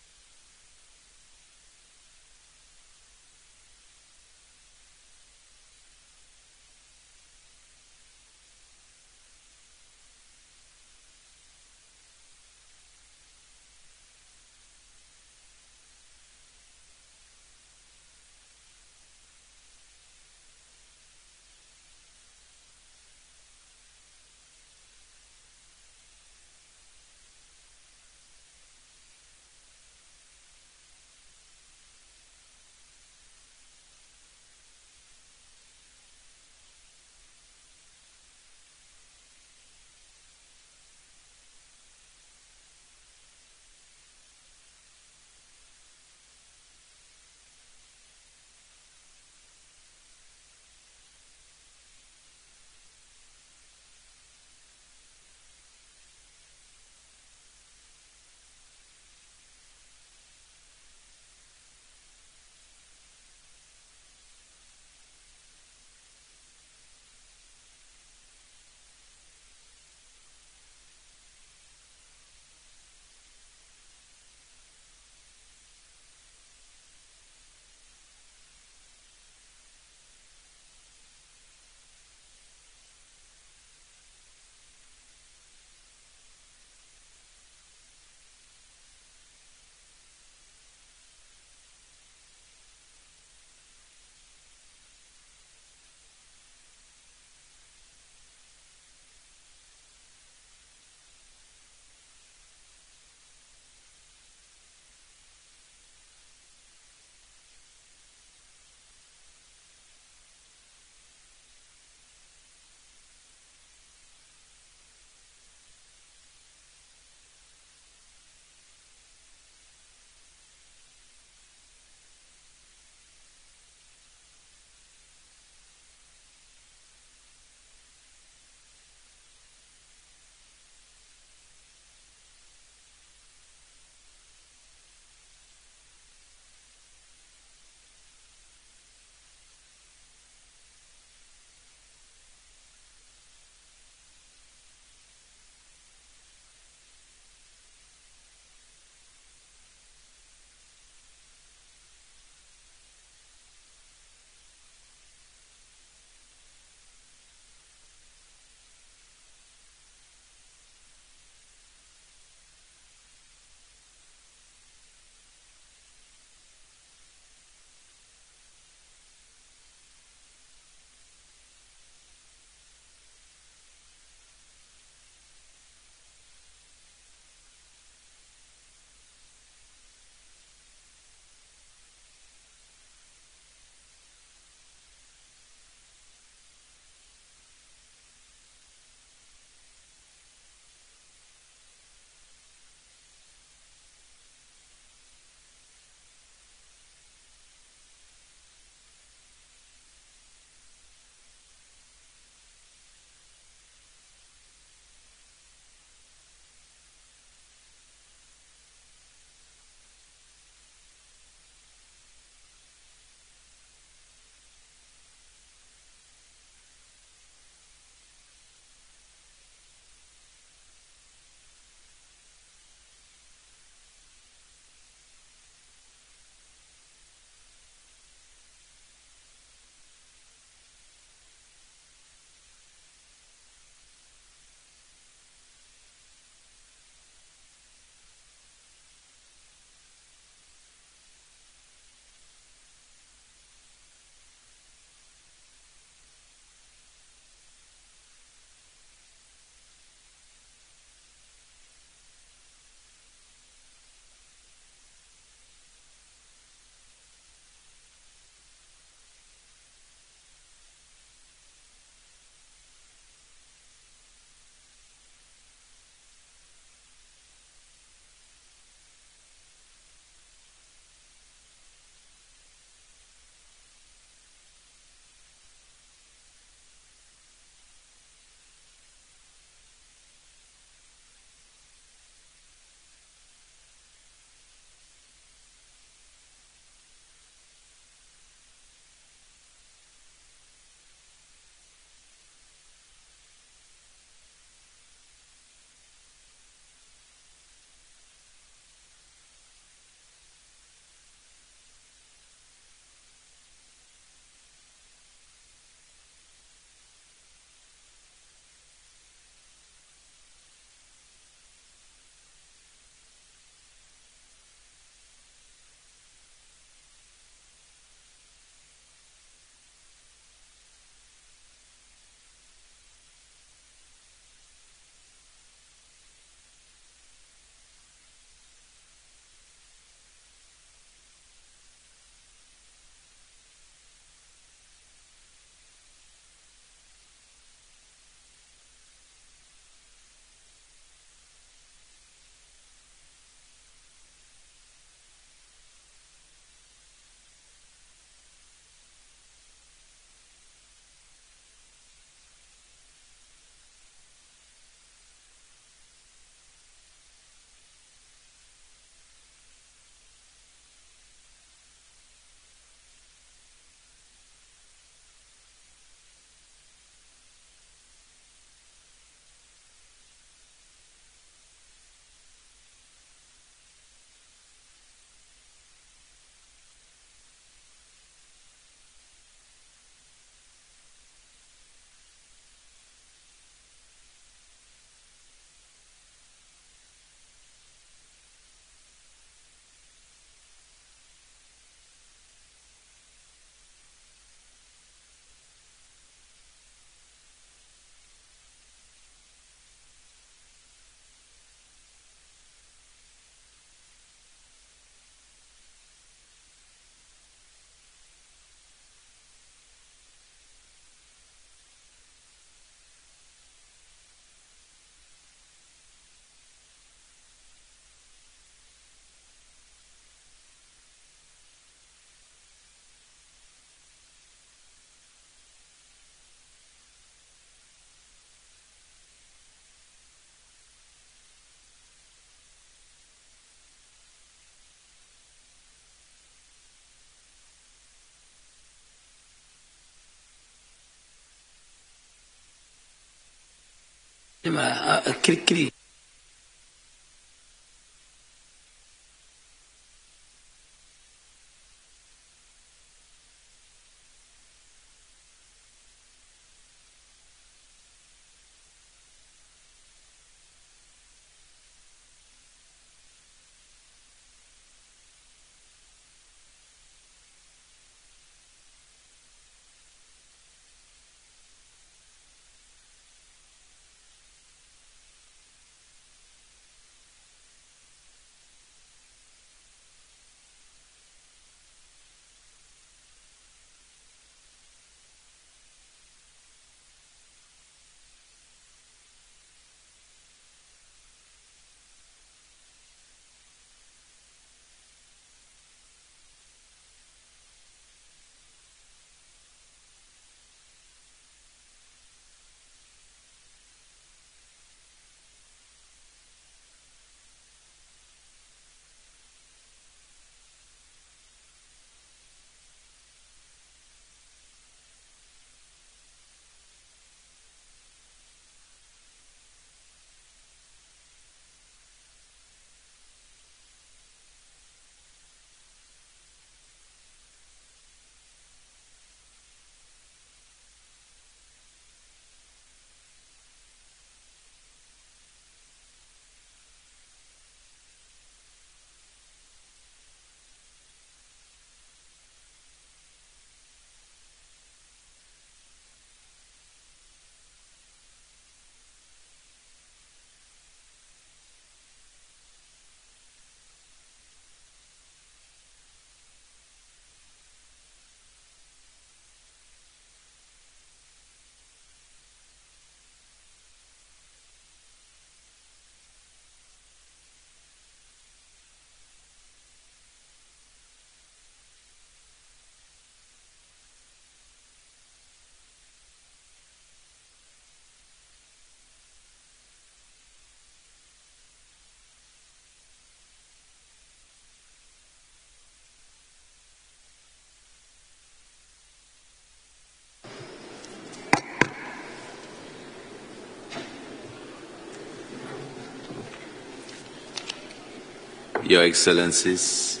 Your Excellencies,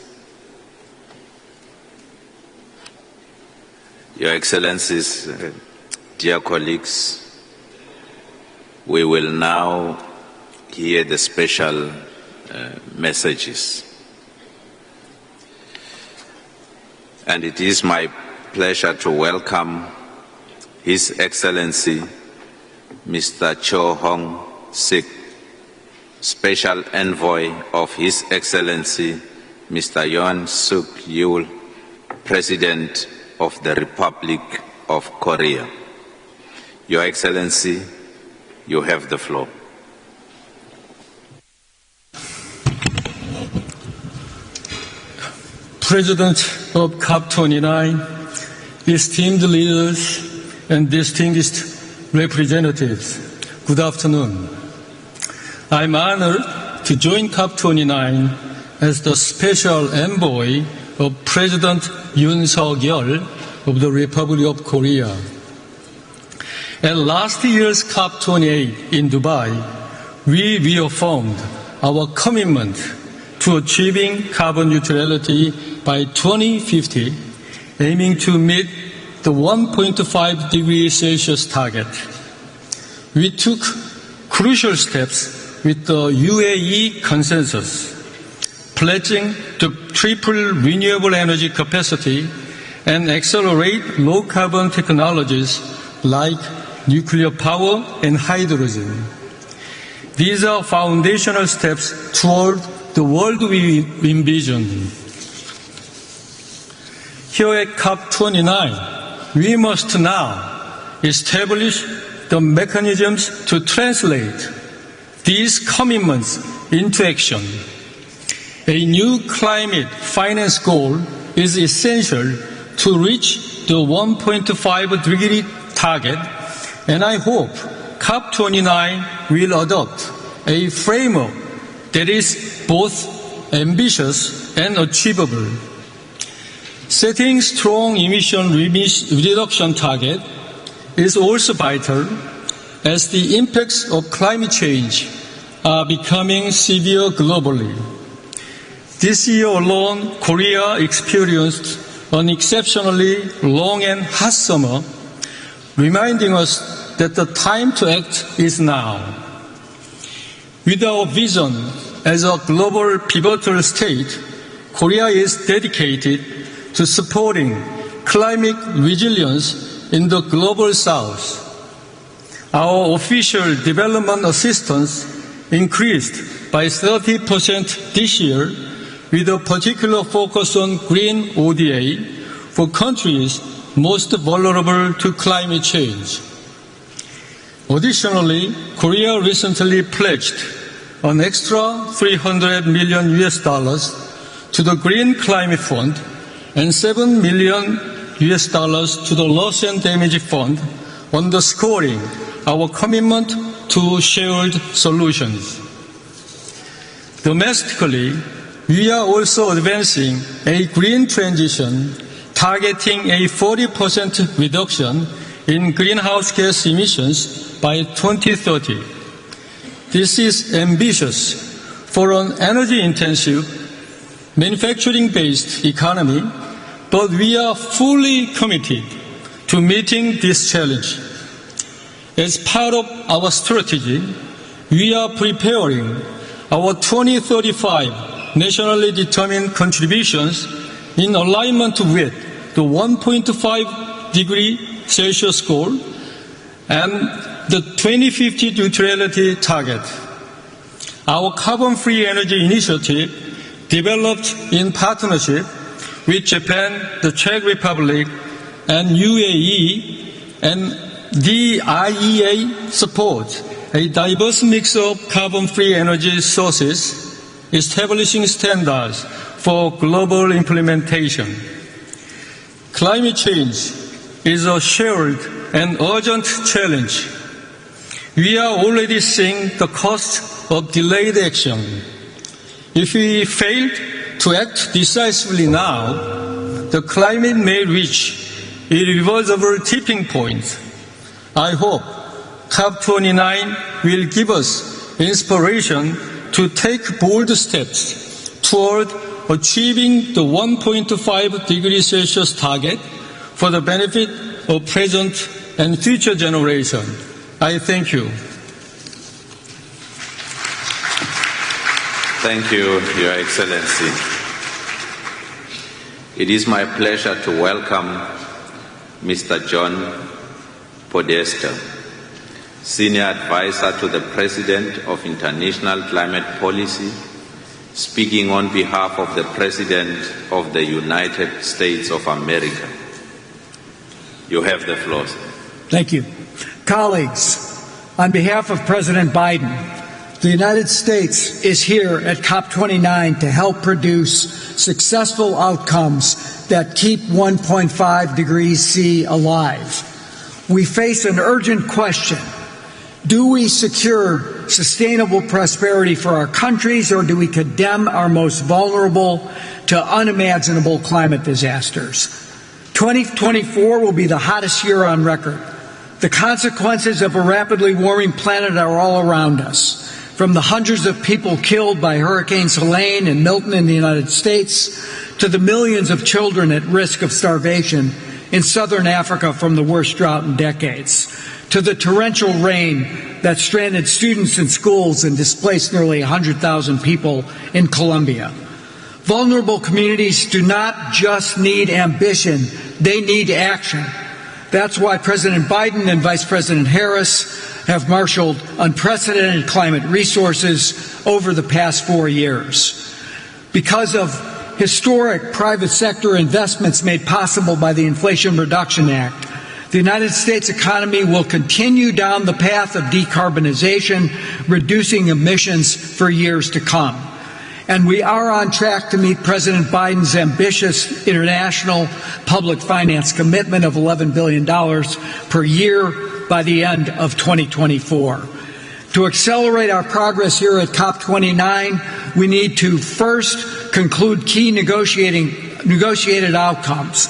dear colleagues, we will now hear the special messages. And it is my pleasure to welcome His Excellency Mr. Cho Hong Sik, Special Envoy of His Excellency Mr. Yoon Suk Yeol, President of the Republic of Korea. Your Excellency, you have the floor. President of Cop29, esteemed leaders and distinguished representatives, good afternoon. I'm honored to join Cop29 as the special envoy of President Yoon Suk Yeol of the Republic of Korea. At last year's Cop28 in Dubai, we reaffirmed our commitment to achieving carbon neutrality by 2050, aiming to meet the 1.5 degrees Celsius target. We took crucial steps with the UAE consensus, pledging to triple renewable energy capacity and accelerate low-carbon technologies like nuclear power and hydrogen. These are foundational steps toward the world we envision. Here at Cop29, we must now establish the mechanisms to translate these commitments into action. A new climate finance goal is essential to reach the 1.5 degree target, and I hope COP29 will adopt a framework that is both ambitious and achievable. Setting strong emission reduction target is also vital, as the impacts of climate change are becoming severe globally. This year alone, Korea experienced an exceptionally long and hot summer, reminding us that the time to act is now. With our vision as a global pivotal state, Korea is dedicated to supporting climate resilience in the global south. Our official development assistance increased by 30% this year, with a particular focus on green ODA for countries most vulnerable to climate change. Additionally, Korea recently pledged an extra $300 million to the Green Climate Fund and $7 million to the Loss and Damage Fund, underscoring our commitment to shared solutions. Domestically, we are also advancing a green transition, targeting a 40% reduction in greenhouse gas emissions by 2030. This is ambitious for an energy-intensive, manufacturing-based economy, but we are fully committed to meeting this challenge. As part of our strategy, we are preparing our 2035 nationally determined contributions in alignment with the 1.5 degree Celsius goal and the 2050 neutrality target. Our carbon-free energy initiative, developed in partnership with Japan, the Czech Republic, and UAE, and the IEA, supports a diverse mix of carbon-free energy sources, establishing standards for global implementation. Climate change is a shared and urgent challenge. We are already seeing the cost of delayed action. If we fail to act decisively now, the climate may reach irreversible tipping point. I hope Cop29 will give us inspiration to take bold steps toward achieving the 1.5 degrees Celsius target for the benefit of present and future generations. I thank you. Thank you, Your Excellency. It is my pleasure to welcome Mr. John Podesta, Senior Advisor to the President of International Climate Policy, speaking on behalf of the President of the United States of America. You have the floor, sir. Thank you. Colleagues, on behalf of President Biden, the United States is here at COP29 to help produce successful outcomes that keep 1.5 degrees C alive. We face an urgent question. Do we secure sustainable prosperity for our countries, or do we condemn our most vulnerable to unimaginable climate disasters? 2024 will be the hottest year on record. The consequences of a rapidly warming planet are all around us. From the hundreds of people killed by Hurricanes Helene and Milton in the United States, to the millions of children at risk of starvation in southern Africa from the worst drought in decades, to the torrential rain that stranded students in schools and displaced nearly 100,000 people in Colombia. Vulnerable communities do not just need ambition, they need action. That's why President Biden and Vice President Harris have marshaled unprecedented climate resources over the past 4 years. Because of historic private sector investments made possible by the Inflation Reduction Act, the United States economy will continue down the path of decarbonization, reducing emissions for years to come. And we are on track to meet President Biden's ambitious international public finance commitment of $11 billion per year by the end of 2024. To accelerate our progress here at COP29, we need to first conclude key negotiated outcomes.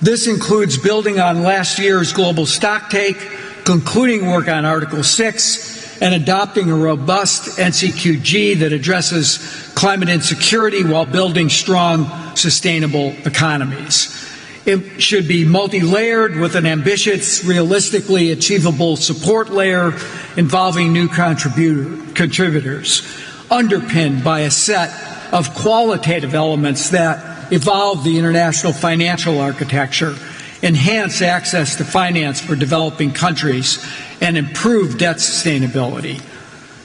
This includes building on last year's global stocktake concluding work on Article 6, and adopting a robust NCQG that addresses climate insecurity while building strong, sustainable economies. It should be multi-layered with an ambitious, realistically achievable support layer involving new contributors, underpinned by a set of qualitative elements that evolve the international financial architecture, enhance access to finance for developing countries, and improve debt sustainability.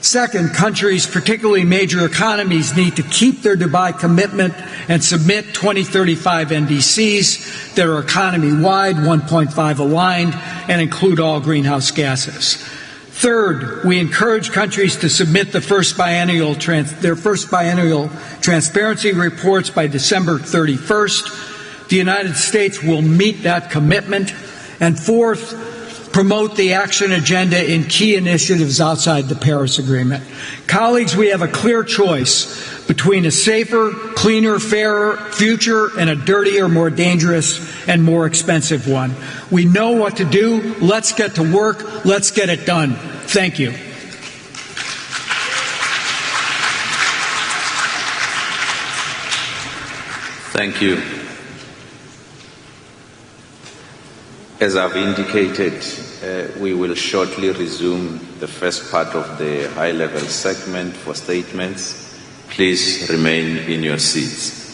Second, countries, particularly major economies, need to keep their Dubai commitment and submit 2035 NDCs that are economy-wide, 1.5 aligned, and include all greenhouse gases. Third, we encourage countries to submit their first biennial transparency reports by December 31st. The United States will meet that commitment. And fourth, promote the action agenda in key initiatives outside the Paris Agreement. Colleagues, we have a clear choice between a safer, cleaner, fairer future and a dirtier, more dangerous, and more expensive one. We know what to do. Let's get to work. Let's get it done. Thank you. Thank you. As I've indicated, we will shortly resume the first part of the high-level segment for statements. Please remain in your seats.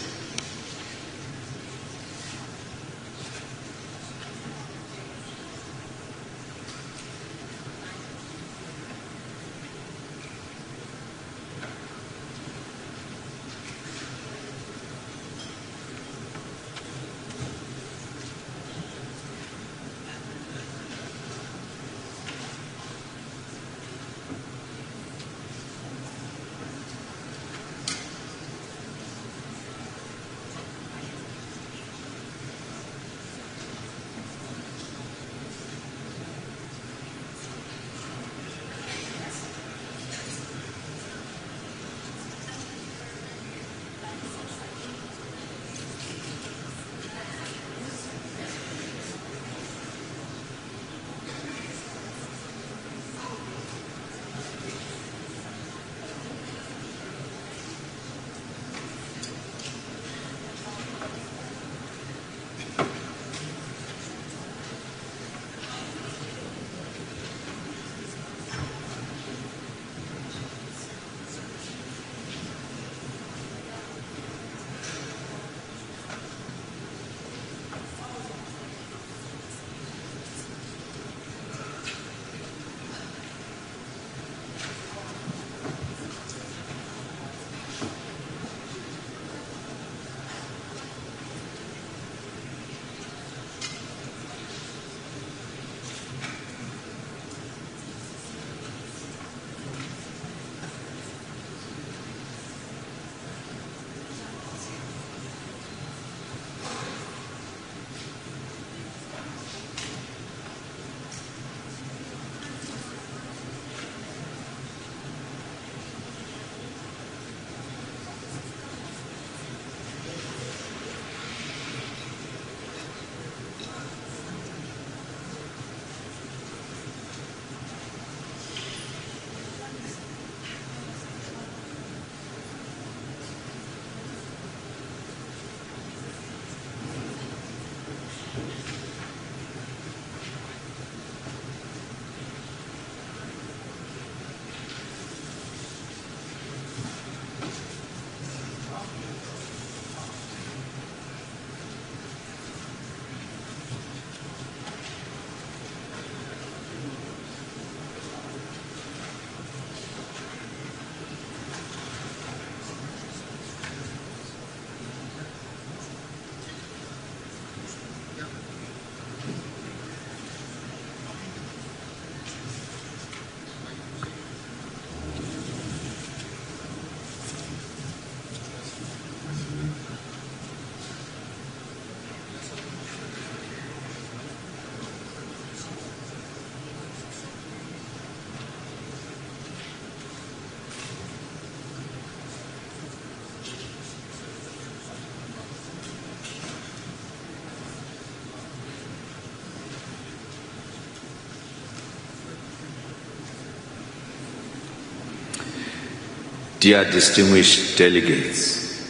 Dear distinguished delegates,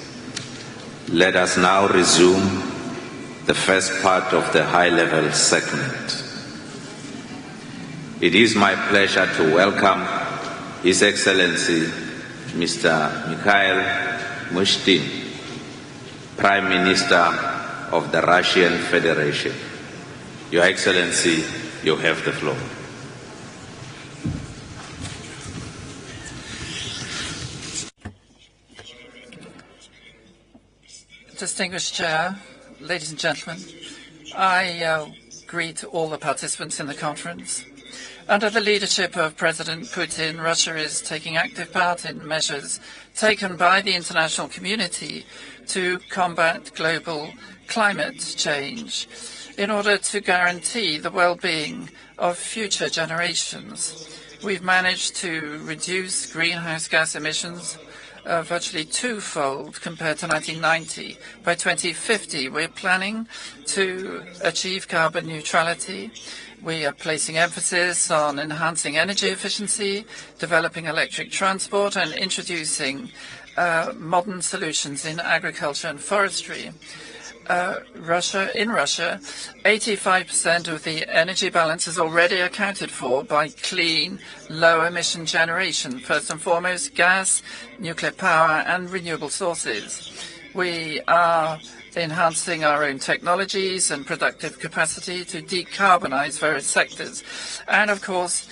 let us now resume the first part of the high-level segment. It is my pleasure to welcome His Excellency Mr. Mikhail Mushtin, Prime Minister of the Russian Federation. Your Excellency, you have the floor. Distinguished Chair, ladies and gentlemen, I greet all the participants in the conference. Under the leadership of President Putin, Russia is taking active part in measures taken by the international community to combat global climate change in order to guarantee the well-being of future generations. We've managed to reduce greenhouse gas emissions virtually twofold compared to 1990. By 2050, we're planning to achieve carbon neutrality. We are placing emphasis on enhancing energy efficiency, developing electric transport, and introducing modern solutions in agriculture and forestry. In Russia, 85% of the energy balance is already accounted for by clean, low-emission generation, first and foremost gas, nuclear power, and renewable sources. We are enhancing our own technologies and productive capacity to decarbonize various sectors. And, of course,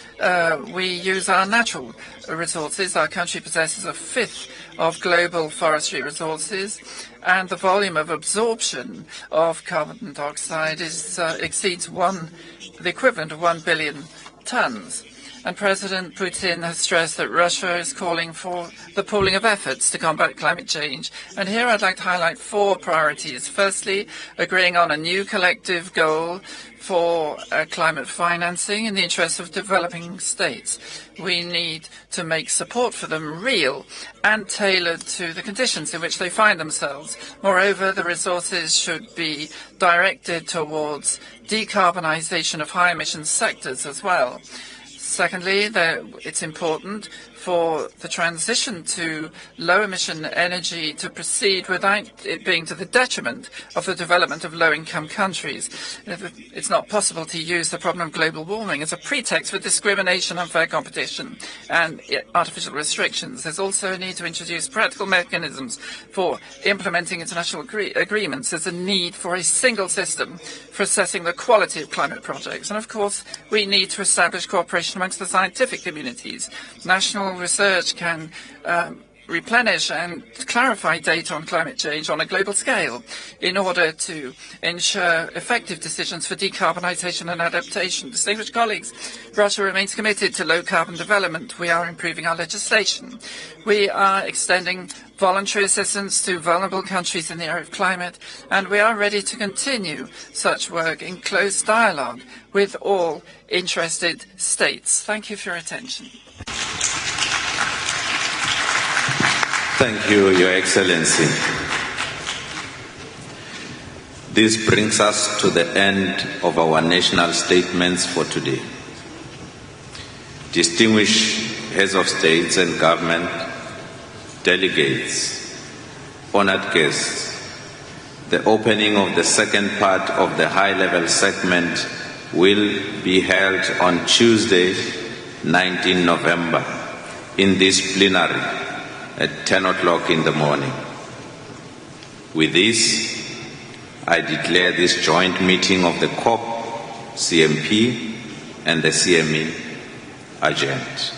we use our natural resources. Our country possesses a fifth of global forestry resources, and the volume of absorption of carbon dioxide exceeds the equivalent of 1 billion tons. And President Putin has stressed that Russia is calling for the pooling of efforts to combat climate change. And here I'd like to highlight 4 priorities. Firstly, agreeing on a new collective goal for climate financing in the interests of developing states. We need to make support for them real and tailored to the conditions in which they find themselves. Moreover, the resources should be directed towards decarbonization of high-emission sectors as well. Secondly, it's important for the transition to low-emission energy to proceed without it being to the detriment of the development of low-income countries. It's not possible to use the problem of global warming as a pretext for discrimination, unfair competition, and artificial restrictions. There's also a need to introduce practical mechanisms for implementing international agreements. There's a need for a single system for assessing the quality of climate projects. And, of course, we need to establish cooperation amongst the scientific communities. National research can replenish and clarify data on climate change on a global scale in order to ensure effective decisions for decarbonization and adaptation. Distinguished colleagues, Russia remains committed to low-carbon development. We are improving our legislation. We are extending voluntary assistance to vulnerable countries in the area of climate, and we are ready to continue such work in close dialogue with all interested states. Thank you for your attention. Thank you, Your Excellency. This brings us to the end of our national statements for today. Distinguished heads of states and government, delegates, honored guests, the opening of the second part of the high-level segment will be held on Tuesday, 19 November, in this plenary at 10 o'clock in the morning. With this, I declare this joint meeting of the COP, CMP, and the CME adjourned.